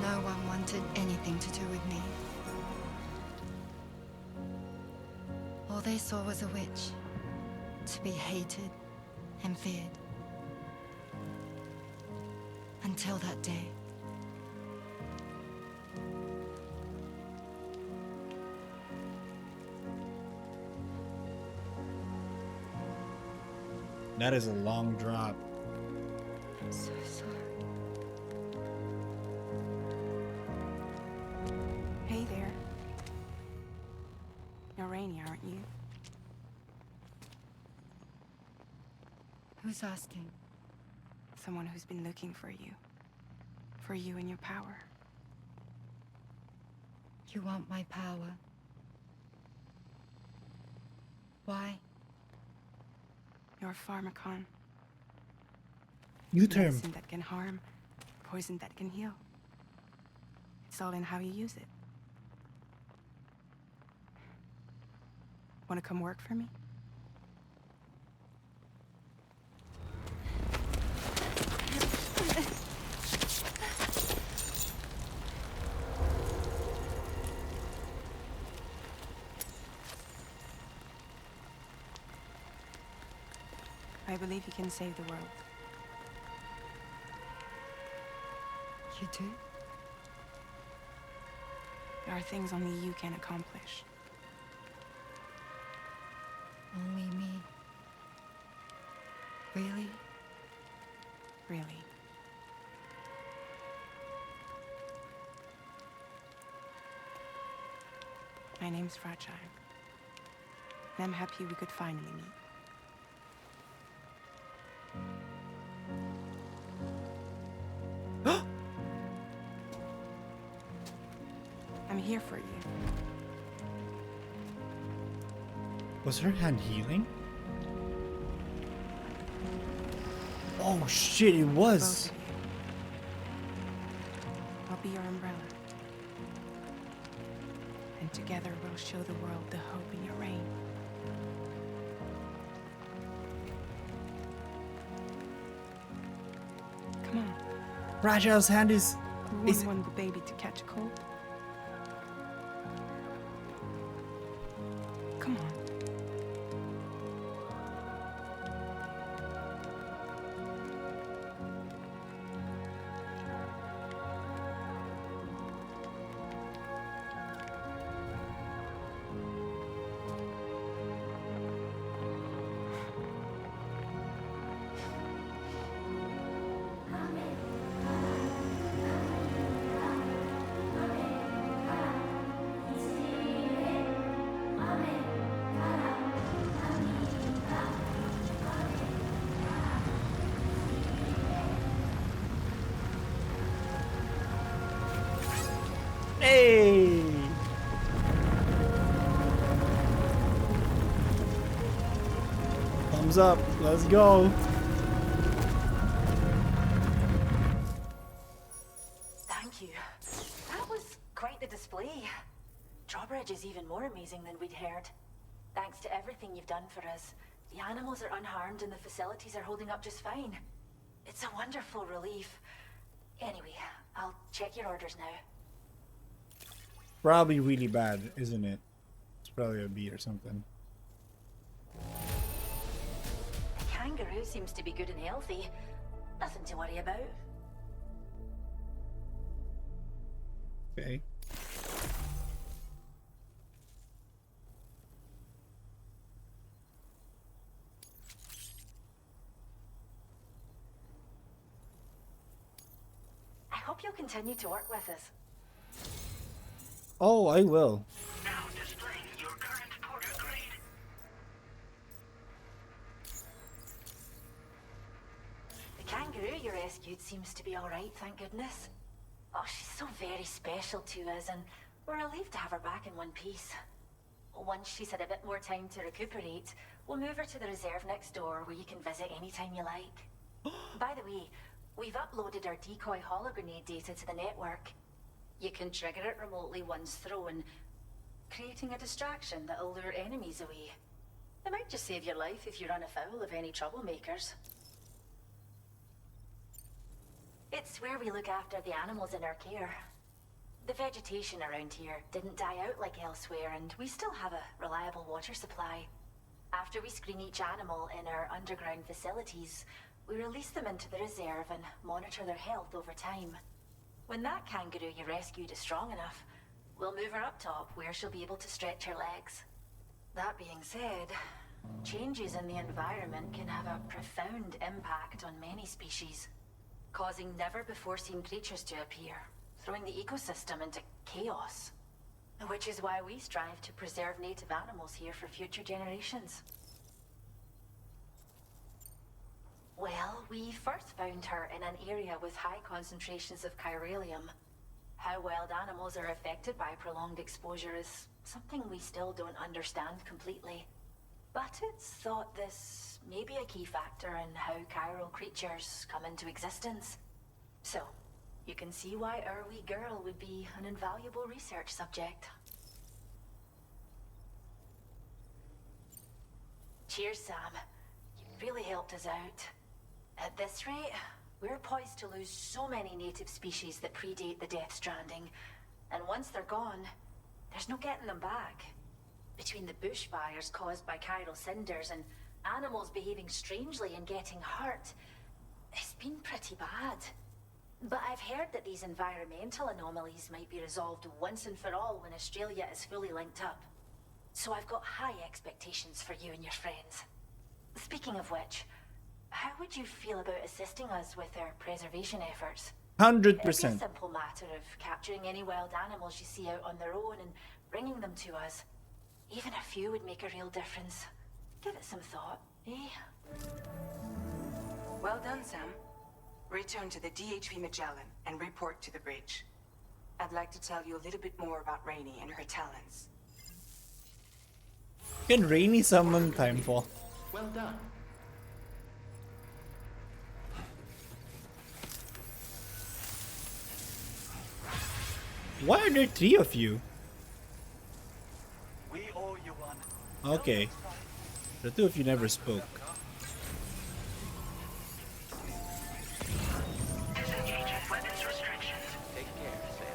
No one wanted anything to do with me. All they saw was a witch, to be hated and feared. Until that day. That is a long drop. I'm so sorry. Hey there. You're Rainey, aren't you? Who's asking? Someone who's been looking for you. For you and your power. You want my power? Why? You're a pharmacon. New term. Medicine that can harm, poison that can heal. It's all in how you use it. Want to come work for me? I believe you can save the world. You do? There are things only you can accomplish. Only me. Really? Really. My name's Fragile. And I'm happy we could finally meet. I'm here for you. Was her hand healing? Oh shit, it was. Both of you. I'll be your umbrella. And together we'll show the world the hope in your reign. Come on. Fragile's hand is... Who wouldn't want the baby to catch a cold? Come on. Thumbs up. Let's go. Thank you. That was quite the display. Drawbridge is even more amazing than we'd heard. Thanks to everything you've done for us, the animals are unharmed and the facilities are holding up just fine. It's a wonderful relief. Anyway, I'll check your orders now. Probably really bad, isn't it? It's probably a bee or something. The kangaroo seems to be good and healthy. Nothing to worry about. Okay. I hope you'll continue to work with us. Oh, I will. Now displaying your current porter grade. The kangaroo you rescued seems to be alright, thank goodness. Oh, she's so very special to us, and we're relieved to have her back in one piece. Once she's had a bit more time to recuperate, we'll move her to the reserve next door where you can visit anytime you like. By the way, we've uploaded our decoy hologrenade data to the network. You can trigger it remotely once thrown, creating a distraction that'll lure enemies away. It might just save your life if you run afoul of any troublemakers. It's where we look after the animals in our care. The vegetation around here didn't die out like elsewhere, and we still have a reliable water supply. After we screen each animal in our underground facilities, we release them into the reserve and monitor their health over time. When that kangaroo you rescued is strong enough, we'll move her up top where she'll be able to stretch her legs. That being said, changes in the environment can have a profound impact on many species, causing never-before-seen creatures to appear, throwing the ecosystem into chaos. Which is why we strive to preserve native animals here for future generations. Well, we first found her in an area with high concentrations of chiralium. How wild animals are affected by prolonged exposure is something we still don't understand completely. But it's thought this may be a key factor in how chiral creatures come into existence. So, you can see why our wee girl would be an invaluable research subject. Cheers, Sam. You really helped us out. At this rate, we're poised to lose so many native species that predate the Death Stranding. And once they're gone, there's no getting them back. Between the bushfires caused by chiral cinders and animals behaving strangely and getting hurt, it's been pretty bad. But I've heard that these environmental anomalies might be resolved once and for all when Australia is fully linked up. So I've got high expectations for you and your friends. Speaking of which, how would you feel about assisting us with our preservation efforts? 100%. It'd be a simple matter of capturing any wild animals you see out on their own and bringing them to us. Even a few would make a real difference. Give it some thought, eh? Well done, Sam. Return to the DHV Magellan and report to the bridge. I'd like to tell you a little bit more about Rainey and her talents. Can Rainey summon Timefall? Well done. Why are there 3 of you? We owe you one. Okay. The 2 of you never spoke. Disengaging weapons restrictions. Take care, Sam.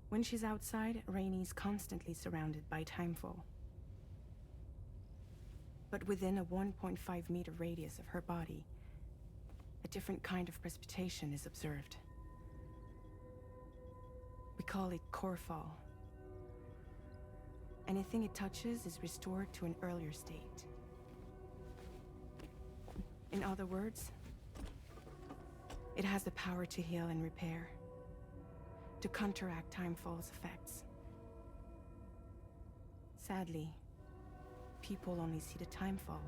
When she's outside, Rainey's constantly surrounded by Timefall. But within a 1.5 meter radius of her body, a different kind of precipitation is observed. We call it core fall. Anything it touches is restored to an earlier state. In other words, it has the power to heal and repair, to counteract Timefall's effects. Sadly, people only see the Timefall,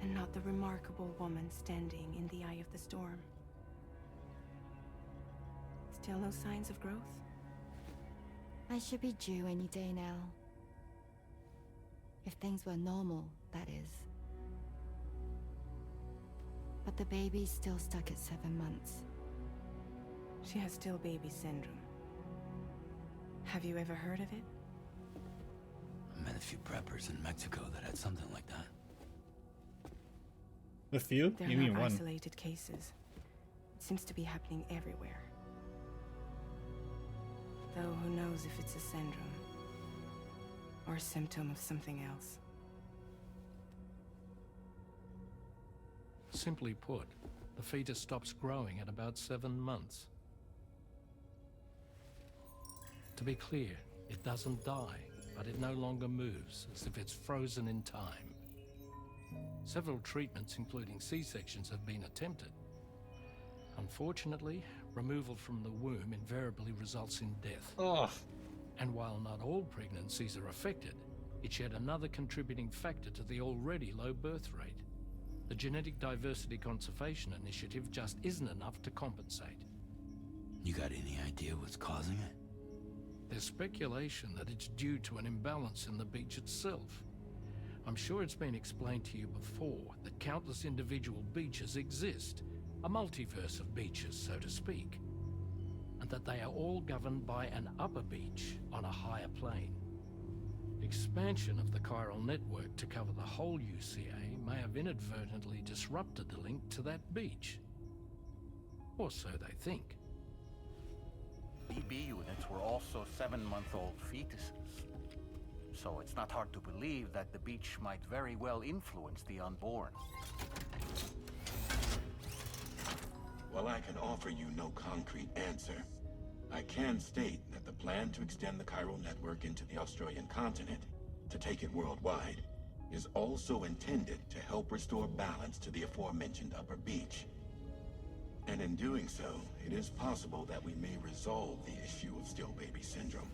and not the remarkable woman standing in the eye of the storm. Still no signs of growth? I should be due any day now. If things were normal, that is. But the baby's still stuck at 7 months. She has still baby syndrome. Have you ever heard of it? I met a few preppers in Mexico that had something like that. A few? They're You mean not one? isolated cases. It seems to be happening everywhere. Though who knows if it's a syndrome or a symptom of something else. Simply put, the fetus stops growing at about 7 months. To be clear, it doesn't die, but it no longer moves, as if it's frozen in time. Several treatments, including C-sections, have been attempted. Unfortunately, removal from the womb invariably results in death. Oh. And while not all pregnancies are affected, it's yet another contributing factor to the already low birth rate. The Genetic Diversity Conservation Initiative just isn't enough to compensate. You got any idea what's causing it? There's speculation that it's due to an imbalance in the beach itself. I'm sure it's been explained to you before that countless individual beaches exist, a multiverse of beaches, so to speak, and that they are all governed by an upper beach on a higher plane. Expansion of the chiral network to cover the whole UCA may have inadvertently disrupted the link to that beach. Or so they think. BB units were also 7-month-old fetuses. So it's not hard to believe that the beach might very well influence the unborn. While I can offer you no concrete answer, I can state that the plan to extend the chiral network into the Australian continent, to take it worldwide, is also intended to help restore balance to the aforementioned upper beach. And in doing so, it is possible that we may resolve the issue of still baby syndrome.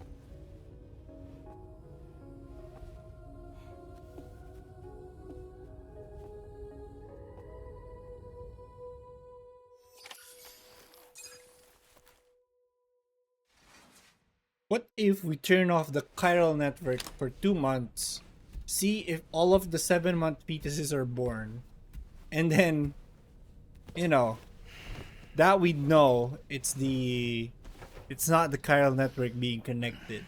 What if we turn off the chiral network for 2 months, see if all of the 7-month fetuses are born, and then, you know, that we know it's not the chiral network being connected.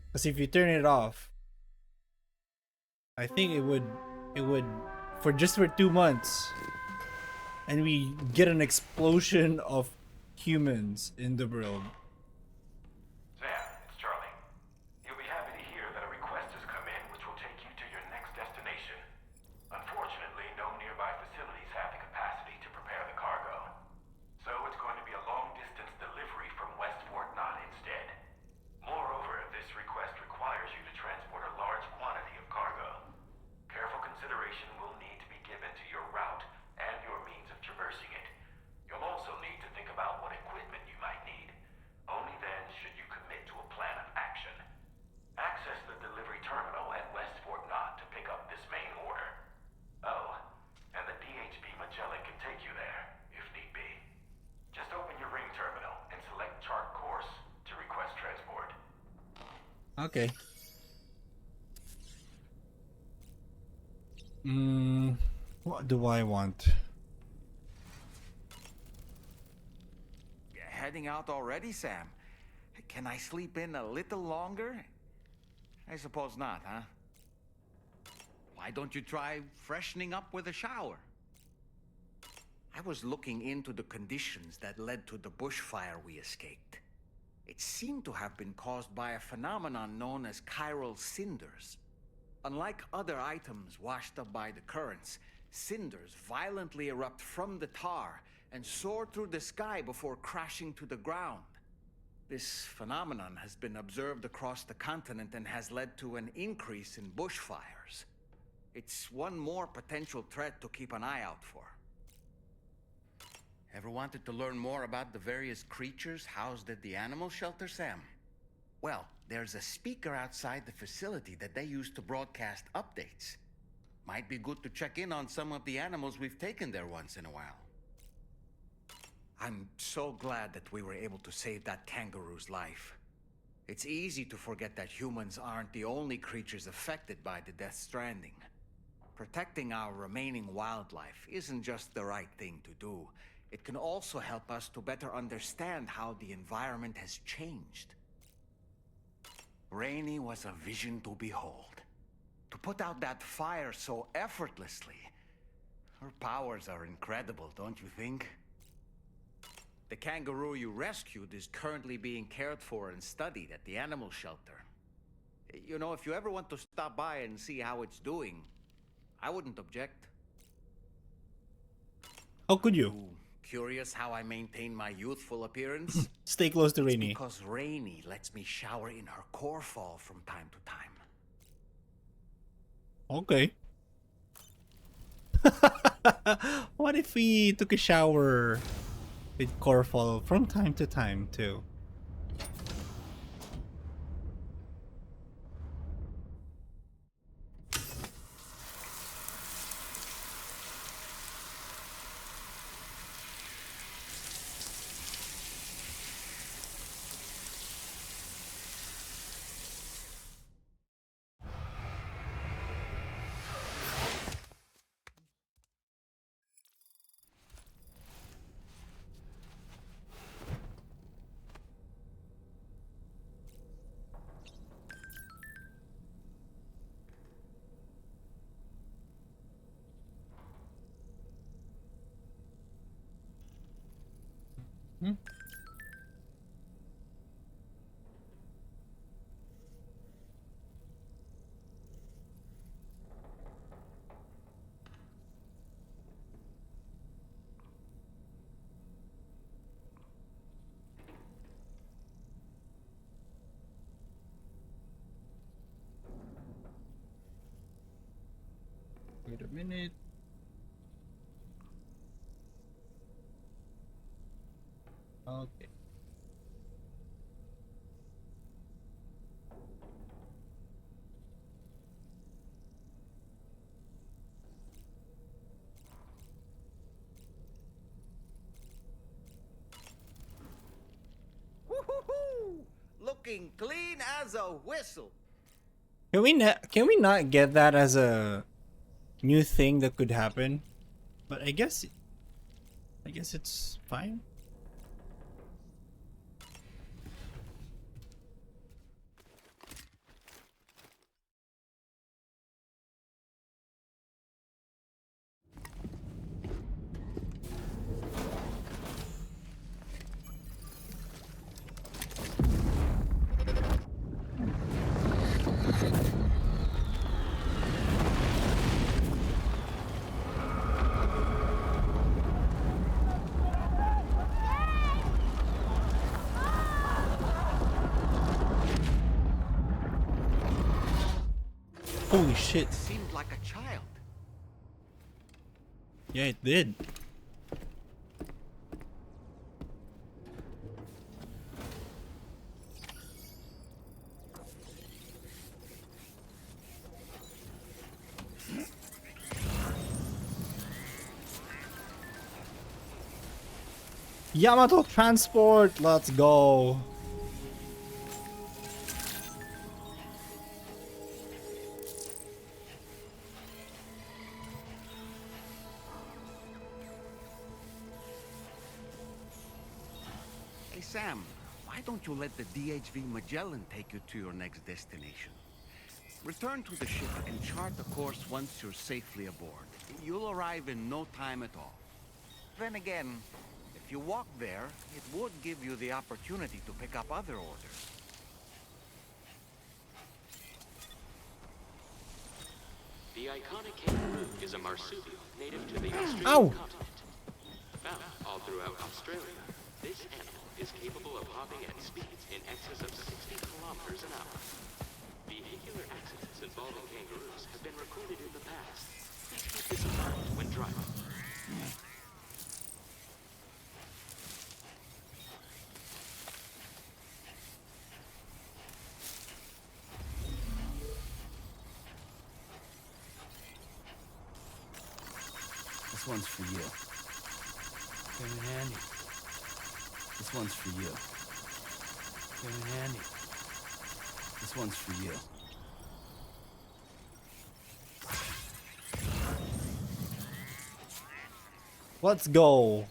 Because if you turn it off, I think it would for 2 months, and we get an explosion of humans in the world. Sam, it's Charlie. You'll be happy to hear that a request has come in which will take you to your next destination. Unfortunately, no nearby facilities have the capacity to prepare the cargo. So it's going to be a long-distance delivery from West Fort Knott instead. Moreover, this request requires you to transport a large quantity of cargo. Careful consideration will need to be given to your route and your means of traversing it. You'll also need to think about what equipment you might need. Only then should you commit to a plan of action. Access the delivery terminal at West Fort Knott to pick up this main order. Oh, and the DHB Magellan can take you there, if need be. Just open your ring terminal and select chart course to request transport. Okay. What do I want? Heading out already, Sam? Can I sleep in a little longer? I suppose not, huh? Why don't you try freshening up with a shower? I was looking into the conditions that led to the bushfire we escaped. It seemed to have been caused by a phenomenon known as chiral cinders. Unlike other items washed up by the currents, cinders violently erupt from the tar and soar through the sky before crashing to the ground. This phenomenon has been observed across the continent and has led to an increase in bushfires. It's one more potential threat to keep an eye out for. Ever wanted to learn more about the various creatures housed at the animal shelter, Sam? Well, there's a speaker outside the facility that they use to broadcast updates. Might be good to check in on some of the animals we've taken there once in a while. I'm so glad that we were able to save that kangaroo's life. It's easy to forget that humans aren't the only creatures affected by the Death Stranding. Protecting our remaining wildlife isn't just the right thing to do. It can also help us to better understand how the environment has changed. Rainey was a vision to behold. To put out that fire so effortlessly. Her powers are incredible, don't you think? The kangaroo you rescued is currently being cared for and studied at the animal shelter. You know, if you ever want to stop by and see how it's doing, I wouldn't object. How could you? Curious how I maintain my youthful appearance? Stay close to Rainey. Because Rainey lets me shower in her core fall from time to time. Okay. What if we took a shower with Corfall from time to time too? Hmm? Wait a minute. Okay. Woo-hoo-hoo! Looking clean as a whistle. Can we not get that as a new thing that could happen? But I guess it's fine. Holy shit. It seemed like a child. Yeah, it did. Yamato transport, let's go. Hey Sam, why don't you let the DHV Magellan take you to your next destination? Return to the ship and chart the course once you're safely aboard. You'll arrive in no time at all. Then again, if you walk there, it would give you the opportunity to pick up other orders. The iconic kangaroo is a marsupial native to the Australian Ow! continent. Found all throughout Australia, this animal is capable of hopping at speeds in excess of 60 kilometers an hour. Vehicular accidents involving kangaroos have been recorded in the past. Please keep this in mind when driving. This one's for you. Came in handy. This one's for you. Came in handy. This one's for you. Let's go.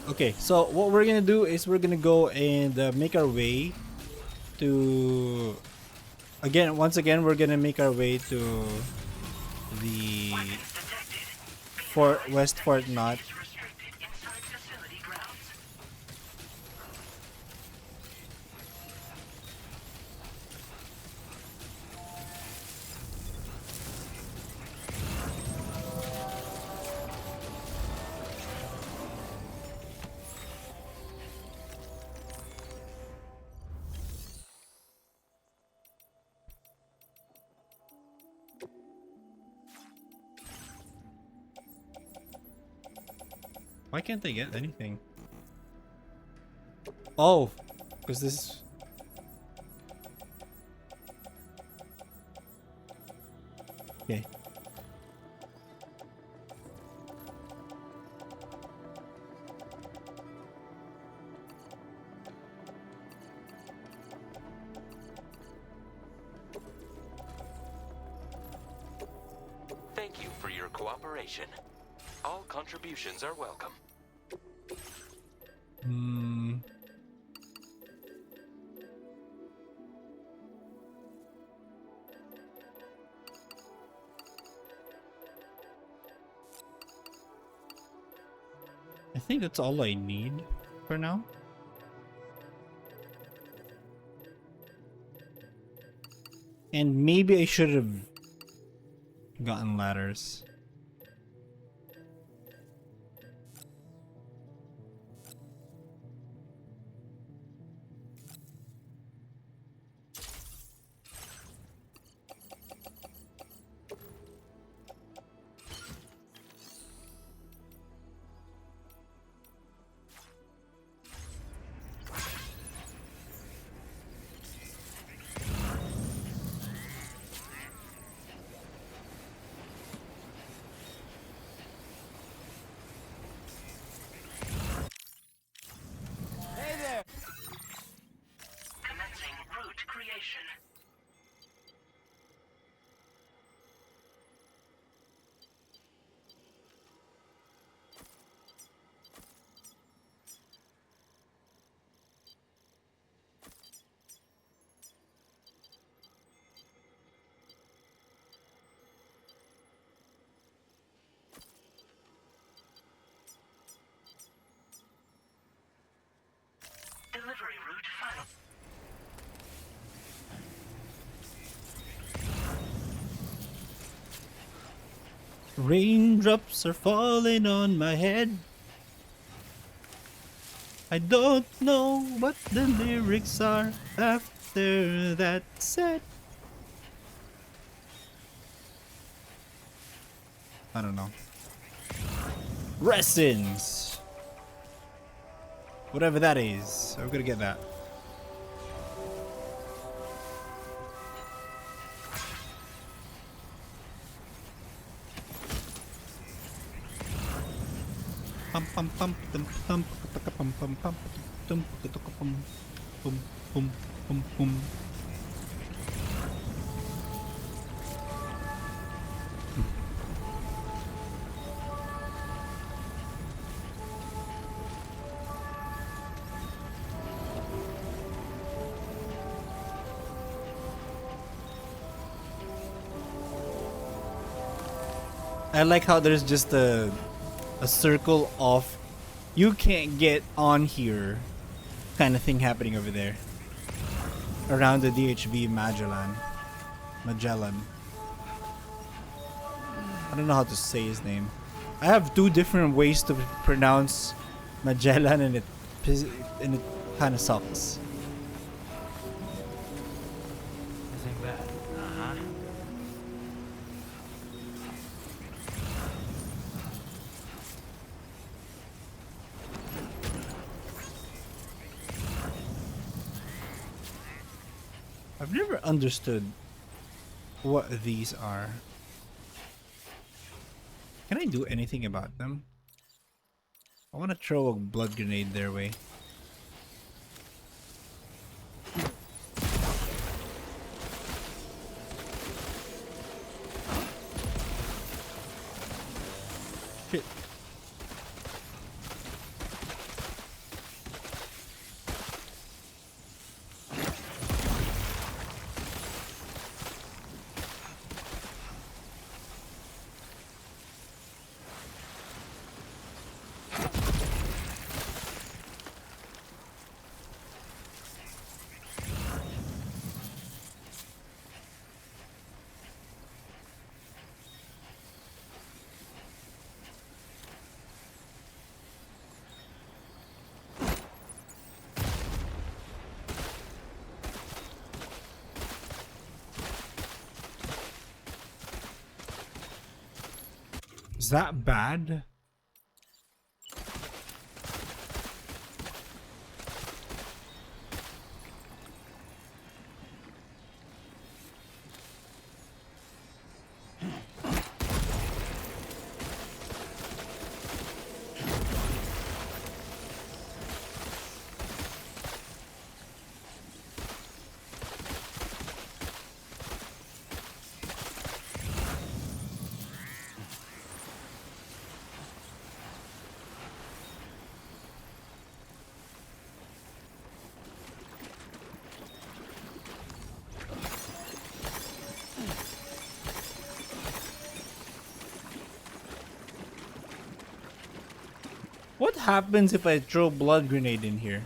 Okay, so what we're gonna do is we're gonna go and make our way to once again we're gonna make our way to the West Fort Knot. Why can't they get anything? Oh, because this. Okay. Thank you for your cooperation. All contributions are welcome. I think that's all I need for now. And maybe I should have gotten ladders. Delivery route final. Raindrops are falling on my head. I don't know what the lyrics are after that set. I don't know. Resins. Whatever that is. I'm gonna get that. Pum pum pum pum pum pum pum pum pum pum pum pum pum. I like how there's just a circle of you can't get on here kind of thing happening over there. around the DHV Magellan. Magellan. I don't know how to say his name. I have two different ways to pronounce Magellan, and it kind of sucks. This ain't bad. Uh-huh. I've never understood what these are. Can I do anything about them? I want to throw a blood grenade their way. Shit. Is that bad? What happens if I throw blood grenade in here?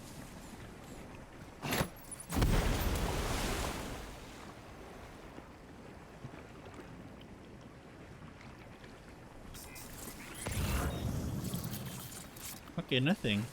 Okay, nothing.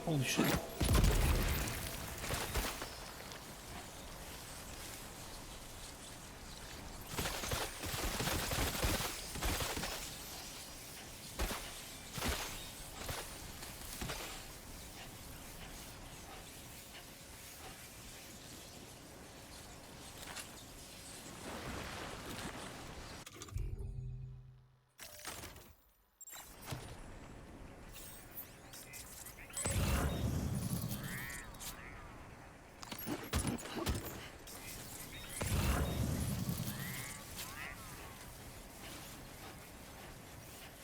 Holy shit.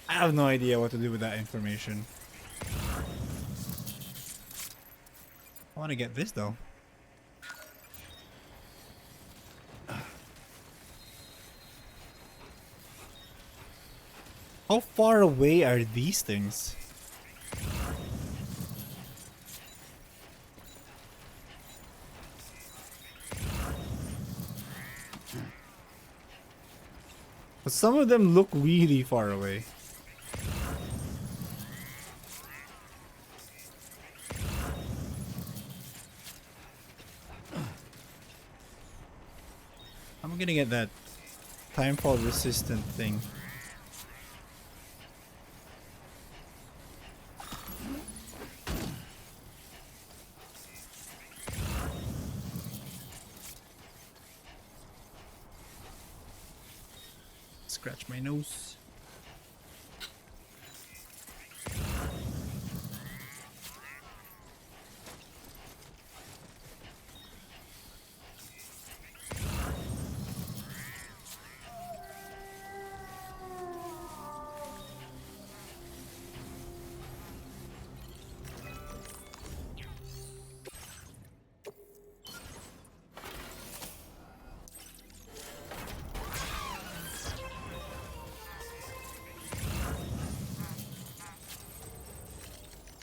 I have no idea what to do with that information. I want to get this though. How far away are these things? But some of them look really far away. I'm gonna get that timefall resistant thing. Scratch my nose.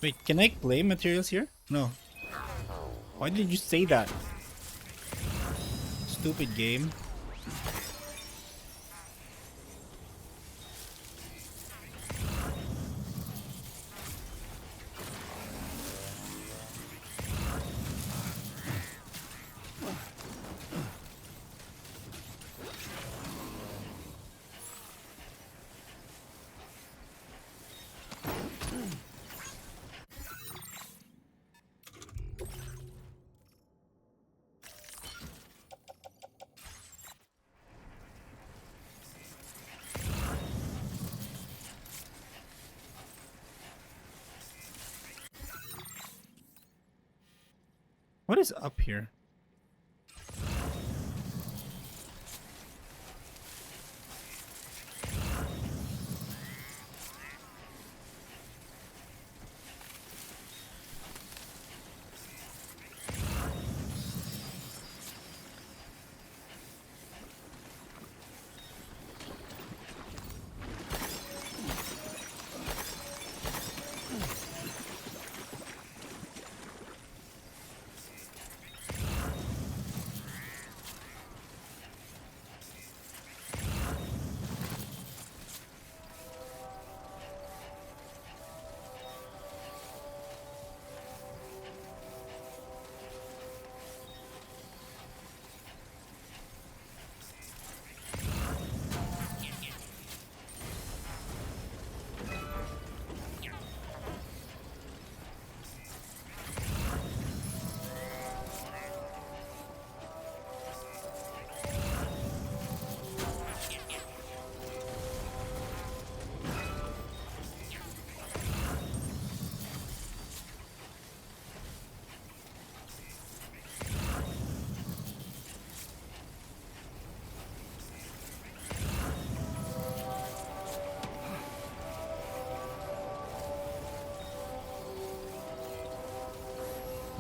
Wait, can I claim materials here? No. Why did you say that? Stupid game. What is up here?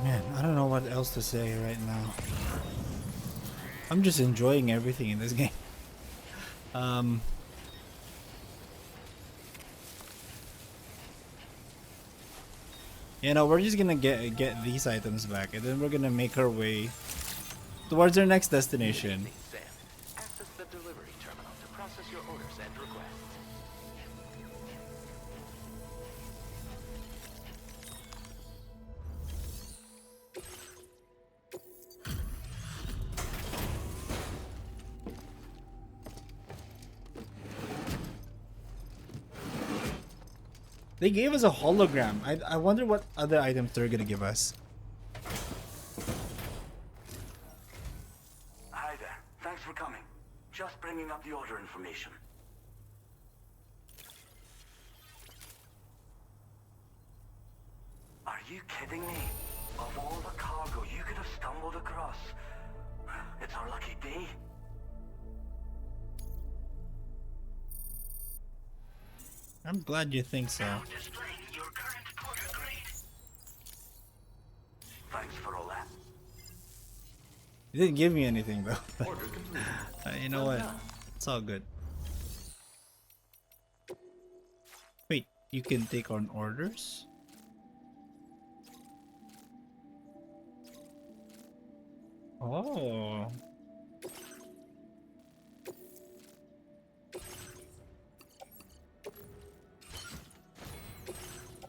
Man, I don't know what else to say right now. I'm just enjoying everything in this game. You know, we're just gonna get these items back, and then we're gonna make our way towards our next destination. Access the delivery terminal to process your orders and requests. They gave us a hologram. I wonder what other items they're gonna give us. Hi there. Thanks for coming. Just bringing up the order information. Are you kidding me? Of all the cargo you could have stumbled across, it's our lucky day. I'm glad you think so. Thanks for all that. You didn't give me anything though. You know what? It's all good. Wait, you can take on orders? Oh.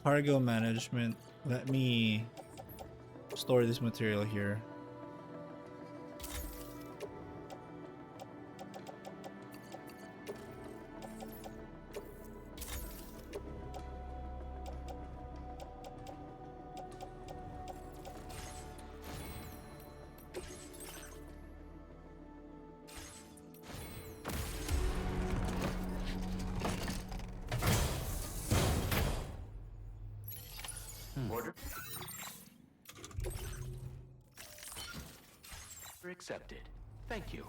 Cargo management. Let me store this material here. Order accepted. Thank you.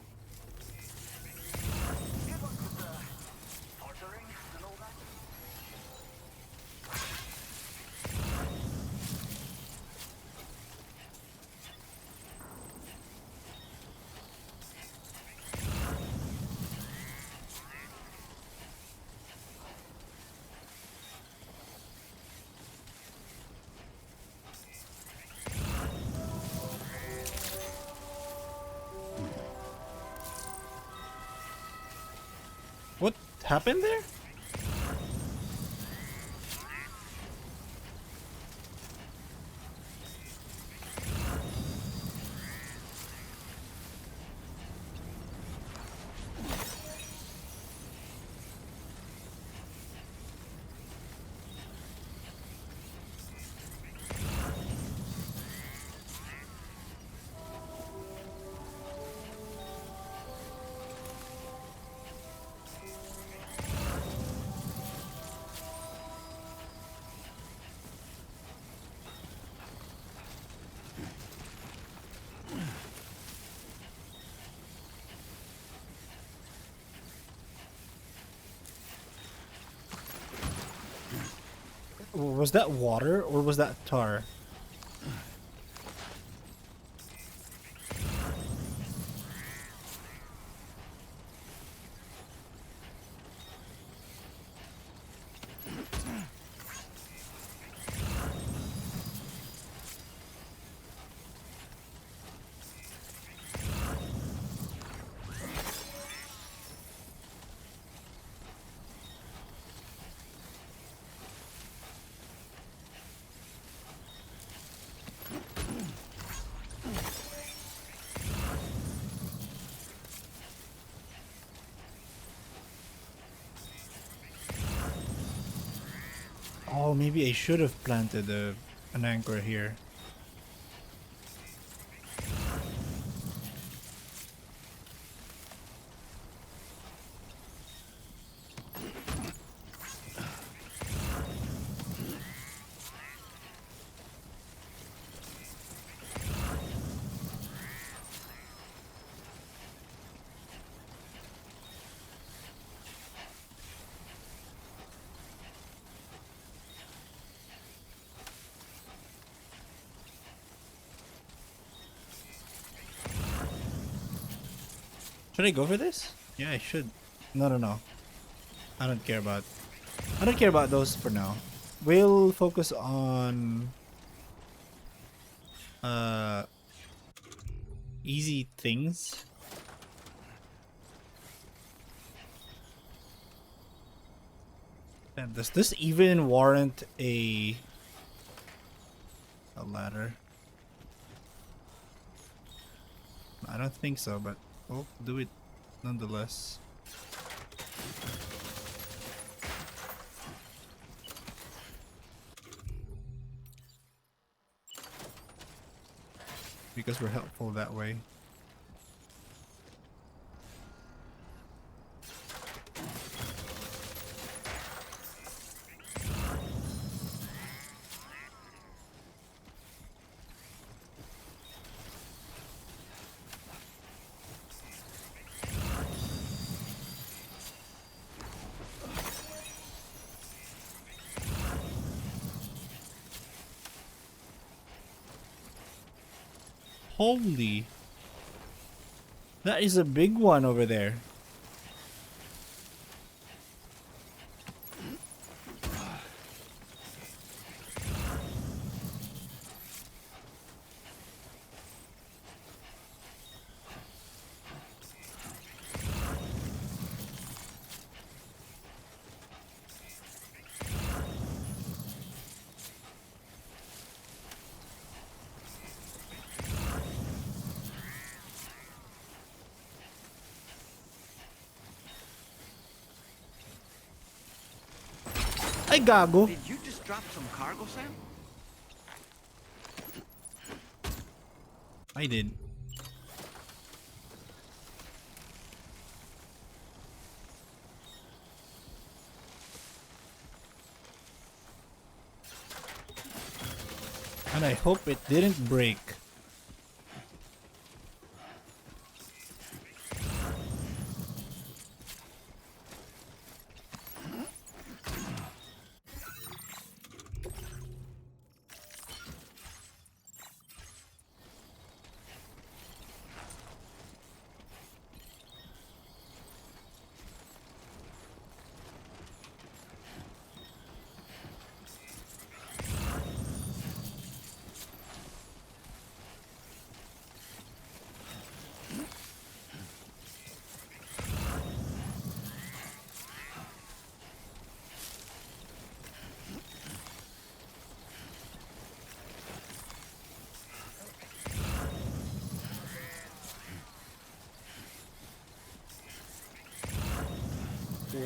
happened there? Was that water or was that tar? Oh, maybe I should have planted an anchor here. Should I go for this? Yeah, I should. No, no, no. I don't care about. I don't care about those for now. We'll focus on easy things. And does this even warrant a ladder? I don't think so, but we'll do it nonetheless. Because we're helpful that way. Holy. That is a big one over there. Ay, gago. Did you just drop some cargo, Sam? I did. And I hope it didn't break.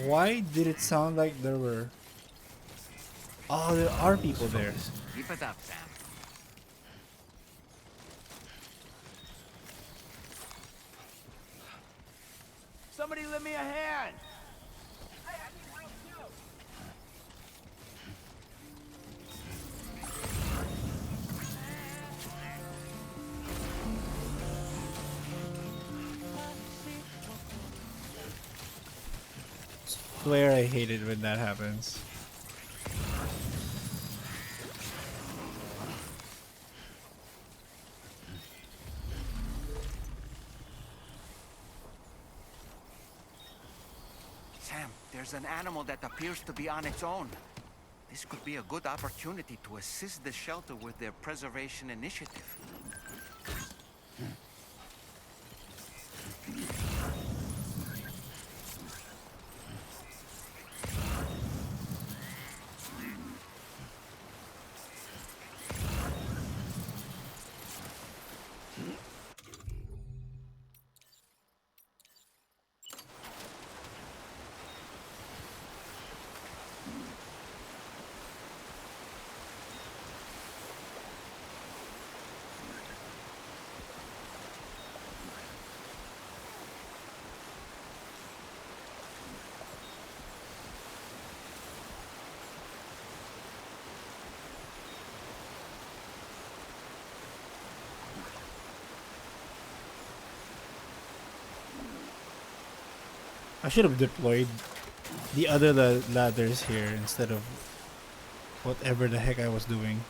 Why did it sound like there were... Oh, there are people there. Keep it up, Sam. Somebody lend me a hand! Swear I hate it when that happens. Sam, there's an animal that appears to be on its own. This could be a good opportunity to assist the shelter with their preservation initiative. I should have deployed the other ladders here instead of whatever the heck I was doing.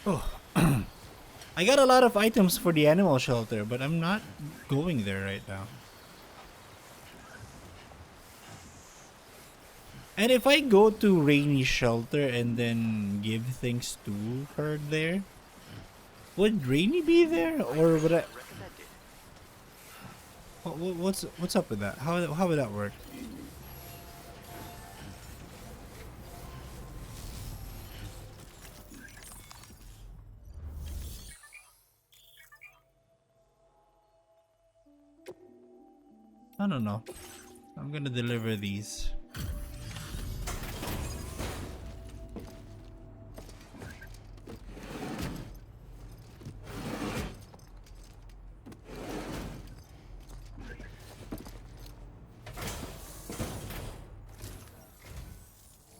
Oh, I got a lot of items for the animal shelter, but I'm not going there right now. And if I go to Rainy Shelter and then give things to her there, would Rainy be there, or would I? What's up with that? How would that work? I don't know. I'm gonna deliver these.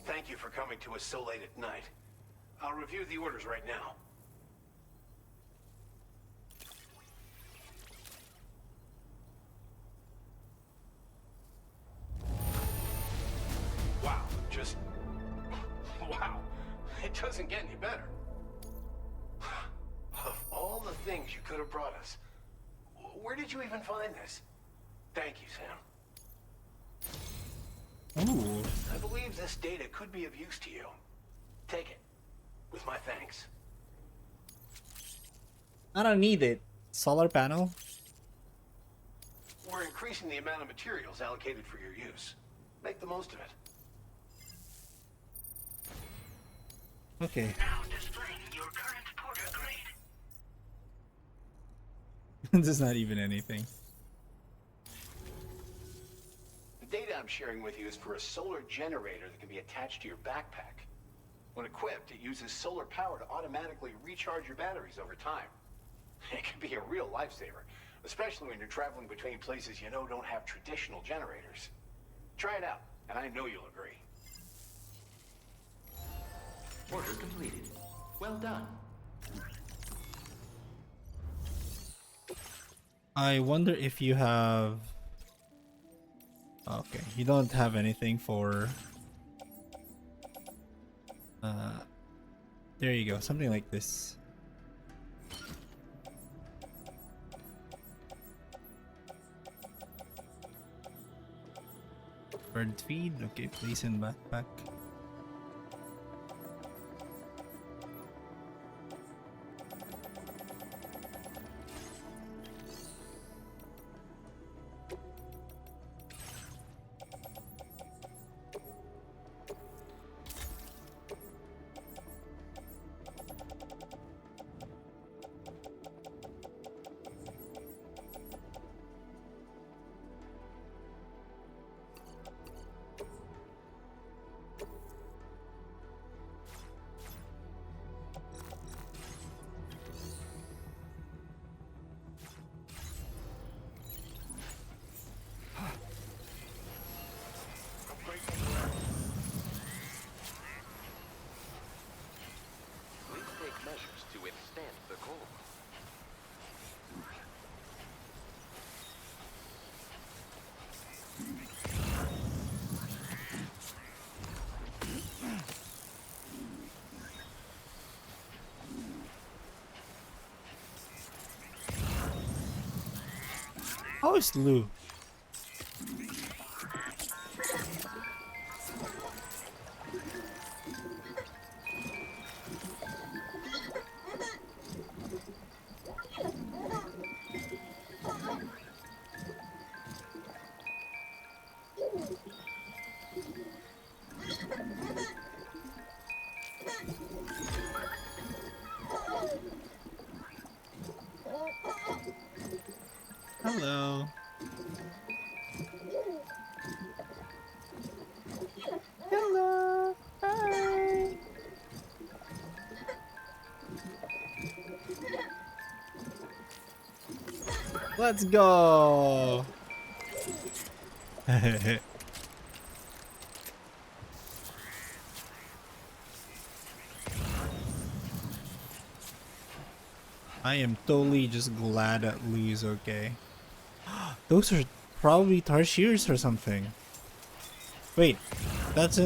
Thank you for coming to us so late at night. I'll review the orders right now. Wow, just... wow. It doesn't get any better. Of all the things you could have brought us, where did you even find this? Thank you, Sam. Ooh. I believe this data could be of use to you. Take it. With my thanks. I don't need it. Solar panel? We're increasing the amount of materials allocated for your use. Make the most of it. Okay. Now displaying your current porter grade. This is not even anything. The data I'm sharing with you is for a solar generator that can be attached to your backpack. When equipped, it uses solar power to automatically recharge your batteries over time. It can be a real lifesaver, especially when you're traveling between places you know don't have traditional generators. Try it out, and I know you'll agree. Order completed. Well done. I wonder if you have... Okay, you don't have anything for... there you go, something like this. Bird feed, okay, place in backpack. Please take measures to withstand the cold. How is Lou? Hello. Hello. Hi. Let's go. I am totally just glad that Lou's okay. Those are probably tarsiers or something. Wait, that's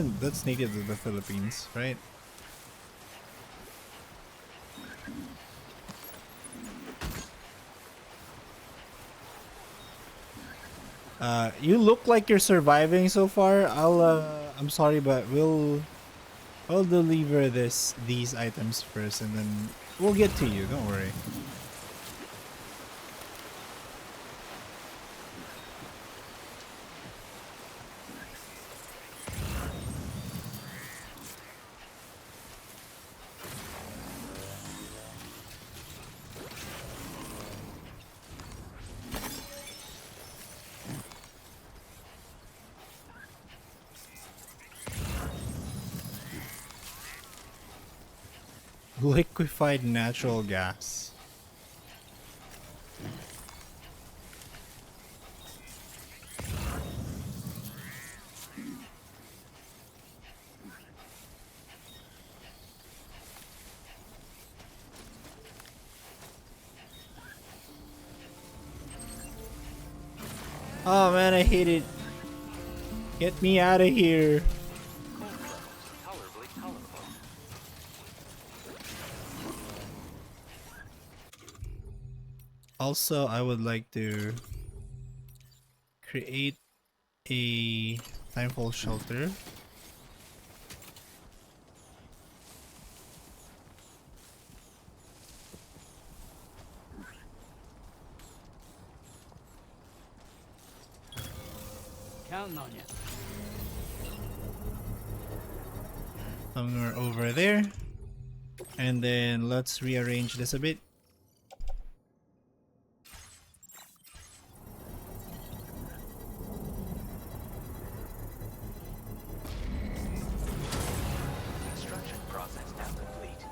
native to the Philippines, right? You look like you're surviving so far. I'm sorry, but I'll deliver these items first, and then we'll get to you. Don't worry. Liquefied natural gas. Oh man, I hate it. Get me out of here. Tolerably tolerable. Also, I would like to create a timefall shelter. Counting on you. Somewhere over there. And then let's rearrange this a bit. Construction process now complete.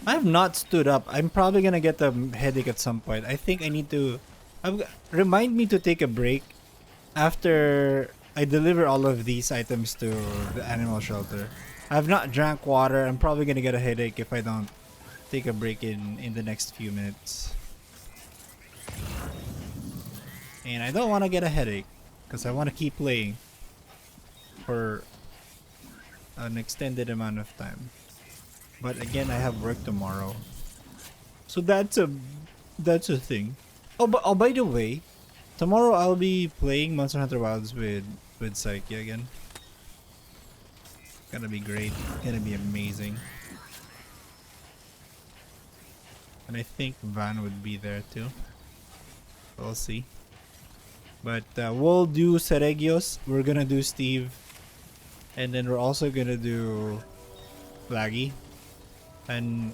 I have not stood up. I'm probably gonna get a headache at some point. I think I need to. Remind me to take a break after I deliver all of these items to the animal shelter. I have not drank water. I'm probably gonna get a headache if I don't take a break in the next few minutes. And I don't want to get a headache because I want to keep playing for an extended amount of time. But again, I have work tomorrow, so that's a thing. Oh, by the way, tomorrow I'll be playing Monster Hunter Wilds with Psyche again. Gonna be great. Gonna be amazing. And I think Van would be there too. We'll see. But we'll do Seregios. We're gonna do Steve. And then we're also gonna do Flaggy. And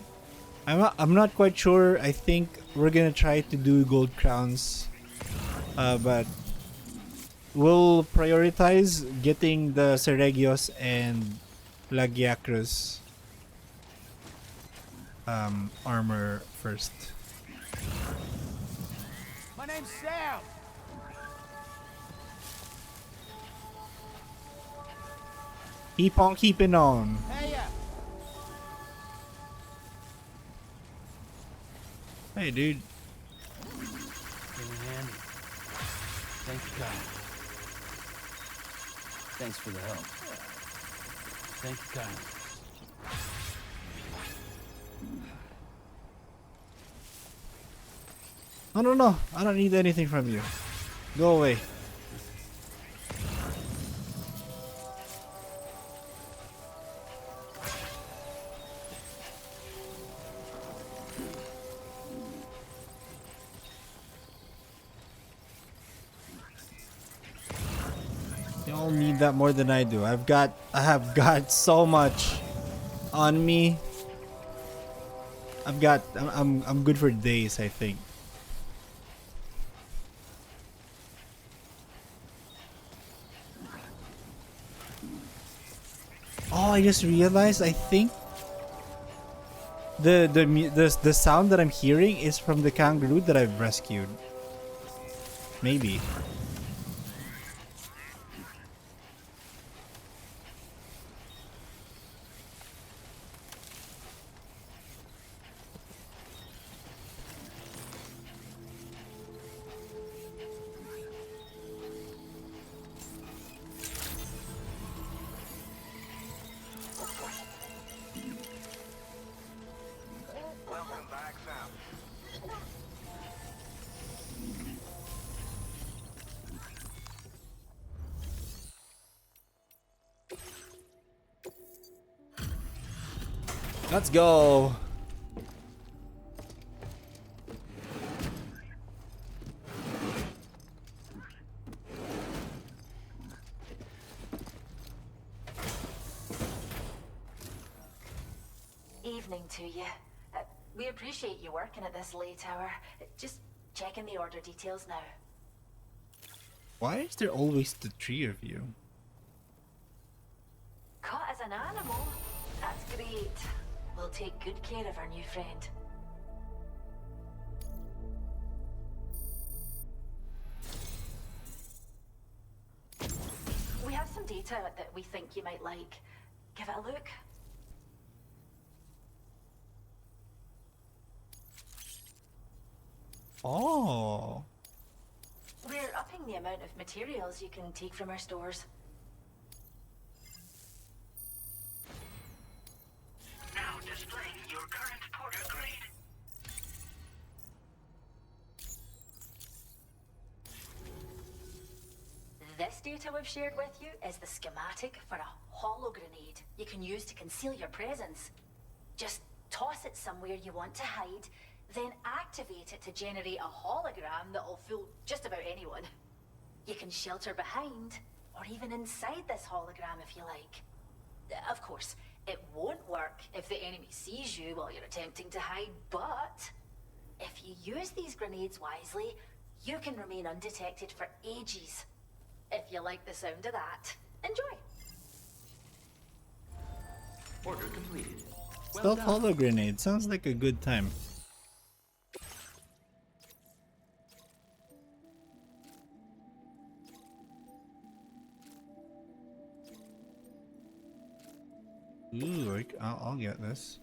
I'm not quite sure. I think we're gonna try to do Gold Crowns. But we'll prioritize getting the Seregios and Lagiacrus armor first. My name's Sam. Keep on keeping on. Hey, dude. Been handy. Thank you, God. Thanks for the help. Thank you, God. No. I don't need anything from you. Go away. You all need that more than I do. I have got so much on me. I'm good for days, I think. Oh, I just realized. I think the sound that I'm hearing is from the kangaroo that I've rescued. Maybe. Welcome back, Sam. Let's go. Evening to you. We appreciate you working at this late hour. Just checking the order details now. Why is there always the three of you? Caught as an animal? That's great. We'll take good care of our new friend. We have some data that we think you might like. Give it a look. Oh. We're upping the amount of materials you can take from our stores. Now displaying your current porter grade. This data we've shared with you is the schematic for a holo grenade you can use to conceal your presence. Just toss it somewhere you want to hide, then activate it to generate a hologram that'll fool just about anyone. You can shelter behind, or even inside this hologram if you like. Of course, it won't work if the enemy sees you while you're attempting to hide, but if you use these grenades wisely, you can remain undetected for ages. If you like the sound of that, enjoy. Order completed. Stealth hollow grenade sounds like a good time. Ooh, I'll get this.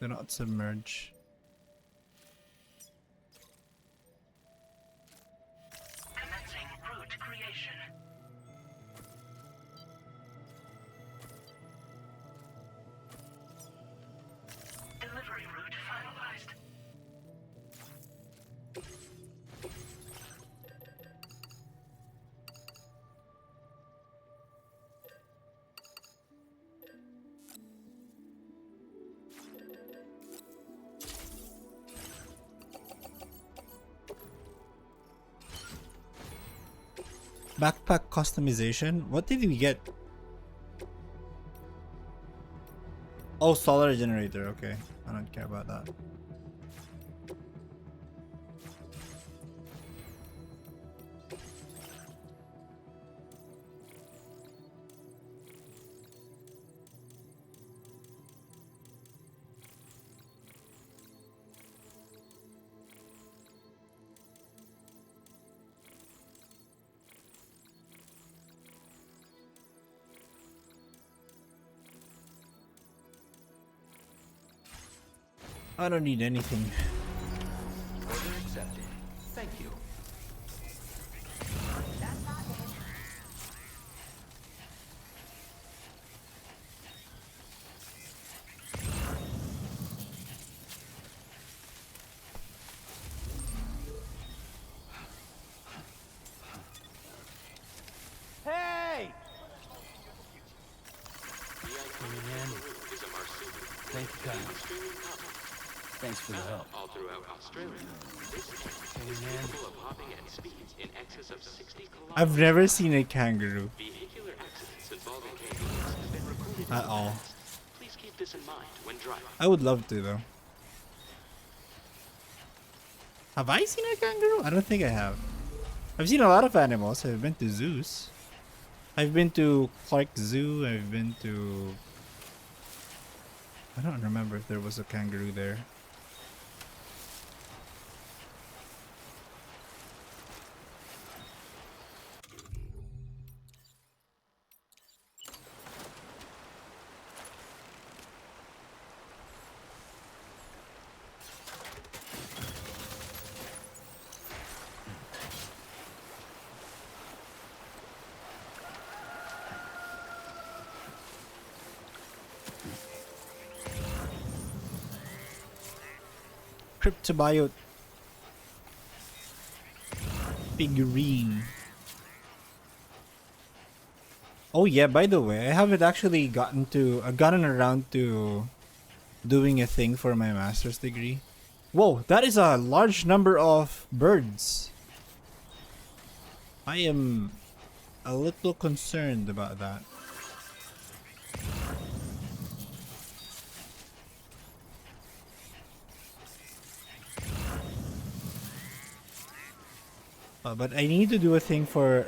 Do not submerge. Commencing route creation. Delivery route finalized. Backpack customization? What did we get? Oh, solar generator. Okay. I don't care about that. I don't need anything. Order accepted. Thank you. Hey! Is a marsupial. Thank you, Kyle. Thanks for the help. All throughout Australia. This cat is capable of hopping at speeds in excess of 60 kilometers. I've never seen a kangaroo Vehicular accidents involving kangaroos have been recorded at all. Please keep this in mind when driving. I would love to though. Have I seen a kangaroo? I don't think I have. I've seen a lot of animals. I've been to zoos. I've been to Clark Zoo. I've been to... I don't remember if there was a kangaroo there. Cryptobiote figurine. Oh yeah, by the way, I haven't actually gotten around to doing a thing for my master's degree. Whoa, that is a large number of birds. I am a little concerned about that. But I need to do a thing for...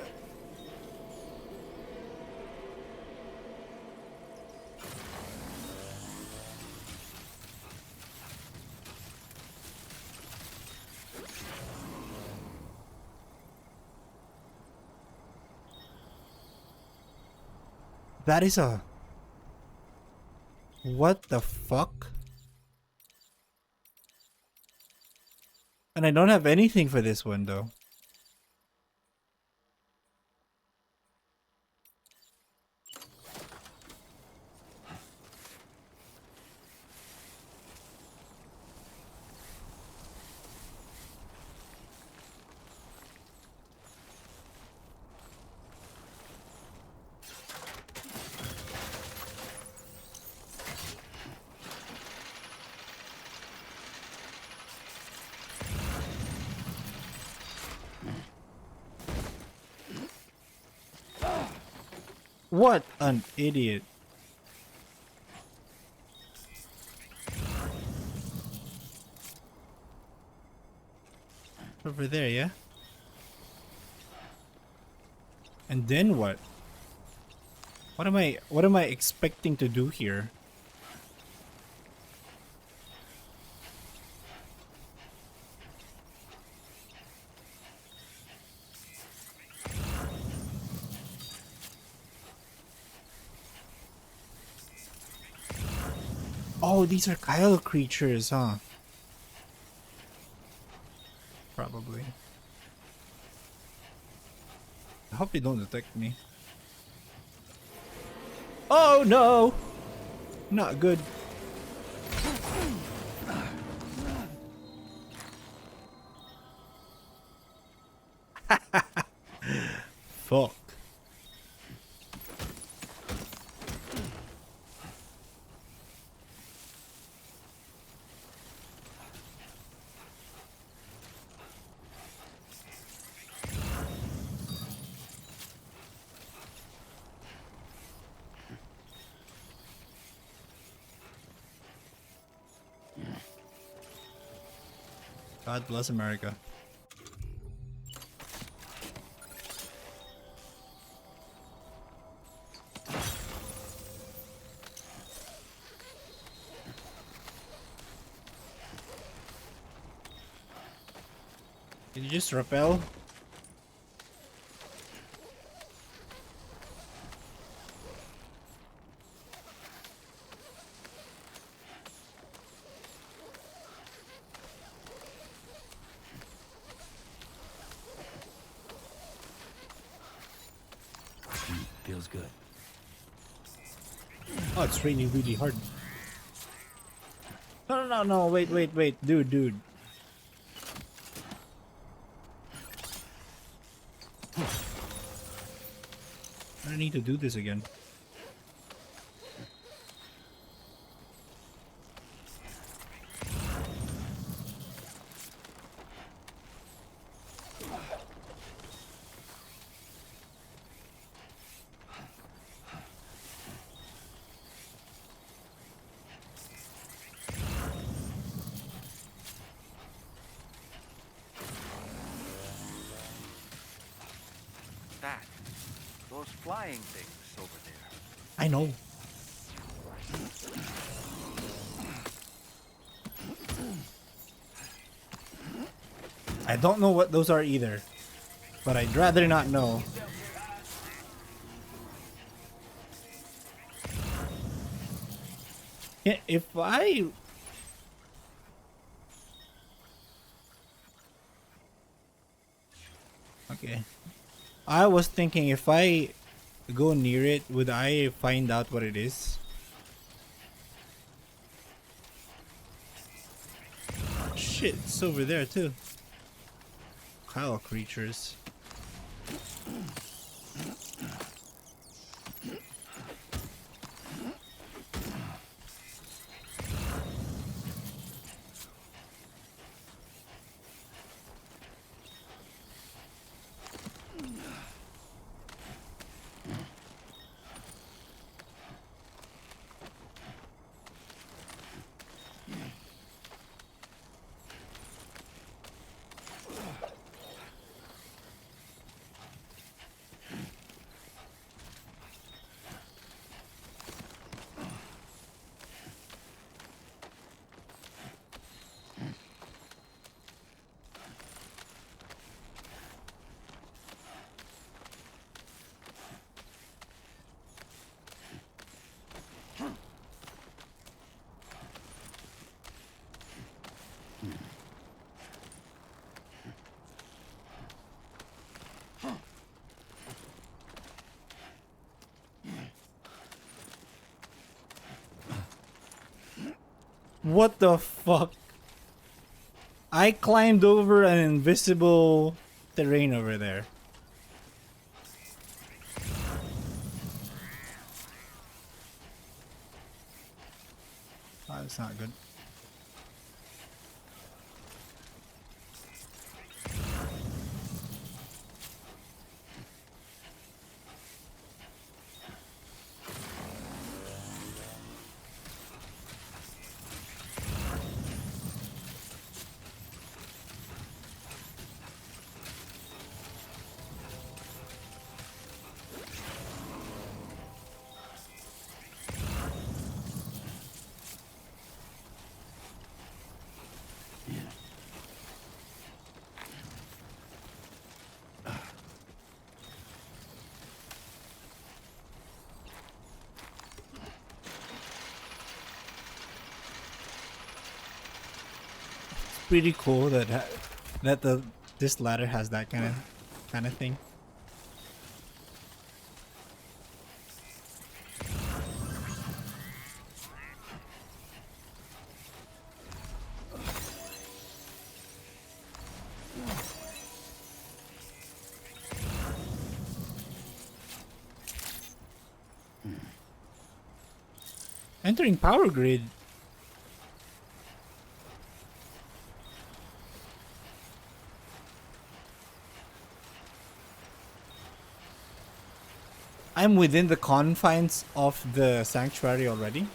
That is a... What the fuck? And I don't have anything for this one though. What an idiot. Over there, yeah? And then what? What am I expecting to do here? Oh, these are Kyle creatures, huh? Probably. I hope they don't detect me. Oh no! Not good. Fuck. God bless America. Did you just repel? Feels good. Oh, it's raining really hard. No, wait, dude. I need to do this again. That. Those flying things over there. I know. I don't know what those are either, but I'd rather not know. Yeah, if I... Okay. I was thinking if I go near it, would I find out what it is? Shit, it's over there too. Kyle creatures. What the fuck? I climbed over an invisible terrain over there. Oh, that's not good. pretty cool that this ladder has that kind of thing. Entering power grid. I'm within the confines of the sanctuary already.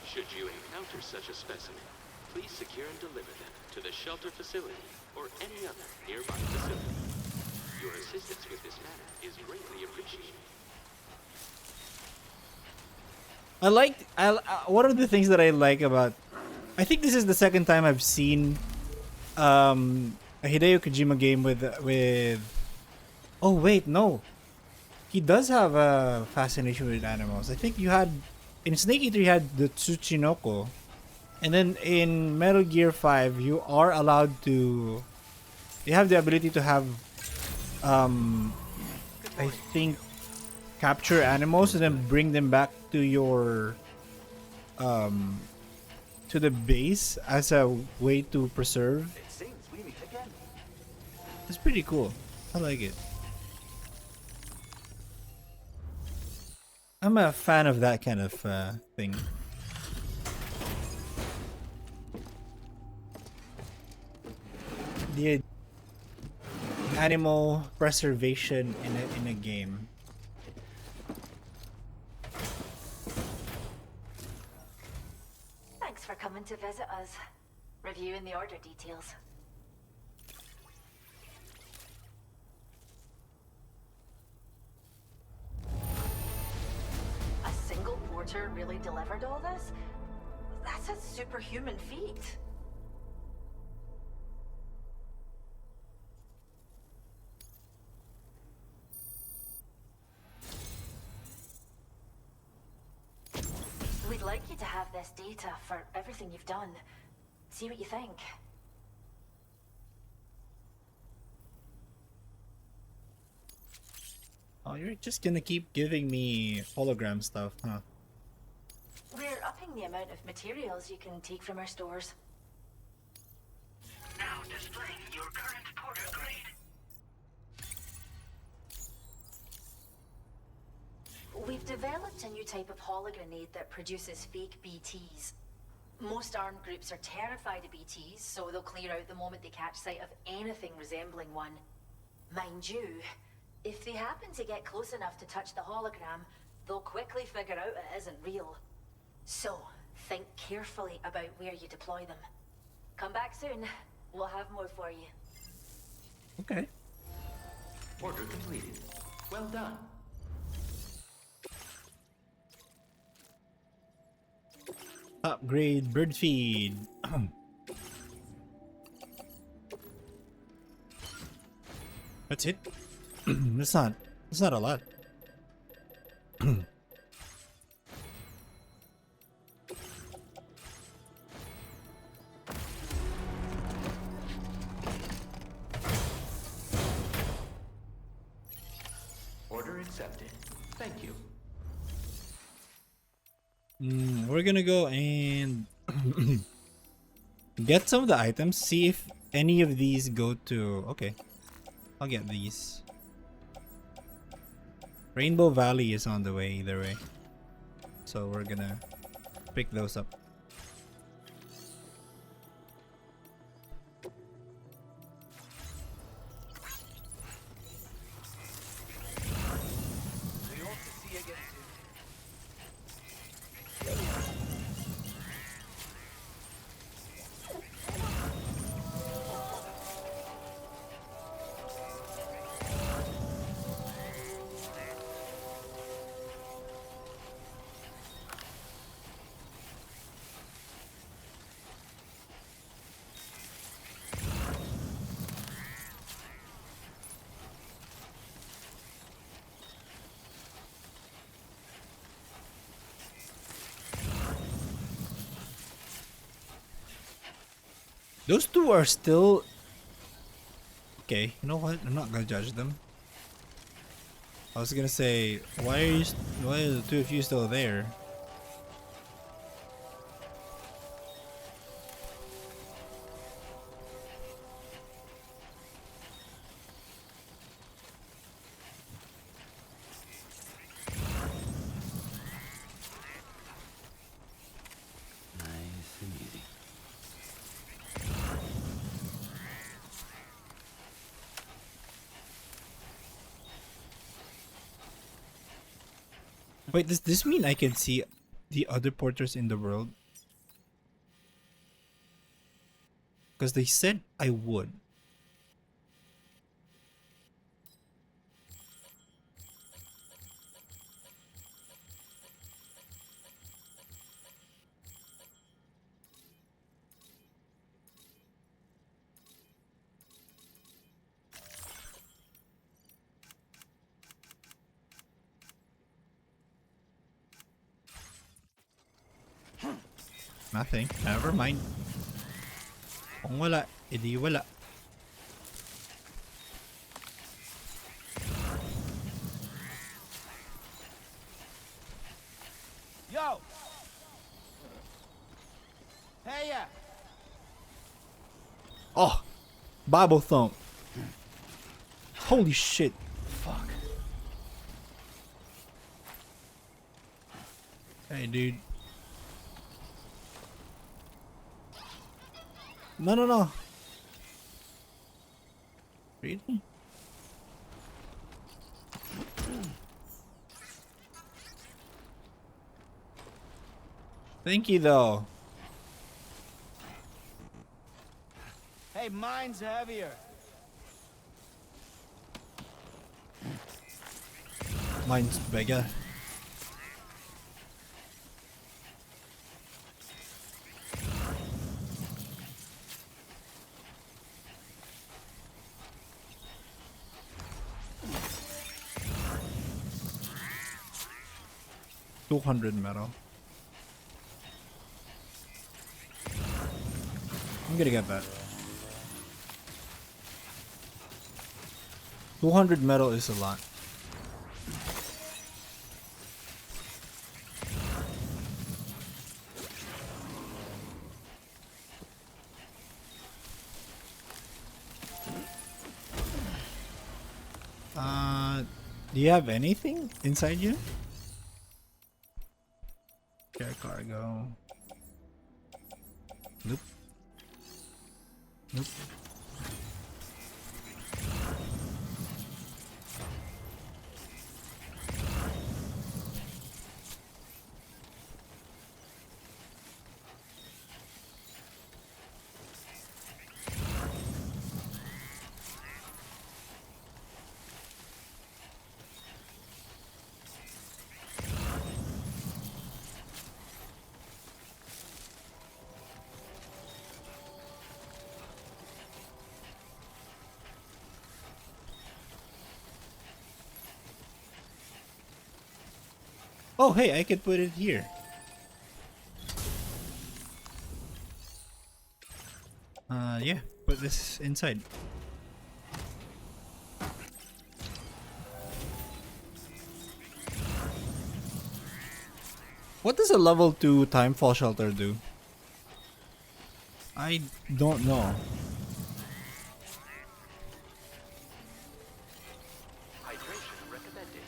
Should you encounter such a specimen, please secure and deliver them to the shelter facility or any other nearby facility. Your assistance with this matter is greatly appreciated. One of the things that I like about, I think this is the second time I've seen a Hideo Kojima game with oh wait, no, he does have a fascination with animals. I think you had in Snake Eater you had the Tsuchinoko, and then in Metal Gear 5 you are allowed to, you have the ability to have I think capture animals and then bring them back to your to the base as a way to preserve. It's pretty cool. I like it. I'm a fan of that kind of thing. The animal preservation in a game. Thanks for coming to visit us. Reviewing the order details. A single porter really delivered all this? That's a superhuman feat. We'd like you to have this data for everything you've done. See what you think. Oh, you're just gonna keep giving me hologram stuff, huh? We're upping the amount of materials you can take from our stores. Now displaying your current porter grade. We've developed a new type of hologrenade that produces fake BTs. Most armed groups are terrified of BTs, so they'll clear out the moment they catch sight of anything resembling one. Mind you, if they happen to get close enough to touch the hologram, they'll quickly figure out it isn't real. So, think carefully about where you deploy them. Come back soon. We'll have more for you. Okay. Order completed. Well done. Upgrade bird feed. That's it. That's not a lot. Order accepted. Thank you. We're gonna go and get some of the items, see if any of these go to... Okay, I'll get these. Rainbow Valley is on the way either way, so we're gonna pick those up. Those two are still okay. You know what? I'm not gonna judge them. I was gonna say, why are the two of you still there? Nice and easy. Wait, does this mean I can see the other porters in the world? Because they said I would. Nothing. Never mind. Kung wala, edi wala. Yo! Hey, yeah! Oh! Bible thump. Holy shit. Fuck. Hey, dude. No, no, no. Really? Thank you, though. Hey, mine's heavier. Mine's bigger. $200 metal. I'm gonna get that. 200 metal is a lot. Do you have anything inside you? Care cargo. Nope. Nope. Oh, hey, I could put it here. Yeah, put this inside. What does a level 2 timefall shelter do? I don't know. Hydration recommended.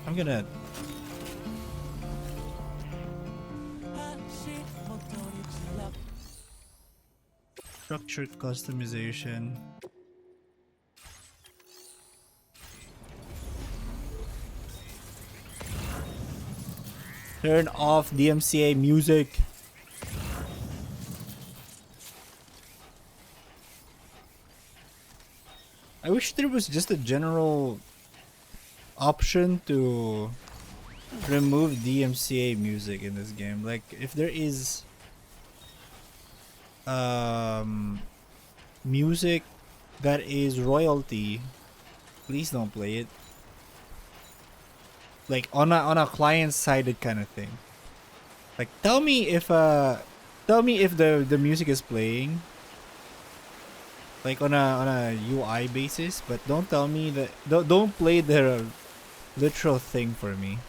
I'm gonna... Structured customization. Turn off DMCA music. I wish there was just a general option to remove DMCA music in this game. Like, if there is music that is royalty, please don't play it. Like on a client sided kind of thing. Like, tell me if tell me if the music is playing, like on a UI basis, but don't tell me that don't play the literal thing for me.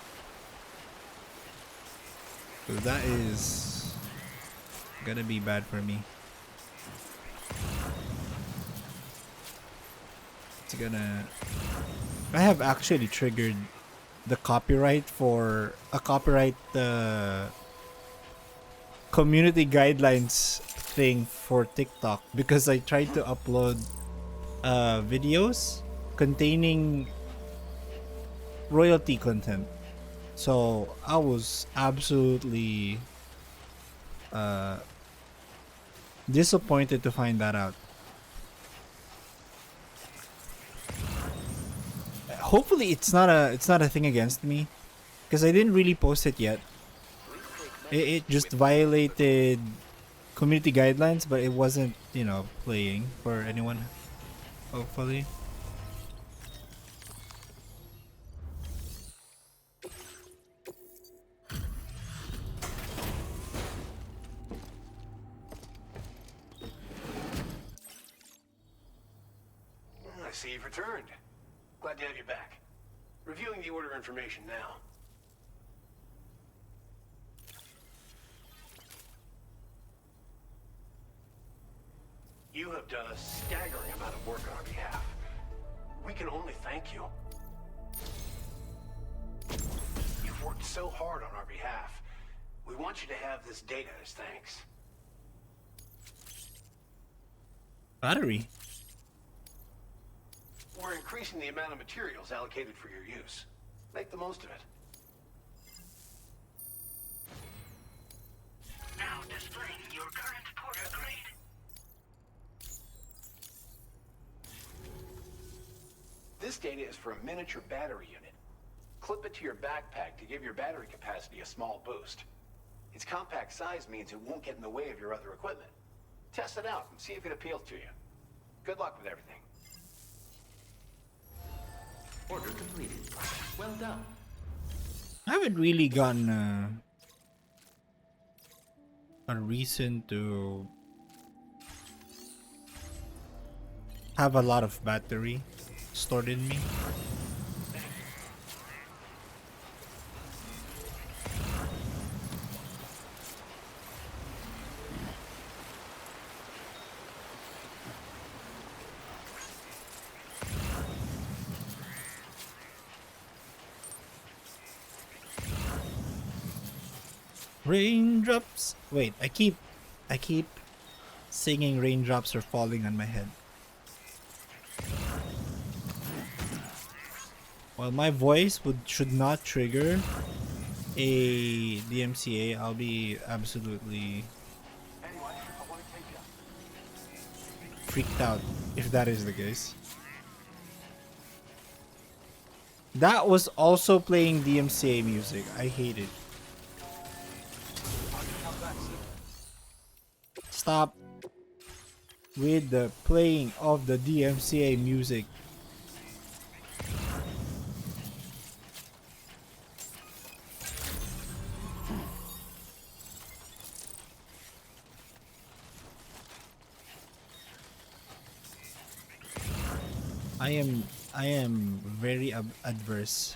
'Cause that is gonna be bad for me. It's gonna. I have actually triggered the copyright for a copyright community guidelines thing for TikTok because I tried to upload videos containing royalty content. So I was absolutely disappointed to find that out. Hopefully it's not a thing against me because I didn't really post it yet. It just violated community guidelines, but it wasn't, you know, playing for anyone. Hopefully. I see you've returned. Glad to have you back. Reviewing the order information now. You have done a staggering amount of work on our behalf. We can only thank you. You've worked so hard on our behalf. We want you to have this data as thanks. Battery. We're increasing the amount of materials allocated for your use. Make the most of it. Now displaying your current porter grade. This data is for a miniature battery unit. Clip it to your backpack to give your battery capacity a small boost. Its compact size means it won't get in the way of your other equipment. Test it out and see if it appeals to you. Good luck with everything. Order completed. Well done. I haven't really gotten a reason to have a lot of battery stored in me. Raindrops. Wait, I keep singing raindrops are falling on my head. While my voice should not trigger a DMCA, I'll be absolutely freaked out if that is the case. That was also playing DMCA music. I hate it. Stop with the playing of the DMCA music. I am very adverse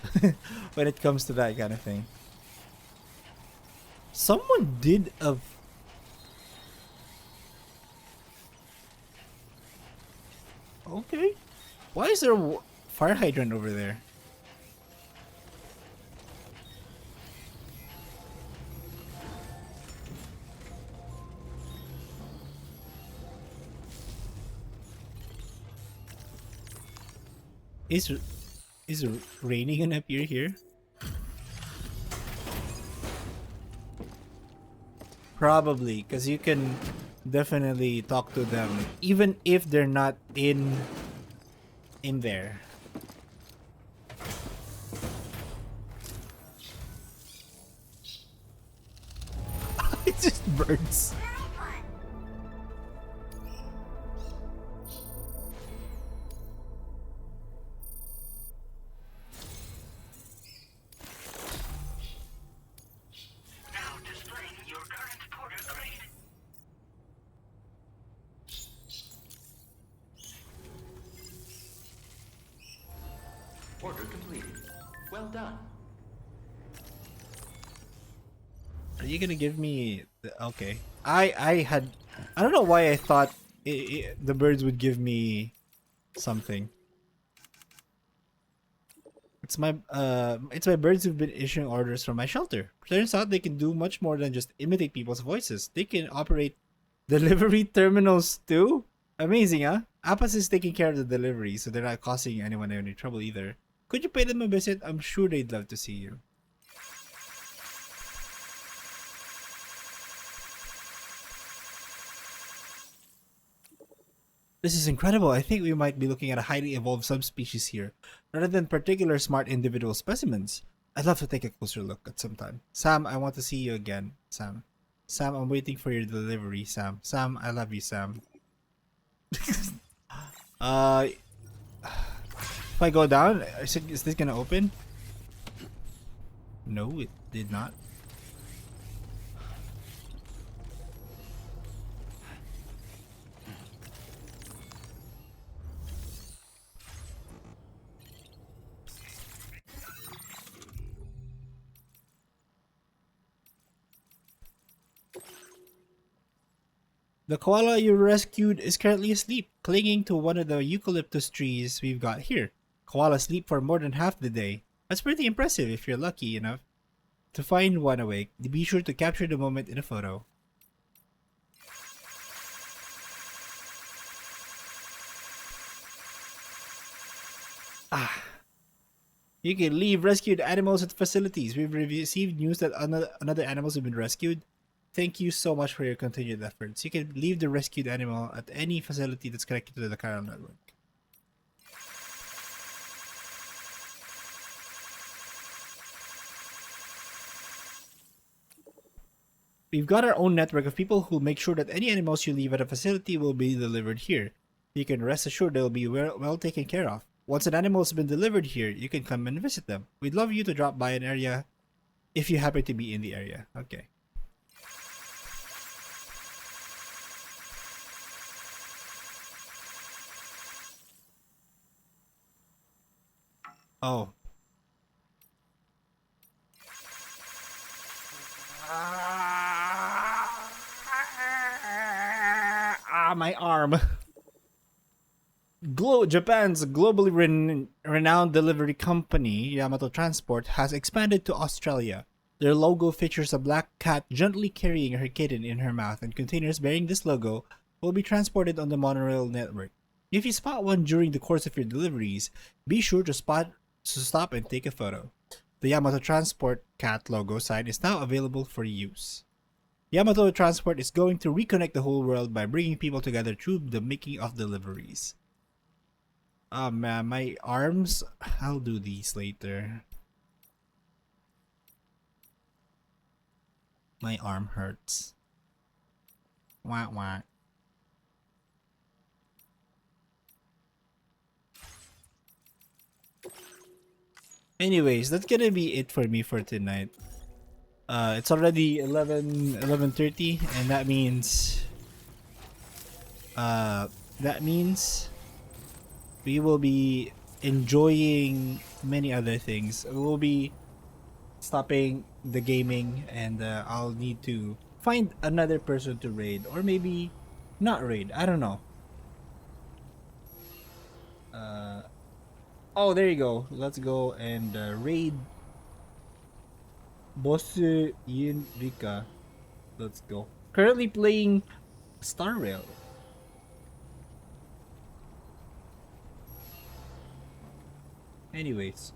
when it comes to that kind of thing. Someone did a okay. Why is there a fire hydrant over there? Is raining gonna appear here? Probably, because you can definitely talk to them even if they're not in there. It's just birds. Now displaying your current porter grade. Order completed. Well done. Are you gonna give me okay? I don't know why I thought the birds would give me something. It's my birds who've been issuing orders from my shelter. Turns out they can do much more than just imitate people's voices. They can operate delivery terminals too. Amazing, huh? Appas is taking care of the delivery, so they're not causing anyone any trouble either. Could you pay them a visit? I'm sure they'd love to see you. This is incredible. I think we might be looking at a highly evolved subspecies here, rather than particular smart individual specimens. I'd love to take a closer look at some time. Sam, I want to see you again. Sam. Sam, I'm waiting for your delivery, Sam. Sam, I love you, Sam. If I go down, is this gonna open? No, it did not. The koala you rescued is currently asleep, clinging to one of the eucalyptus trees we've got here. Koalas sleep for more than half the day. That's pretty impressive if you're lucky enough to find one awake. Be sure to capture the moment in a photo. You can leave rescued animals at facilities. We've received news that another animals have been rescued. Thank you so much for your continued efforts. You can leave the rescued animal at any facility that's connected to the chiral network. We've got our own network of people who'll make sure that any animals you leave at a facility will be delivered here. You can rest assured they'll be well taken care of. Once an animal's been delivered here, you can come and visit them. We'd love you to drop by an area if you happen to be in the area. Okay. Oh. My arm. Japan's globally renowned delivery company, Yamato Transport, has expanded to Australia. Their logo features a black cat gently carrying her kitten in her mouth, and containers bearing this logo will be transported on the monorail network. If you spot one during the course of your deliveries, be sure to stop and take a photo. The Yamato Transport cat logo sign is now available for use. Yamato Transport is going to reconnect the whole world by bringing people together through the making of deliveries. Oh man, my arms. I'll do these later. My arm hurts. Wah wah. Anyways, that's gonna be it for me for tonight. It's already 11:30, and that means we will be enjoying many other things. We'll be stopping the gaming, and I'll need to find another person to raid, or maybe not raid. I don't know. Oh, there you go. Let's go and raid Boss Yin Rika. Let's go. Currently playing Star Rail. Anyways,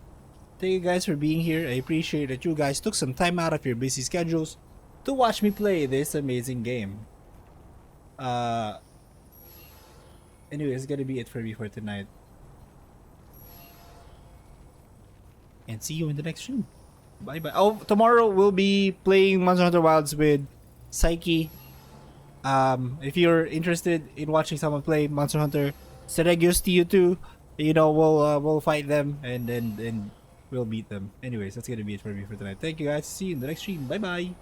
thank you guys for being here. I appreciate that you guys took some time out of your busy schedules to watch me play this amazing game. Anyways, it's gonna be it for me for tonight. And see you in the next stream. Bye bye. Oh, tomorrow we'll be playing Monster Hunter Wilds with Psyche. If you're interested in watching someone play Monster Hunter, Seregios to you too. You know, we'll fight them and we'll beat them. Anyways, that's gonna be it for me for tonight. Thank you guys. See you in the next stream. Bye bye.